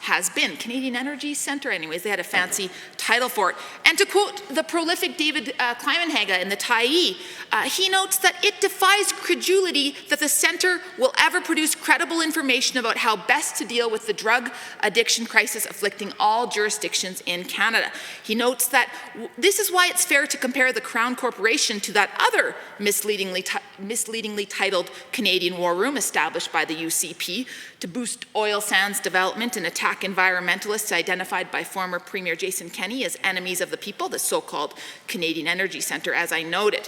has been. Canadian Energy Centre, anyways, they had a fancy title for it. And to quote the prolific David Kleimenhaga in the Tyee, he notes that it defies credulity that the centre will ever produce credible information about how best to deal with the drug addiction crisis afflicting all jurisdictions in Canada. He notes that this is why it's fair to compare the Crown Corporation to that other misleadingly titled Canadian War Room established by the UCP to boost oil sands development and attack environmentalists identified by former Premier Jason Kenney as enemies of the people, the so-called Canadian Energy Centre, as I noted.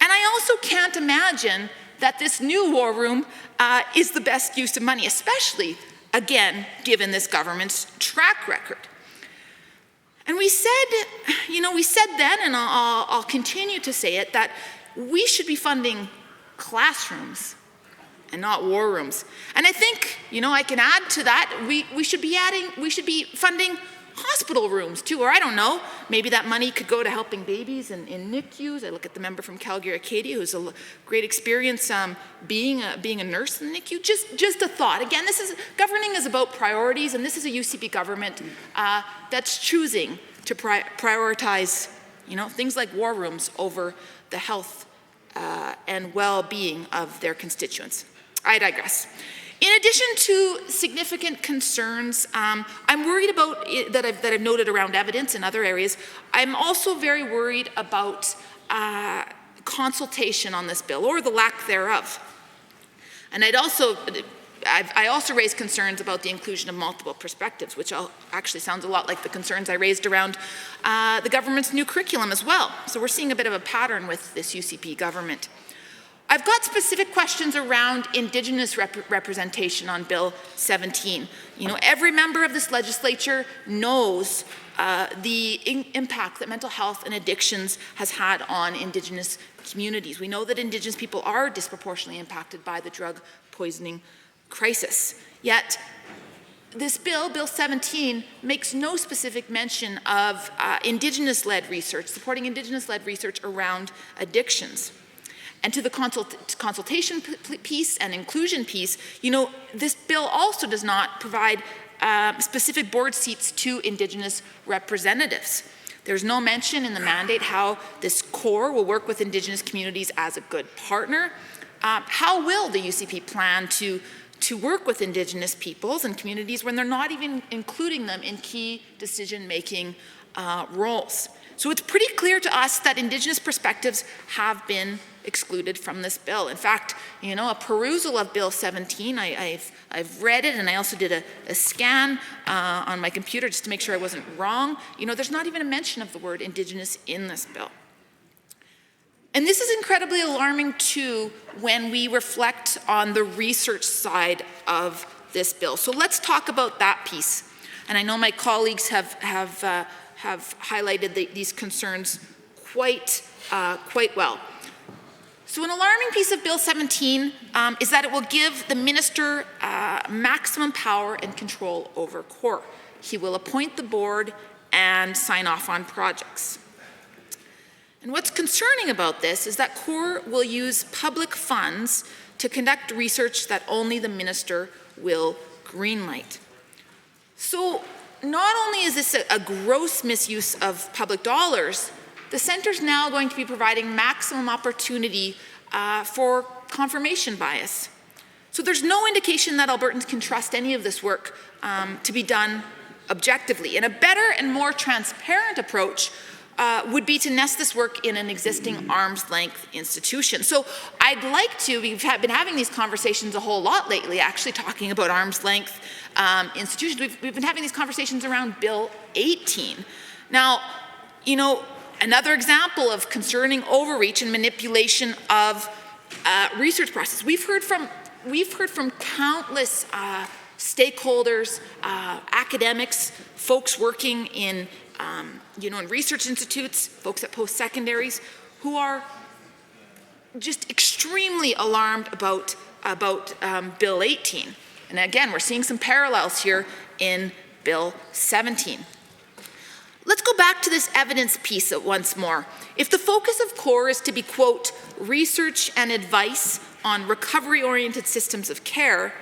And I also can't imagine that this new war room is the best use of money, especially, again, given this government's track record. And we said then, and I'll continue to say it, that we should be funding classrooms and not war rooms. And I think, you know, I can add to that, we should be funding hospital rooms too, or I don't know, maybe that money could go to helping babies in NICUs. I look at the member from Calgary Acadia who's a great experience being a nurse in the NICU. Just a thought. Again, governing is about priorities, and this is a UCP government that's choosing to prioritize, you know, things like war rooms over the health and well-being of their constituents. I digress. In addition to significant concerns, I'm worried about that I've noted around evidence in other areas. I'm also very worried about consultation on this bill, or the lack thereof. And I also raised concerns about the inclusion of multiple perspectives, which actually sounds a lot like the concerns I raised around the government's new curriculum as well. So we're seeing a bit of a pattern with this UCP government. I've got specific questions around Indigenous representation on Bill 17. You know, every member of this legislature knows the impact that mental health and addictions has had on Indigenous communities. We know that Indigenous people are disproportionately impacted by the drug poisoning crisis. Yet, this bill, Bill 17, makes no specific mention of Indigenous-led research, supporting Indigenous-led research around addictions. And to the consultation piece and inclusion piece, you know, this bill also does not provide specific board seats to Indigenous representatives. There's no mention in the mandate how this core will work with Indigenous communities as a good partner. How will the UCP plan to to work with Indigenous peoples and communities when they're not even including them in key decision-making roles. So it's pretty clear to us that Indigenous perspectives have been excluded from this bill. In fact, you know, a perusal of Bill 17, I've read it, and I also did a scan on my computer just to make sure I wasn't wrong. You know, there's not even a mention of the word Indigenous in this bill. And this is incredibly alarming too when we reflect on the research side of this bill. So let's talk about that piece. And I know my colleagues have highlighted these concerns quite well. So an alarming piece of Bill 17 is that it will give the minister maximum power and control over CORE. He will appoint the board and sign off on projects. And what's concerning about this is that CORE will use public funds to conduct research that only the minister will greenlight. So not only is this a gross misuse of public dollars, the centre's now going to be providing maximum opportunity for confirmation bias. So there's no indication that Albertans can trust any of this work to be done objectively. And a better and more transparent approach would be to nest this work in an existing arm's length institution. So I'd like to, we've been having these conversations a whole lot lately, actually talking about arm's length institutions. We've been having these conversations around Bill 18. Now, you know, another example of concerning overreach and manipulation of research process. We've heard from countless stakeholders, academics, folks working in in research institutes, folks at post-secondaries, who are just extremely alarmed about Bill 18. And again, we're seeing some parallels here in Bill 17. Let's go back to this evidence piece once more. If the focus of CORE is to be, quote, research and advice on recovery-oriented systems of care,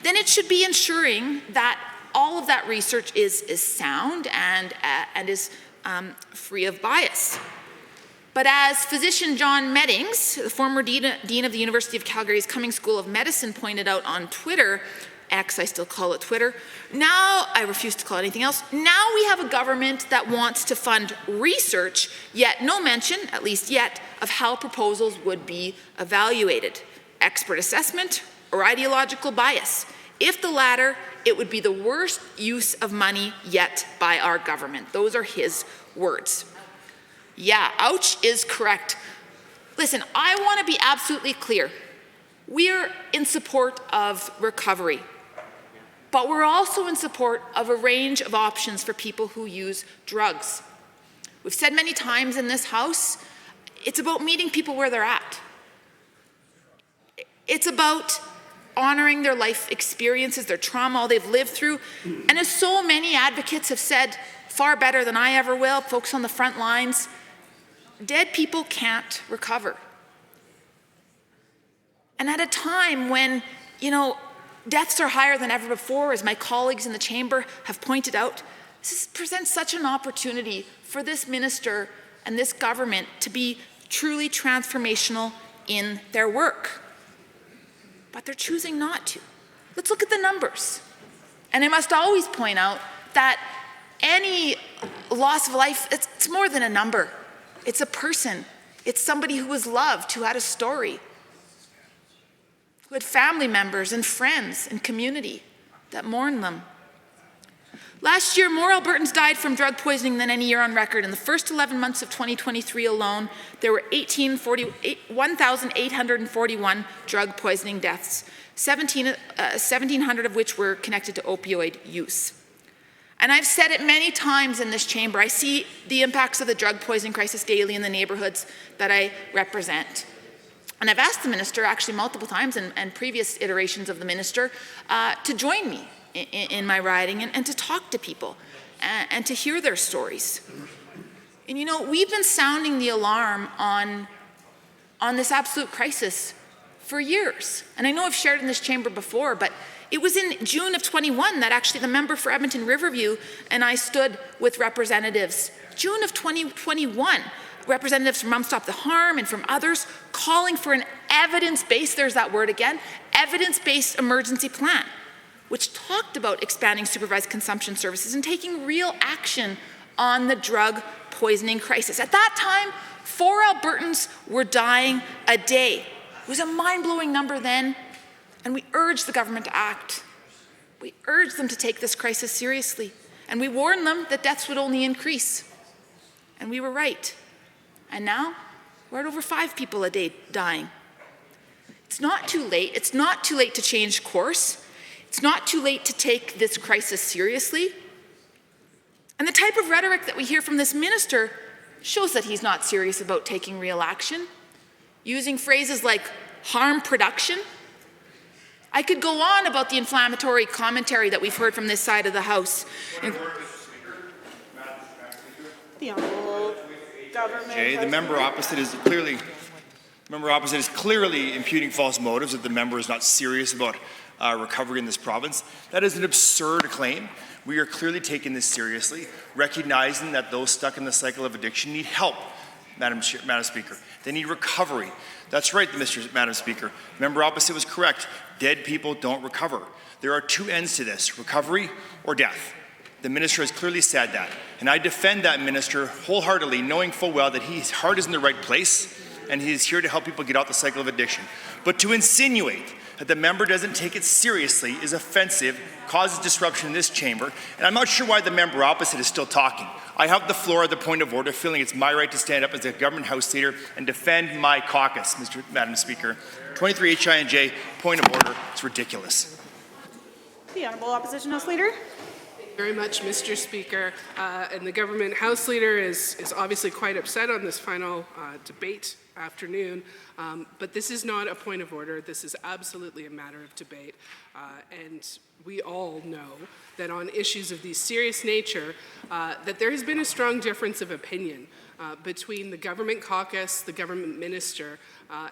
then it should be ensuring that all of that research is sound and is free of bias. But as physician John Meddings, the former dean of the University of Calgary's Cummings School of Medicine, pointed out on Twitter, X, I still call it Twitter, now I refuse to call it anything else, now we have a government that wants to fund research, yet no mention, at least yet, of how proposals would be evaluated. Expert assessment or ideological bias. If the latter, it would be the worst use of money yet by our government. Those are his words. Yeah, ouch is correct. Listen, I want to be absolutely clear. We're in support of recovery, but we're also in support of a range of options for people who use drugs. We've said many times in this House, it's about meeting people where they're at. It's about honoring their life experiences, their trauma, all they've lived through. And as so many advocates have said, far better than I ever will, folks on the front lines, dead people can't recover. And at a time when, deaths are higher than ever before, as my colleagues in the chamber have pointed out, this presents such an opportunity for this minister and this government to be truly transformational in their work. But they're choosing not to. Let's look at the numbers. And I must always point out that any loss of life, it's more than a number. It's a person. It's somebody who was loved, who had a story, who had family members and friends and community that mourned them. Last year, more Albertans died from drug poisoning than any year on record. In the first 11 months of 2023 alone, there were 1,841 drug poisoning deaths, 1,700 of which were connected to opioid use. And I've said it many times in this chamber, I see the impacts of the drug poisoning crisis daily in the neighborhoods that I represent. And I've asked the minister actually multiple times and previous iterations of the minister to join me in my riding and to talk to people and to hear their stories. And we've been sounding the alarm on this absolute crisis for years. And I know I've shared in this chamber before, but it was in June of 21 that actually the member for Edmonton Riverview and I stood with representatives, June of 2021, representatives from Stop the Harm and from others calling for an evidence-based, there's that word again, evidence-based emergency plan, which talked about expanding supervised consumption services and taking real action on the drug poisoning crisis. At that time, 4 Albertans were dying a day. It was a mind-blowing number then, and we urged the government to act. We urged them to take this crisis seriously, and we warned them that deaths would only increase. And we were right. And now, we're at over 5 people a day dying. It's not too late. It's not too late to change course. It's not too late to take this crisis seriously. And the type of rhetoric that we hear from this minister shows that he's not serious about taking real action, using phrases like harm production. I could go on about the inflammatory commentary that we've heard from this side of the House. The Honourable Government. Jay, the member opposite is clearly imputing false motives, that the member is not serious about recovery in this province. That is an absurd claim. We are clearly taking this seriously, recognizing that those stuck in the cycle of addiction need help, Madam Speaker. They need recovery. That's right, Madam Speaker. Member opposite was correct. Dead people don't recover. There are 2 ends to this, recovery or death. The minister has clearly said that, and I defend that minister wholeheartedly, knowing full well that his heart is in the right place, and he is here to help people get out the cycle of addiction. But to insinuate that the member doesn't take it seriously is offensive, causes disruption in this chamber, and I'm not sure why the member opposite is still talking. I have the floor at the point of order, feeling it's my right to stand up as a government House leader and defend my caucus, Madam Speaker. 23 HINJ, point of order, it's ridiculous. The Honourable Opposition House Leader. Very much, Mr. Speaker. And the government House Leader is obviously quite upset on this final debate afternoon, but this is not a point of order. This is absolutely a matter of debate. And we all know that on issues of this serious nature, that there has been a strong difference of opinion between the government caucus, the government minister,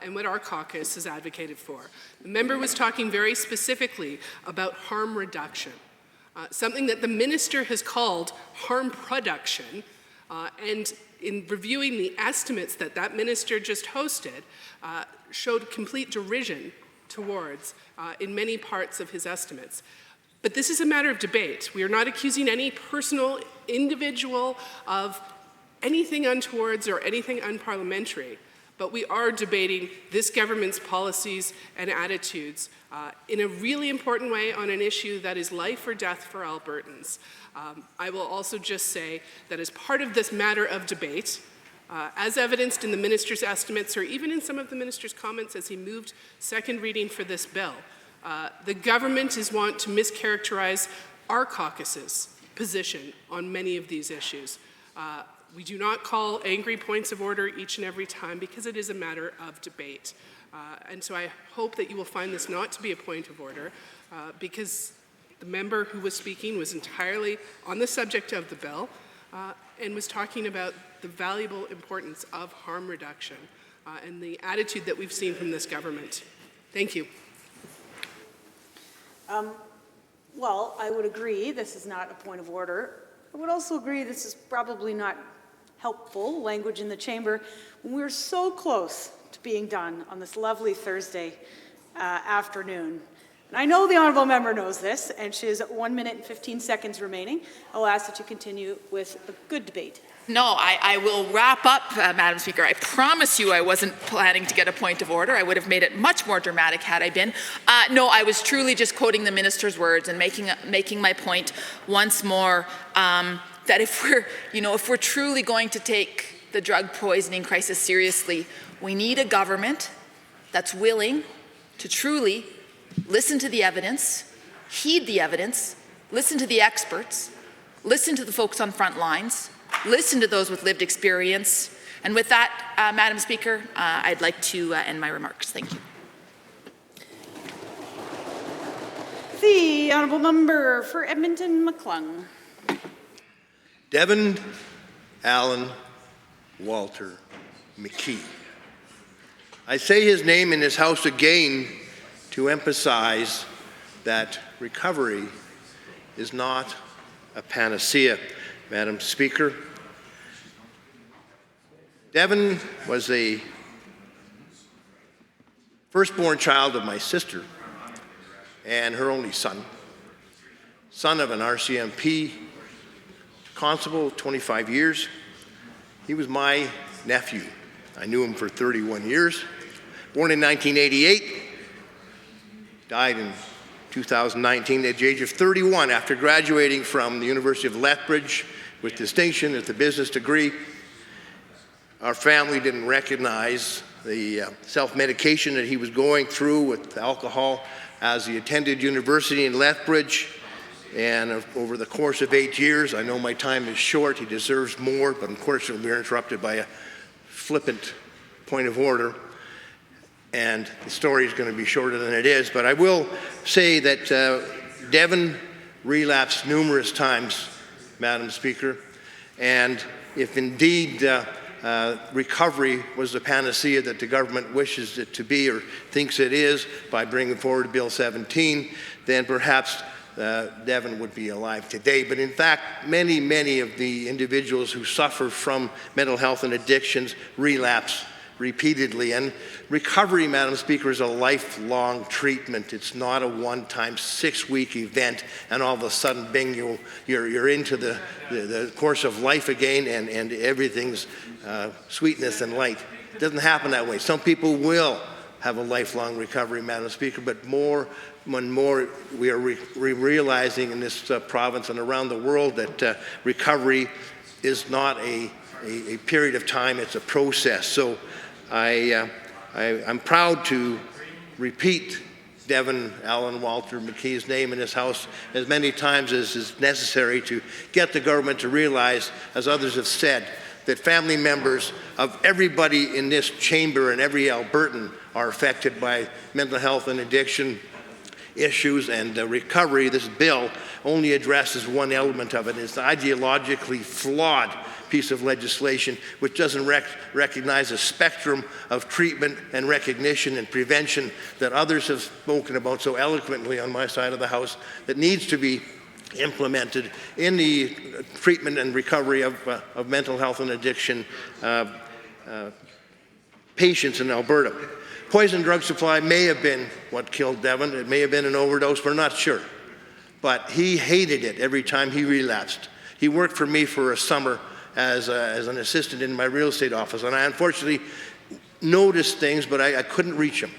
and what our caucus has advocated for. The member was talking very specifically about harm reduction. Something that the minister has called harm production, and in reviewing the estimates that that minister just hosted, showed complete derision towards in many parts of his estimates. But this is a matter of debate. We are not accusing any personal individual of anything untowards or anything unparliamentary, but we are debating this government's policies and attitudes in a really important way on an issue that is life or death for Albertans. I will also just say that as part of this matter of debate, as evidenced in the minister's estimates or even in some of the minister's comments as he moved second reading for this bill, the government is want to mischaracterize our caucus's position on many of these issues. We do not call angry points of order each and every time because it is a matter of debate. And so I hope that you will find this not to be a point of order because the member who was speaking was entirely on the subject of the bill and was talking about the valuable importance of harm reduction and the attitude that we've seen from this government. Thank you. Well, I would agree this is not a point of order. I would also agree this is probably not helpful language in the chamber when we're so close to being done on this lovely Thursday afternoon. And I know the honourable member knows this, and she has 1 minute and 15 seconds remaining. I'll ask that you continue with a good debate. No, I will wrap up, Madam Speaker. I promise you I wasn't planning to get a point of order. I would have made it much more dramatic had I been. No, I was truly just quoting the minister's words and making my point once more that if we're truly going to take the drug poisoning crisis seriously, we need a government that's willing to truly listen to the evidence, heed the evidence, listen to the experts, listen to the folks on front lines, listen to those with lived experience. And with that, Madam Speaker, I'd like to end my remarks. Thank you. The honourable member for Edmonton McClung. Devin Allen Walter McKee. I say his name in this House again to emphasize that recovery is not a panacea, Madam Speaker. Devin was a firstborn child of my sister and her only son, son of an RCMP constable, 25 years. He was my nephew. I knew him for 31 years. Born in 1988, died in 2019 at the age of 31 after graduating from the University of Lethbridge with distinction at the business degree. Our family didn't recognize the self-medication that he was going through with alcohol as he attended university in Lethbridge. And over the course of 8 years, I know my time is short, he deserves more, but unfortunately we're interrupted by a flippant point of order. And the story is going to be shorter than it is, but I will say that Devon relapsed numerous times, Madam Speaker, and if indeed recovery was the panacea that the government wishes it to be or thinks it is by bringing forward Bill 17, then perhaps Devon would be alive today. But in fact, many of the individuals who suffer from mental health and addictions relapse repeatedly. And recovery, Madam Speaker, is a lifelong treatment. It's not a one-time 6-week event and all of a sudden, bing, you're into the course of life again and everything's sweetness and light. It doesn't happen that way. Some people will have a lifelong recovery, Madam Speaker, but more and more we are realizing in this province and around the world that recovery is not a period of time, it's a process. So I'm proud to repeat Devon Allen Walter McKee's name in this House as many times as is necessary to get the government to realize, as others have said, that family members of everybody in this chamber and every Albertan are affected by mental health and addiction issues, and recovery. This bill only addresses one element of it. It's an ideologically flawed piece of legislation which doesn't recognize a spectrum of treatment and recognition and prevention that others have spoken about so eloquently on my side of the House that needs to be implemented in the treatment and recovery of mental health and addiction patients in Alberta. Poison drug supply may have been what killed Devon. It may have been an overdose. We're not sure. But he hated it every time he relapsed. He worked for me for a summer as an assistant in my real estate office. And I unfortunately noticed things, but I couldn't reach him.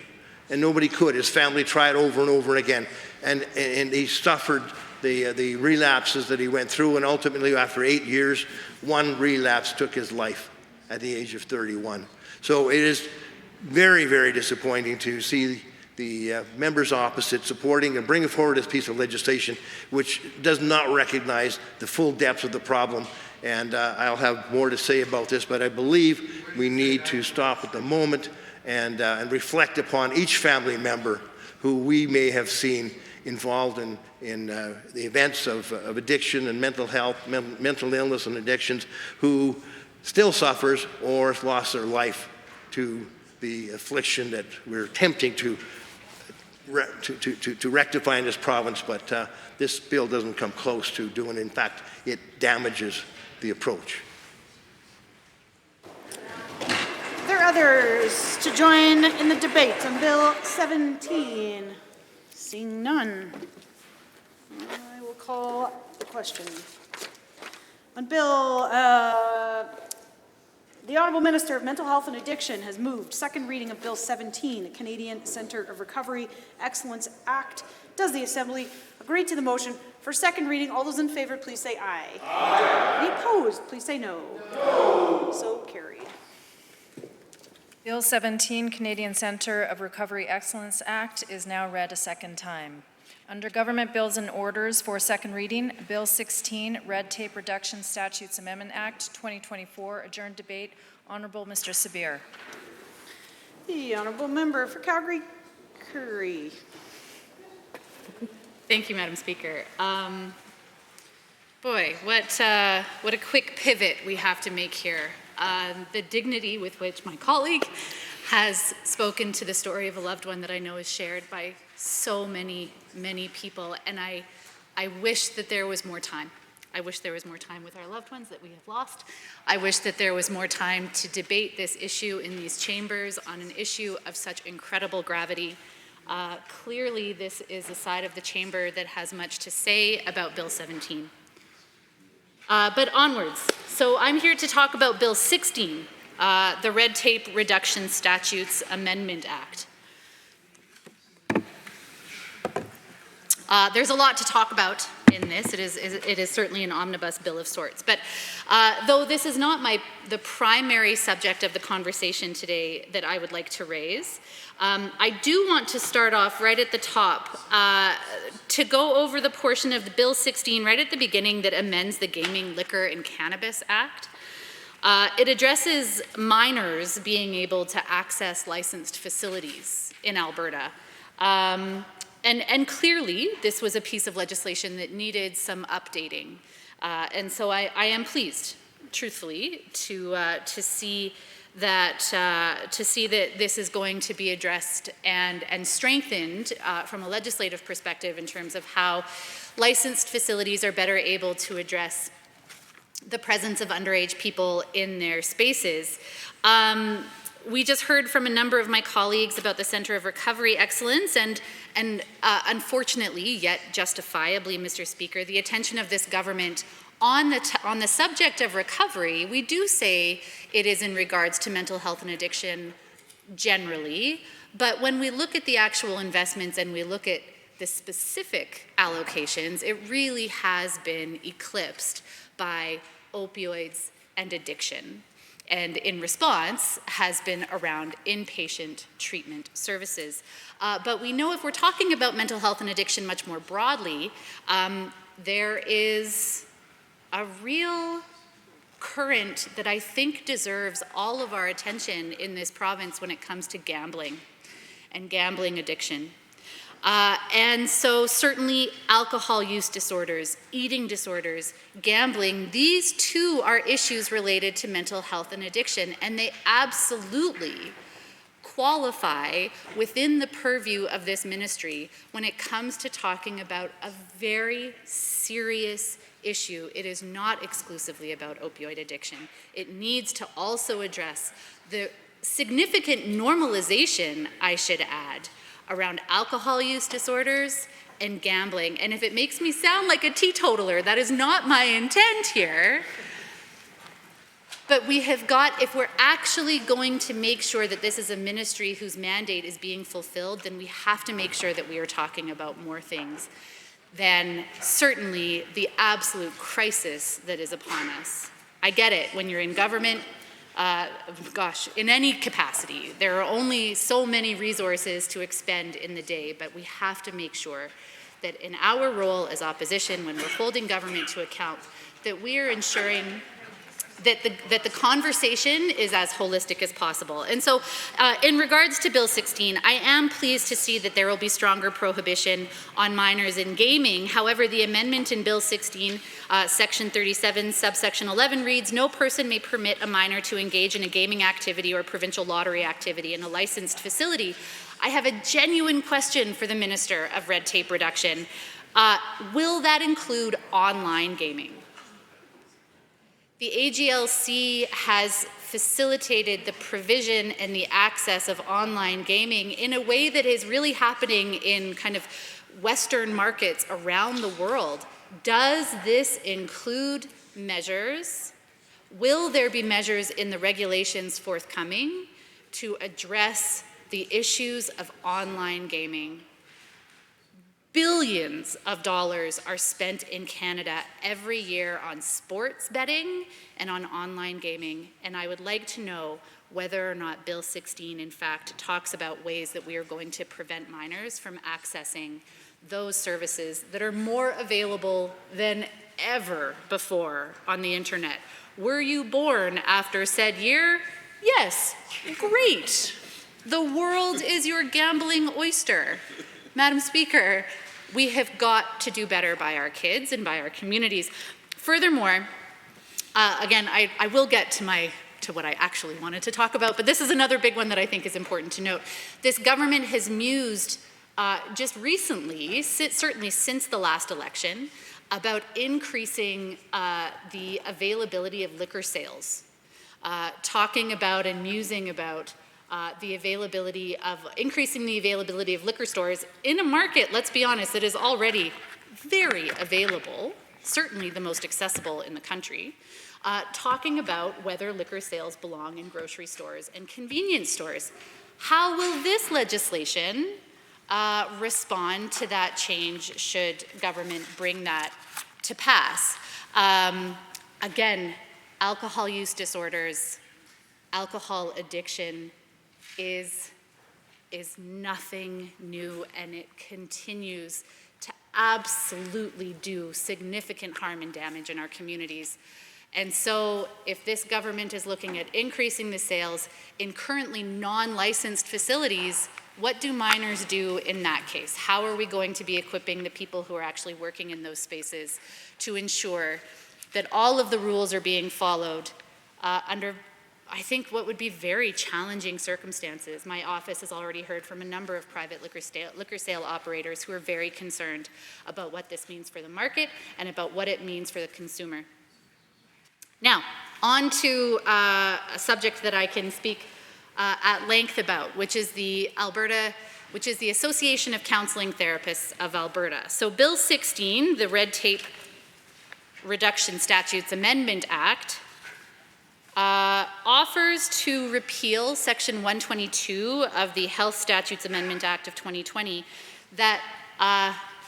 And nobody could. His family tried over and over again. And he suffered the relapses that he went through. And ultimately, after 8 years, one relapse took his life at the age of 31. So it is very, very disappointing to see the members opposite supporting and bringing forward this piece of legislation which does not recognize the full depth of the problem. And I'll have more to say about this, but I believe we need to stop at the moment and reflect upon each family member who we may have seen involved in the events of addiction and mental health, mental illness and addictions, who still suffers or has lost their life to the affliction that we're attempting to rectify in this province, but this bill doesn't come close to doing. In fact, it damages the approach. Are there others to join in the debate on Bill 17? Seeing none, I will call the question. On Bill the Honourable Minister of Mental Health and Addiction has moved second reading of Bill 17, the Canadian Centre of Recovery Excellence Act. Does the Assembly agree to the motion for second reading? All those in favour, please say aye. Aye. Any opposed, please say no. No. So carried. Bill 17, Canadian Centre of Recovery Excellence Act is now read a second time. Under Government Bills and Orders for second reading, Bill 16, Red Tape Reduction Statutes Amendment Act 2024, adjourned debate. Honourable Mr. Sabir. The Honourable Member for Calgary Currie. Thank you, Madam Speaker. Boy, what a quick pivot we have to make here. The dignity with which my colleague has spoken to the story of a loved one that I know is shared by so many people, and I wish that there was more time. I wish there was more time with our loved ones that we have lost. I wish that there was more time to debate this issue in these chambers on an issue of such incredible gravity. Clearly, this is a side of the chamber that has much to say about Bill 17. But onwards. So I'm here to talk about Bill 16, the Red Tape Reduction Statutes Amendment Act. There's a lot to talk about in this. It is certainly an omnibus bill of sorts. But though this is not the primary subject of the conversation today that I would like to raise, I do want to start off right at the top to go over the portion of the Bill 16 right at the beginning that amends the Gaming, Liquor, and Cannabis Act. It addresses minors being able to access licensed facilities in Alberta. And clearly, this was a piece of legislation that needed some updating. And so I am pleased, truthfully, to see that this is going to be addressed and strengthened from a legislative perspective in terms of how licensed facilities are better able to address the presence of underage people in their spaces. We just heard from a number of my colleagues about the Centre of Recovery Excellence, and unfortunately, yet justifiably, Mr. Speaker, the attention of this government on the subject of recovery, we do say it is in regards to mental health and addiction generally, but when we look at the actual investments and we look at the specific allocations, it really has been eclipsed by opioids and addiction. And in response has been around inpatient treatment services. But we know if we're talking about mental health and addiction much more broadly, there is a real current that I think deserves all of our attention in this province when it comes to gambling and gambling addiction. And so certainly alcohol use disorders, eating disorders, gambling, these too are issues related to mental health and addiction, and they absolutely qualify within the purview of this ministry when it comes to talking about a very serious issue. It is not exclusively about opioid addiction. It needs to also address the significant normalization, I should add, around alcohol use disorders and gambling. And if it makes me sound like a teetotaler, that is not my intent here. But we have got, if we're actually going to make sure that this is a ministry whose mandate is being fulfilled, then we have to make sure that we are talking about more things than certainly the absolute crisis that is upon us. I get it, when you're in government, in any capacity, there are only so many resources to expend in the day, but we have to make sure that in our role as opposition, when we're holding government to account, that we are ensuring that the conversation is as holistic as possible. And so in regards to Bill 16, I am pleased to see that there will be stronger prohibition on minors in gaming. However, the amendment in Bill 16, Section 37, subsection 11 reads, "No person may permit a minor to engage in a gaming activity or provincial lottery activity in a licensed facility." I have a genuine question for the Minister of Red Tape Reduction. Will that include online gaming? The AGLC has facilitated the provision and the access of online gaming in a way that is really happening in kind of Western markets around the world. Does this include measures? Will there be measures in the regulations forthcoming to address the issues of online gaming? Billions of dollars are spent in Canada every year on sports betting and on online gaming, and I would like to know whether or not Bill 16 in fact talks about ways that we are going to prevent minors from accessing those services that are more available than ever before on the internet. Were you born after said year? Yes, great. The world is your gambling oyster. Madam Speaker, we have got to do better by our kids and by our communities. Furthermore, again, I will get to what I actually wanted to talk about, but this is another big one that I think is important to note. This government has mused just recently, certainly since the last election, about increasing the availability of liquor sales, talking about and musing about increasing the availability of liquor stores in a market, let's be honest, that is already very available, certainly the most accessible in the country, talking about whether liquor sales belong in grocery stores and convenience stores. How will this legislation respond to that change should government bring that to pass? Again, alcohol use disorders, alcohol addiction is nothing new, and it continues to absolutely do significant harm and damage in our communities. And so if this government is looking at increasing the sales in currently non-licensed facilities, what do minors do in that case? How are we going to be equipping the people who are actually working in those spaces to ensure that all of the rules are being followed under, I think, what would be very challenging circumstances? My office has already heard from a number of private liquor sale operators who are very concerned about what this means for the market and about what it means for the consumer. Now, on to a subject that I can speak at length about, which is the Association of Counseling Therapists of Alberta. So Bill 16, the Red Tape Reduction Statutes Amendment Act, offers to repeal Section 122 of the Health Statutes Amendment Act of 2020. That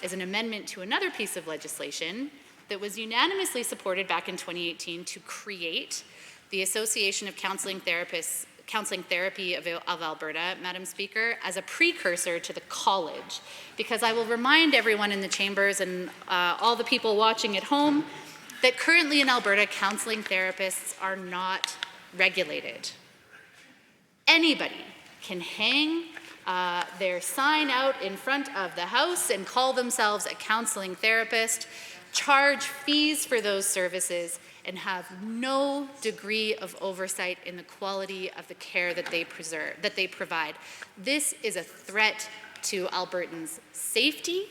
is an amendment to another piece of legislation that was unanimously supported back in 2018 to create the Association of Counseling Therapy of Alberta, Madam Speaker, as a precursor to the college. Because I will remind everyone in the chambers and all the people watching at home that currently in Alberta, counseling therapists are not regulated. Anybody can hang their sign out in front of the house and call themselves a counseling therapist, charge fees for those services, and have no degree of oversight in the quality of the care that they provide. This is a threat to Albertans' safety.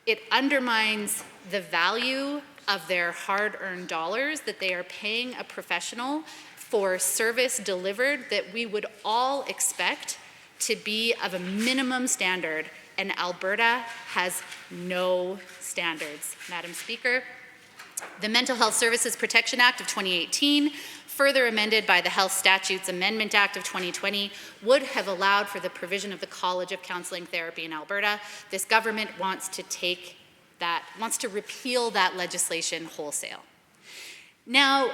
It undermines the value of their hard-earned dollars that they are paying a professional for service delivered that we would all expect to be of a minimum standard, and Alberta has no standards. Madam Speaker, the Mental Health Services Protection Act of 2018, further amended by the Health Statutes Amendment Act of 2020, would have allowed for the provision of the College of Counseling Therapy in Alberta. This government wants to repeal that legislation wholesale. Now,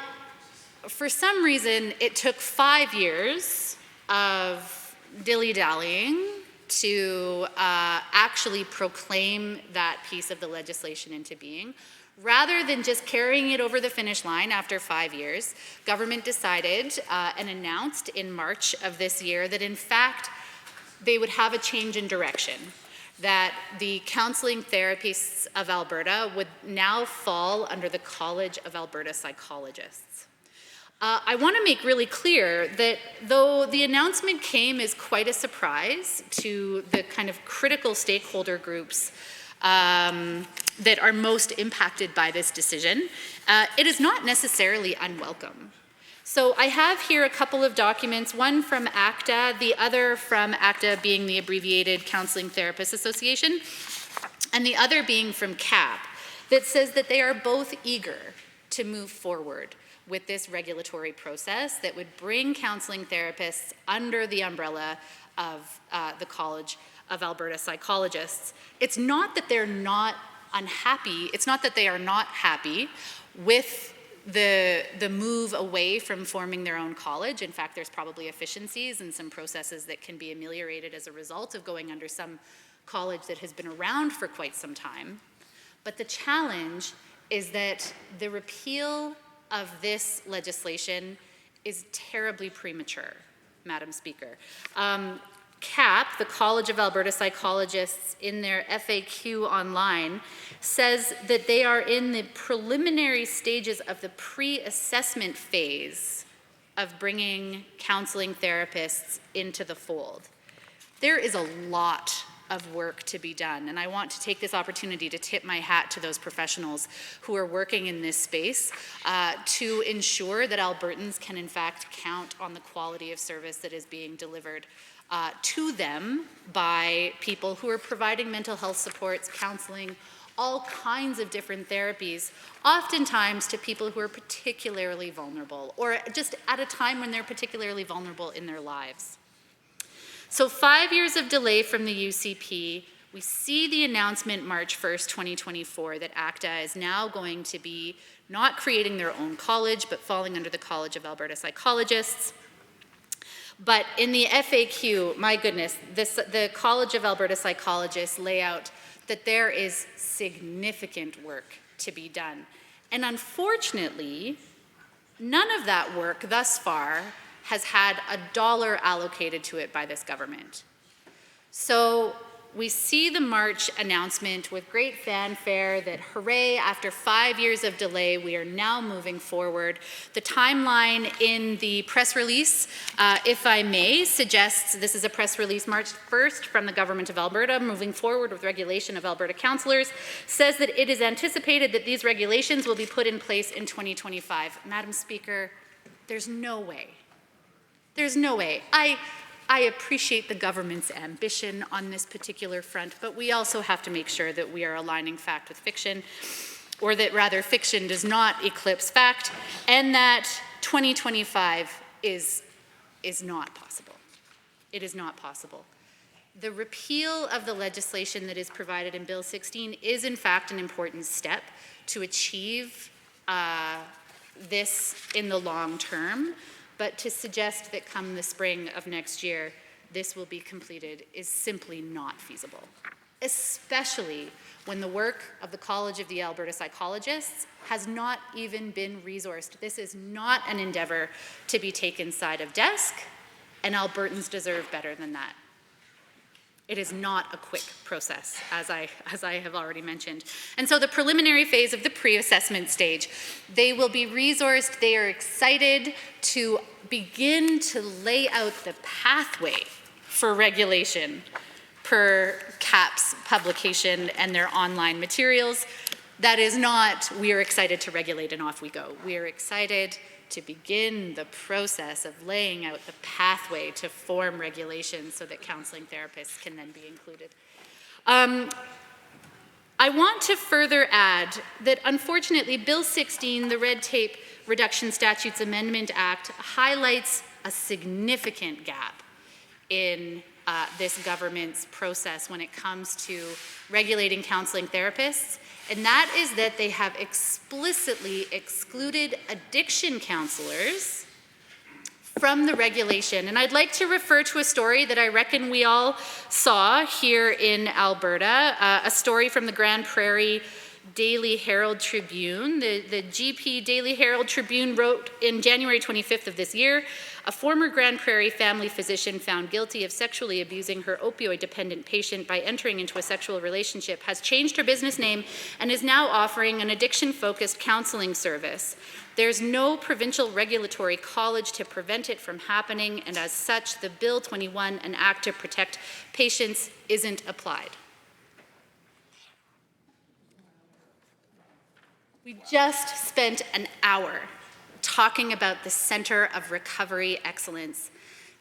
for some reason, it took 5 years of dilly-dallying to actually proclaim that piece of the legislation into being. Rather than just carrying it over the finish line after 5 years, government decided and announced in March of this year that in fact they would have a change in direction, that the counseling therapists of Alberta would now fall under the College of Alberta Psychologists. I want to make really clear that though the announcement came as quite a surprise to the kind of critical stakeholder groups that are most impacted by this decision, it is not necessarily unwelcome. So I have here a couple of documents, one from ACTA, the other from ACTA being the abbreviated Counseling Therapists Association, and the other being from CAP, that says that they are both eager to move forward with this regulatory process that would bring counseling therapists under the umbrella of the College of Alberta Psychologists. It's not that they're not unhappy, it's not that they are not happy with the move away from forming their own college. In fact, there's probably efficiencies and some processes that can be ameliorated as a result of going under some college that has been around for quite some time. But the challenge is that the repeal of this legislation is terribly premature, Madam Speaker. CAP, the College of Alberta Psychologists, in their FAQ online, says that they are in the preliminary stages of the pre-assessment phase of bringing counseling therapists into the fold. There is a lot of work to be done. And I want to take this opportunity to tip my hat to those professionals who are working in this space to ensure that Albertans can in fact count on the quality of service that is being delivered to them by people who are providing mental health supports, counseling, all kinds of different therapies, oftentimes to people who are particularly vulnerable or just at a time when they're particularly vulnerable in their lives. So 5 years of delay from the UCP, we see the announcement March 1st, 2024, that ACTA is now going to be not creating their own college, but falling under the College of Alberta Psychologists. But in the FAQ, my goodness, the College of Alberta Psychologists lay out that there is significant work to be done. And unfortunately, none of that work thus far has had $1 allocated to it by this government. So we see the March announcement with great fanfare that hooray, after 5 years of delay, we are now moving forward. The timeline in the press release, if I may, suggests, this is a press release March 1st from the Government of Alberta, moving forward with regulation of Alberta councillors, says that it is anticipated that these regulations will be put in place in 2025. Madam Speaker, there's no way. There's no way. I appreciate the government's ambition on this particular front, but we also have to make sure that we are aligning fact with fiction, or that rather fiction does not eclipse fact, and that 2025 is not possible. It is not possible. The repeal of the legislation that is provided in Bill 16 is in fact an important step to achieve this in the long term. But to suggest that come the spring of next year, this will be completed is simply not feasible, especially when the work of the College of the Alberta Psychologists has not even been resourced. This is not an endeavor to be taken side of desk, and Albertans deserve better than that. It is not a quick process, as I have already mentioned. And so the preliminary phase of the pre-assessment stage, they will be resourced. They are excited to begin to lay out the pathway for regulation per CAP's publication and their online materials. That is not, we are excited to regulate and off we go. We are excited to begin the process of laying out the pathway to form regulations so that counseling therapists can then be included. I want to further add that unfortunately Bill 16, the Red Tape Reduction Statutes Amendment Act, highlights a significant gap in this government's process when it comes to regulating counseling therapists, and that is that they have explicitly excluded addiction counselors from the regulation. And I'd like to refer to a story that I reckon we all saw here in Alberta, a story from the Grand Prairie Daily Herald Tribune. The GP Daily Herald Tribune wrote in January 25th of this year, a former Grand Prairie family physician found guilty of sexually abusing her opioid-dependent patient by entering into a sexual relationship has changed her business name and is now offering an addiction-focused counseling service. There's no provincial regulatory college to prevent it from happening, and as such, the Bill 21, an act to protect patients, isn't applied. We just spent an hour talking about the Center of Recovery Excellence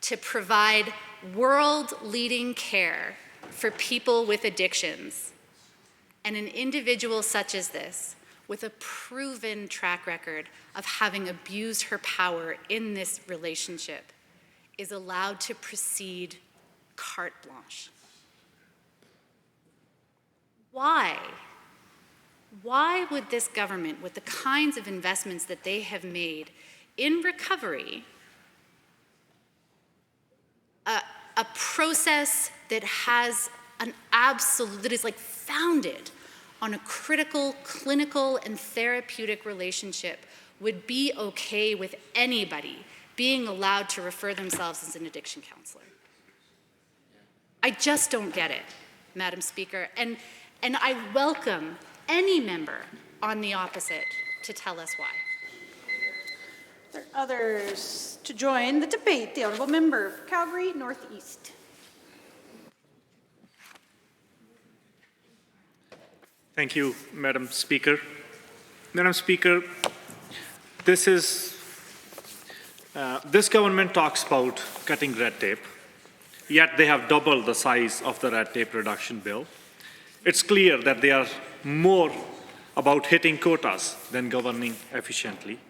to provide world-leading care for people with addictions. And an individual such as this, with a proven track record of having abused her power in this relationship, is allowed to proceed carte blanche. Why? Why would this government, with the kinds of investments that they have made in recovery, a process that has an absolute, that is like founded on a critical clinical and therapeutic relationship, would be okay with anybody being allowed to refer themselves as an addiction counselor? I just don't get it, Madam Speaker, and I welcome any member on the opposite to tell us why. Are there others to join the debate? The Honourable Member for Calgary Northeast. Thank you, Madam Speaker. Madam Speaker, this government talks about cutting red tape, yet they have doubled the size of the red tape reduction bill. It's clear that they are more about hitting quotas than governing efficiently.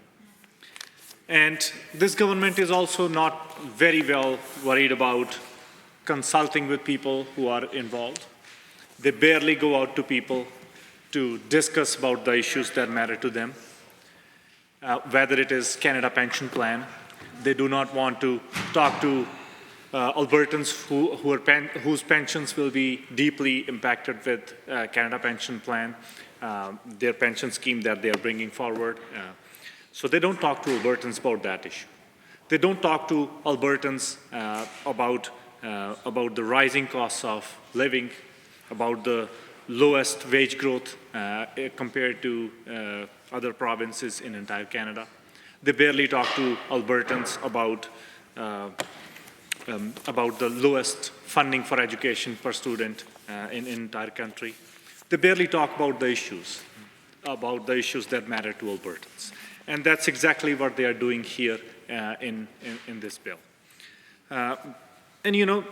And this government is also not very well worried about consulting with people who are involved. They barely go out to people to discuss about the issues that matter to them, whether it is Canada Pension Plan. They do not want to talk to Albertans whose pensions will be deeply impacted with Canada Pension Plan, their pension scheme that they are bringing forward. So they don't talk to Albertans about that issue. They don't talk to Albertans about the rising costs of living, about the lowest wage growth compared to other provinces in entire Canada. They barely talk to Albertans about the lowest funding for education per student in entire country. They barely talk about the issues that matter to Albertans. And that's exactly what they are doing here in this bill. And you know,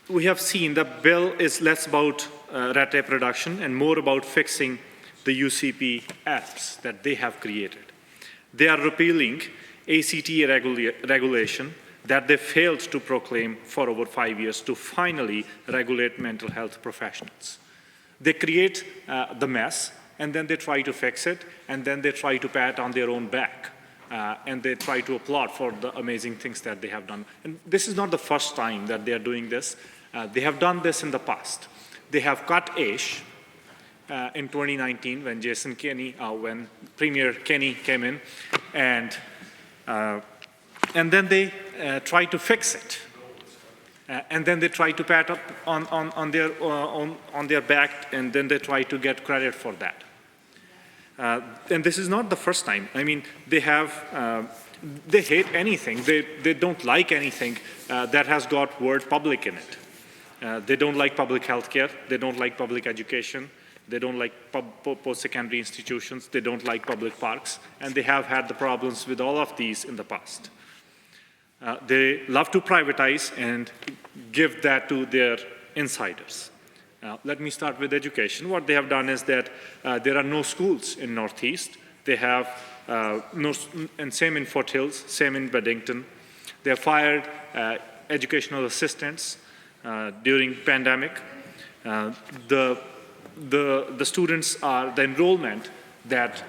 we have seen the bill is less about red tape reduction and more about fixing the UCP apps that they have created. They are repealing ACTA regulation that they failed to proclaim for over 5 years to finally regulate mental health professionals. They create the mess, and then they try to fix it, and then they try to pat on their own back, and they try to applaud for the amazing things that they have done. And this is not the first time that they are doing this. They have done this in the past. They have cut AISH in 2019 when Jason Kenney, when Premier Kenney came in, and then they try to fix it. And then they try to pat up on their back, and then they try to get credit for that. And this is not the first time. I mean, they hate anything. They don't like anything that has got word public in it. They don't like public health care. They don't like public education. They don't like post-secondary institutions. They don't like public parks. And they have had the problems with all of these in the past. They love to privatize and give that to their insiders. Let me start with education. What they have done is that there are no schools in Northeast. They have and same in Fort Hills, same in Beddington. They have fired educational assistants during pandemic. The students the enrollment that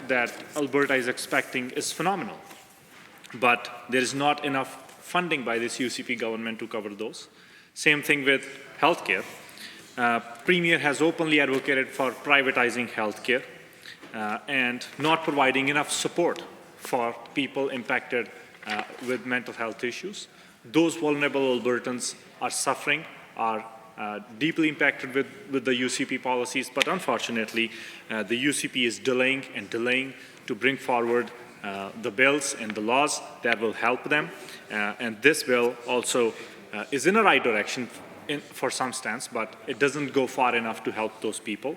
Alberta is expecting is phenomenal, but there is not enough funding by this UCP government to cover those. Same thing with healthcare. Premier has openly advocated for privatizing healthcare and not providing enough support for people impacted with mental health issues. Those vulnerable Albertans are suffering, are deeply impacted with the UCP policies, but unfortunately, the UCP is delaying and delaying to bring forward the bills and the laws that will help them. And this bill also is in the right direction for some stance, but it doesn't go far enough to help those people.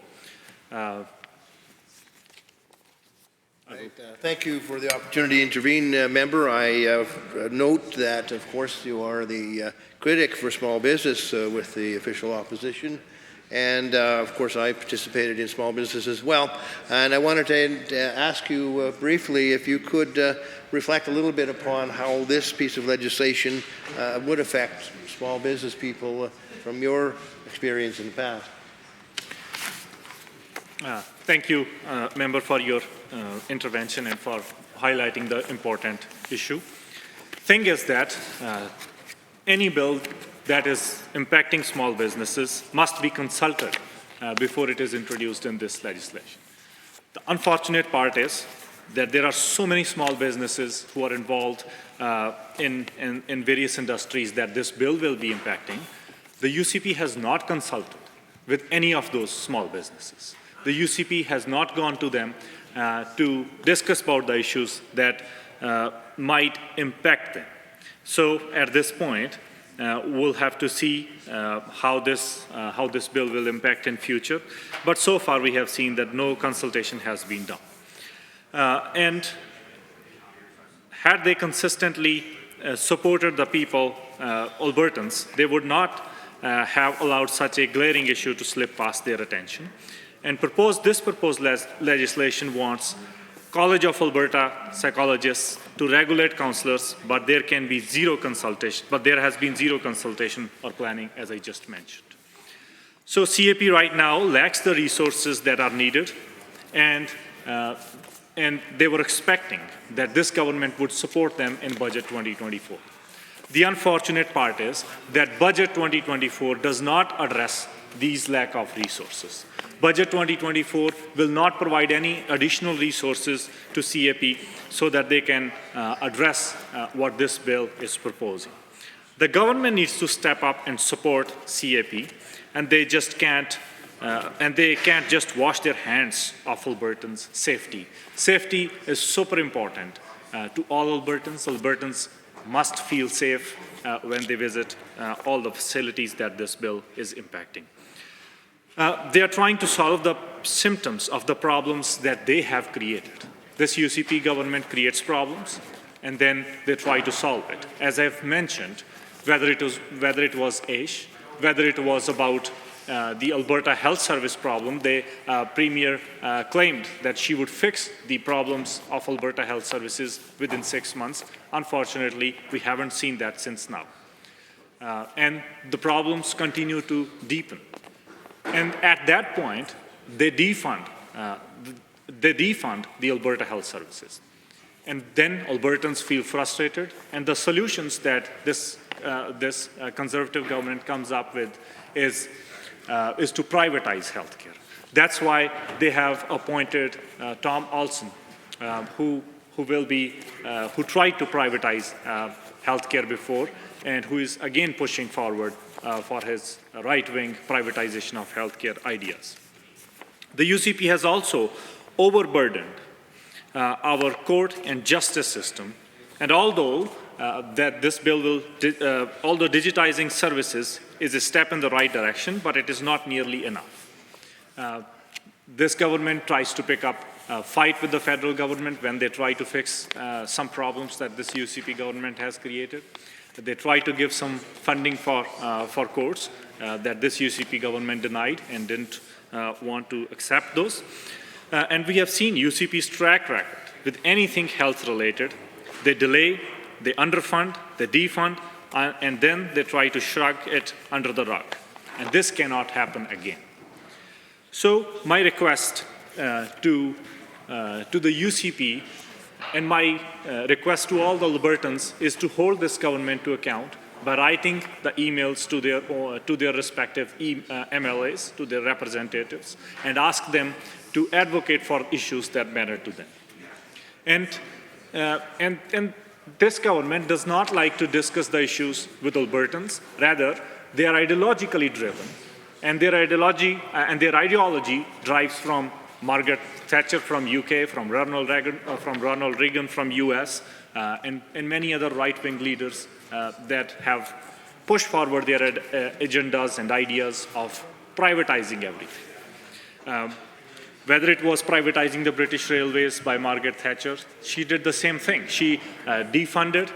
Thank you for the opportunity to intervene, member. I note that, of course, you are the critic for small business with the official opposition. And, of course, I participated in small business as well. And I wanted to ask you briefly if you could reflect a little bit upon how this piece of legislation would affect small business people from your experience in the past. Thank you, member, for your intervention and for highlighting the important issue. Thing is that any bill that is impacting small businesses must be consulted before it is introduced in this legislation. The unfortunate part is that there are so many small businesses who are involved in various industries that this bill will be impacting. The UCP has not consulted with any of those small businesses. The UCP has not gone to them to discuss about the issues that might impact them. So at this point, We'll have to see how this bill will impact in future. But so far, we have seen that no consultation has been done. And had they consistently supported the people, Albertans, they would not have allowed such a glaring issue to slip past their attention. And this proposed legislation wants College of Alberta psychologists to regulate counselors, but there can be zero consultation, but there has been zero consultation or planning, as I just mentioned. So CAP right now lacks the resources that are needed, and they were expecting that this government would support them in Budget 2024. The unfortunate part is that Budget 2024 does not address these lack of resources. Budget 2024 will not provide any additional resources to CAP so that they can address what this bill is proposing. The government needs to step up and support CAP, and they can't just wash their hands of Albertans' safety. Safety is super important to all Albertans. Albertans must feel safe when they visit all the facilities that this bill is impacting. They are trying to solve the symptoms of the problems that they have created. This UCP government creates problems, and then they try to solve it. As I've mentioned, whether it was AISH, whether it was about the Alberta Health Service problem, the Premier claimed that she would fix the problems of Alberta Health Services within 6 months. Unfortunately, we haven't seen that since now. And the problems continue to deepen. And at that point, they defund the Alberta Health Services. And then Albertans feel frustrated, and the solutions that this Conservative government comes up with is to privatize healthcare. That's why they have appointed Tom Olson, who tried to privatize healthcare before, and who is again pushing forward for his right-wing privatization of healthcare ideas. The UCP has also overburdened our court and justice system, and although this bill will, although digitizing services is a step in the right direction, but it is not nearly enough. This government tries to pick up a fight with the federal government when they try to fix some problems that this UCP government has created. They try to give some funding for courts that this UCP government denied and didn't want to accept those. And we have seen UCP's track record with anything health-related. They delay, they underfund, they defund, and then they try to shrug it under the rug. And this cannot happen again. So my request to the UCP and my request to all the Albertans is to hold this government to account by writing the emails to their respective MLAs, to their representatives, and ask them to advocate for issues that matter to them. And this government does not like to discuss the issues with Albertans. Rather, they are ideologically driven, and their ideology drives from Margaret Thatcher from UK, from Ronald Reagan from US, and many other right-wing leaders that have pushed forward their agendas and ideas of privatizing everything. Whether it was privatizing the British Railways by Margaret Thatcher, she did the same thing. She defunded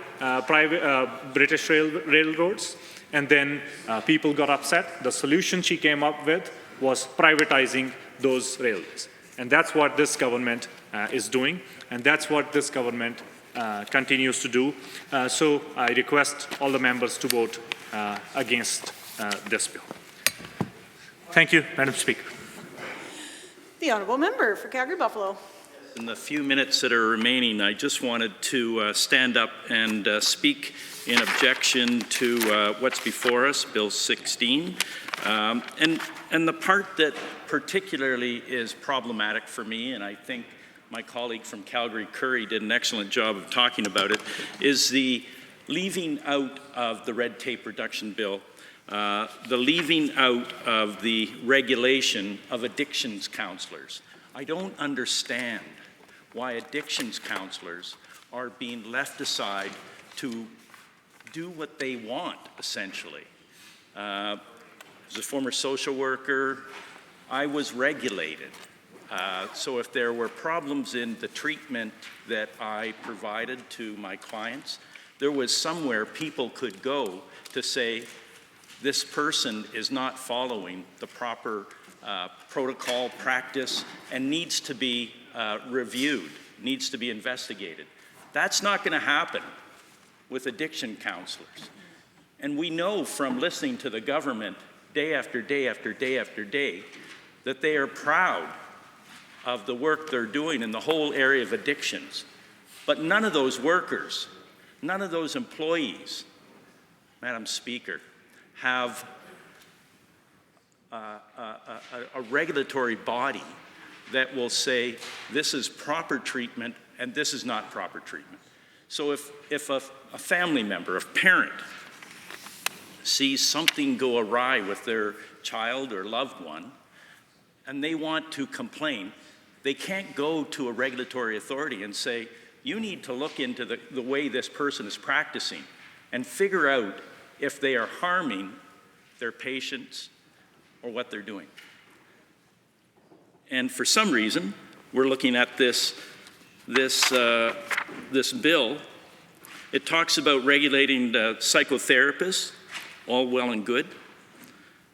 British railroads, and then people got upset. The solution she came up with was privatizing those railways. And that's what this government is doing, and that's what this government continues to do. So I request all the members to vote against this bill. Thank you, Madam Speaker. The Honourable Member for Calgary-Buffalo. In the few minutes that are remaining, I just wanted to stand up and speak in objection to what's before us, Bill 16. And the part that particularly is problematic for me, and I think my colleague from Calgary, Curry, did an excellent job of talking about it, is the leaving out of the red tape reduction bill, the leaving out of the regulation of addictions counselors. I don't understand why addictions counselors are being left aside to do what they want, essentially. As a former social worker, I was regulated. So if there were problems in the treatment that I provided to my clients, there was somewhere people could go to say, this person is not following the proper protocol, practice, and needs to be reviewed, needs to be investigated. That's not going to happen with addiction counselors. And we know from listening to the government day after day after day after day that they are proud of the work they're doing in the whole area of addictions. But none of those workers, none of those employees, Madam Speaker, have a regulatory body that will say this is proper treatment and this is not proper treatment. So if a family member, a parent, sees something go awry with their child or loved one and they want to complain, they can't go to a regulatory authority and say, you need to look into the way this person is practicing and figure out if they are harming their patients or what they're doing. And for some reason, we're looking at this bill. It talks about regulating psychotherapists, all well and good.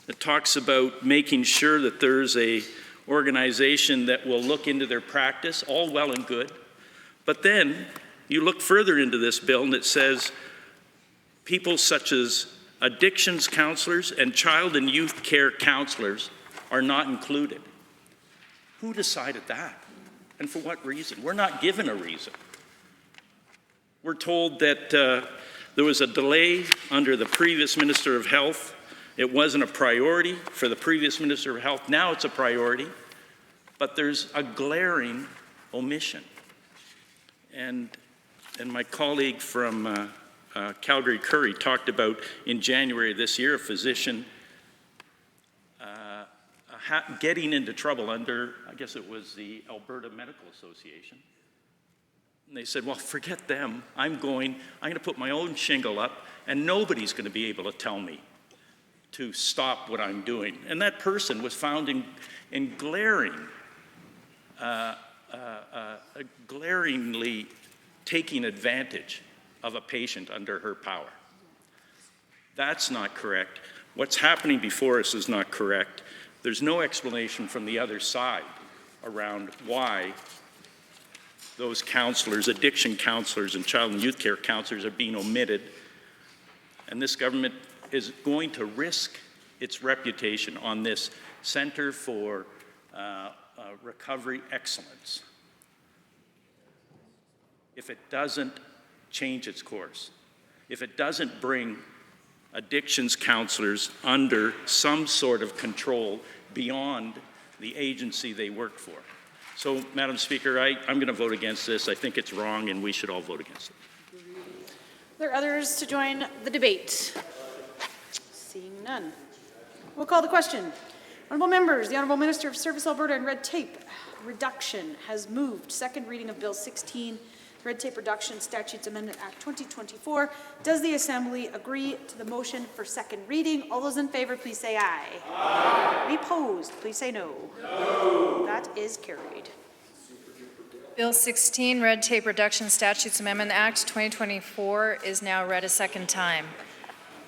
It talks about making sure that there's a organization that will look into their practice, all well and good. But then you look further into this bill and it says people such as addictions counselors and child and youth care counselors are not included. Who decided that? And for what reason? We're not given a reason. We're told that there was a delay under the previous Minister of Health. It wasn't a priority for the previous Minister of Health. Now it's a priority, but there's a glaring omission. And my colleague from Calgary Curry talked about in January this year a physician getting into trouble under, I guess it was the Alberta Medical Association. And they said, well, forget them. I'm going to put my own shingle up and nobody's going to be able to tell me to stop what I'm doing. And that person was found in glaringly taking advantage of a patient under her power. That's not correct. What's happening before us is not correct. There's no explanation from the other side around why those counselors, addiction counselors and child and youth care counselors, are being omitted. And this government is going to risk its reputation on this Center for Recovery Excellence if it doesn't change its course, if it doesn't bring addictions counselors under some sort of control beyond the agency they work for. So, Madam Speaker, I'm going to vote against this. I think it's wrong and we should all vote against it. Are there others to join the debate? Seeing none. We'll call the question. Honourable members, the Honourable Minister of Service Alberta and Red Tape Reduction has moved second reading of Bill 16, Red Tape Reduction Statutes Amendment Act 2024. Does the Assembly agree to the motion for second reading? All those in favour, please say aye. Aye. Any opposed, please say no. No. That is carried. Bill 16, Red Tape Reduction Statutes Amendment Act 2024 is now read a second time.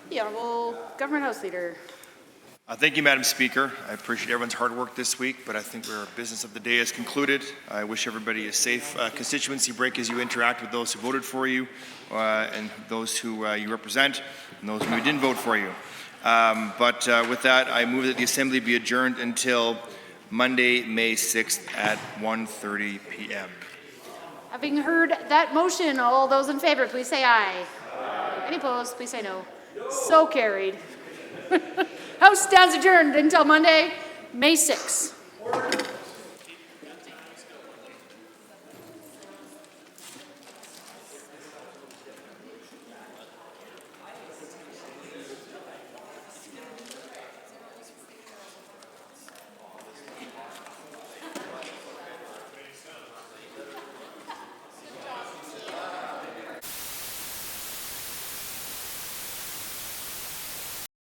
The Honourable Government House Leader. Thank you, Madam Speaker. I appreciate everyone's hard work this week, but I think our business of the day is concluded. I wish everybody a safe constituency break as you interact with those who voted for you and those who you represent and those who didn't vote for you. With that, I move that the Assembly be adjourned until Monday, May 6th at 1:30 p.m. Having heard that motion, all those in favour, please say aye. Aye. Any opposed, please say no. So carried. House stands adjourned until Monday, May 6th.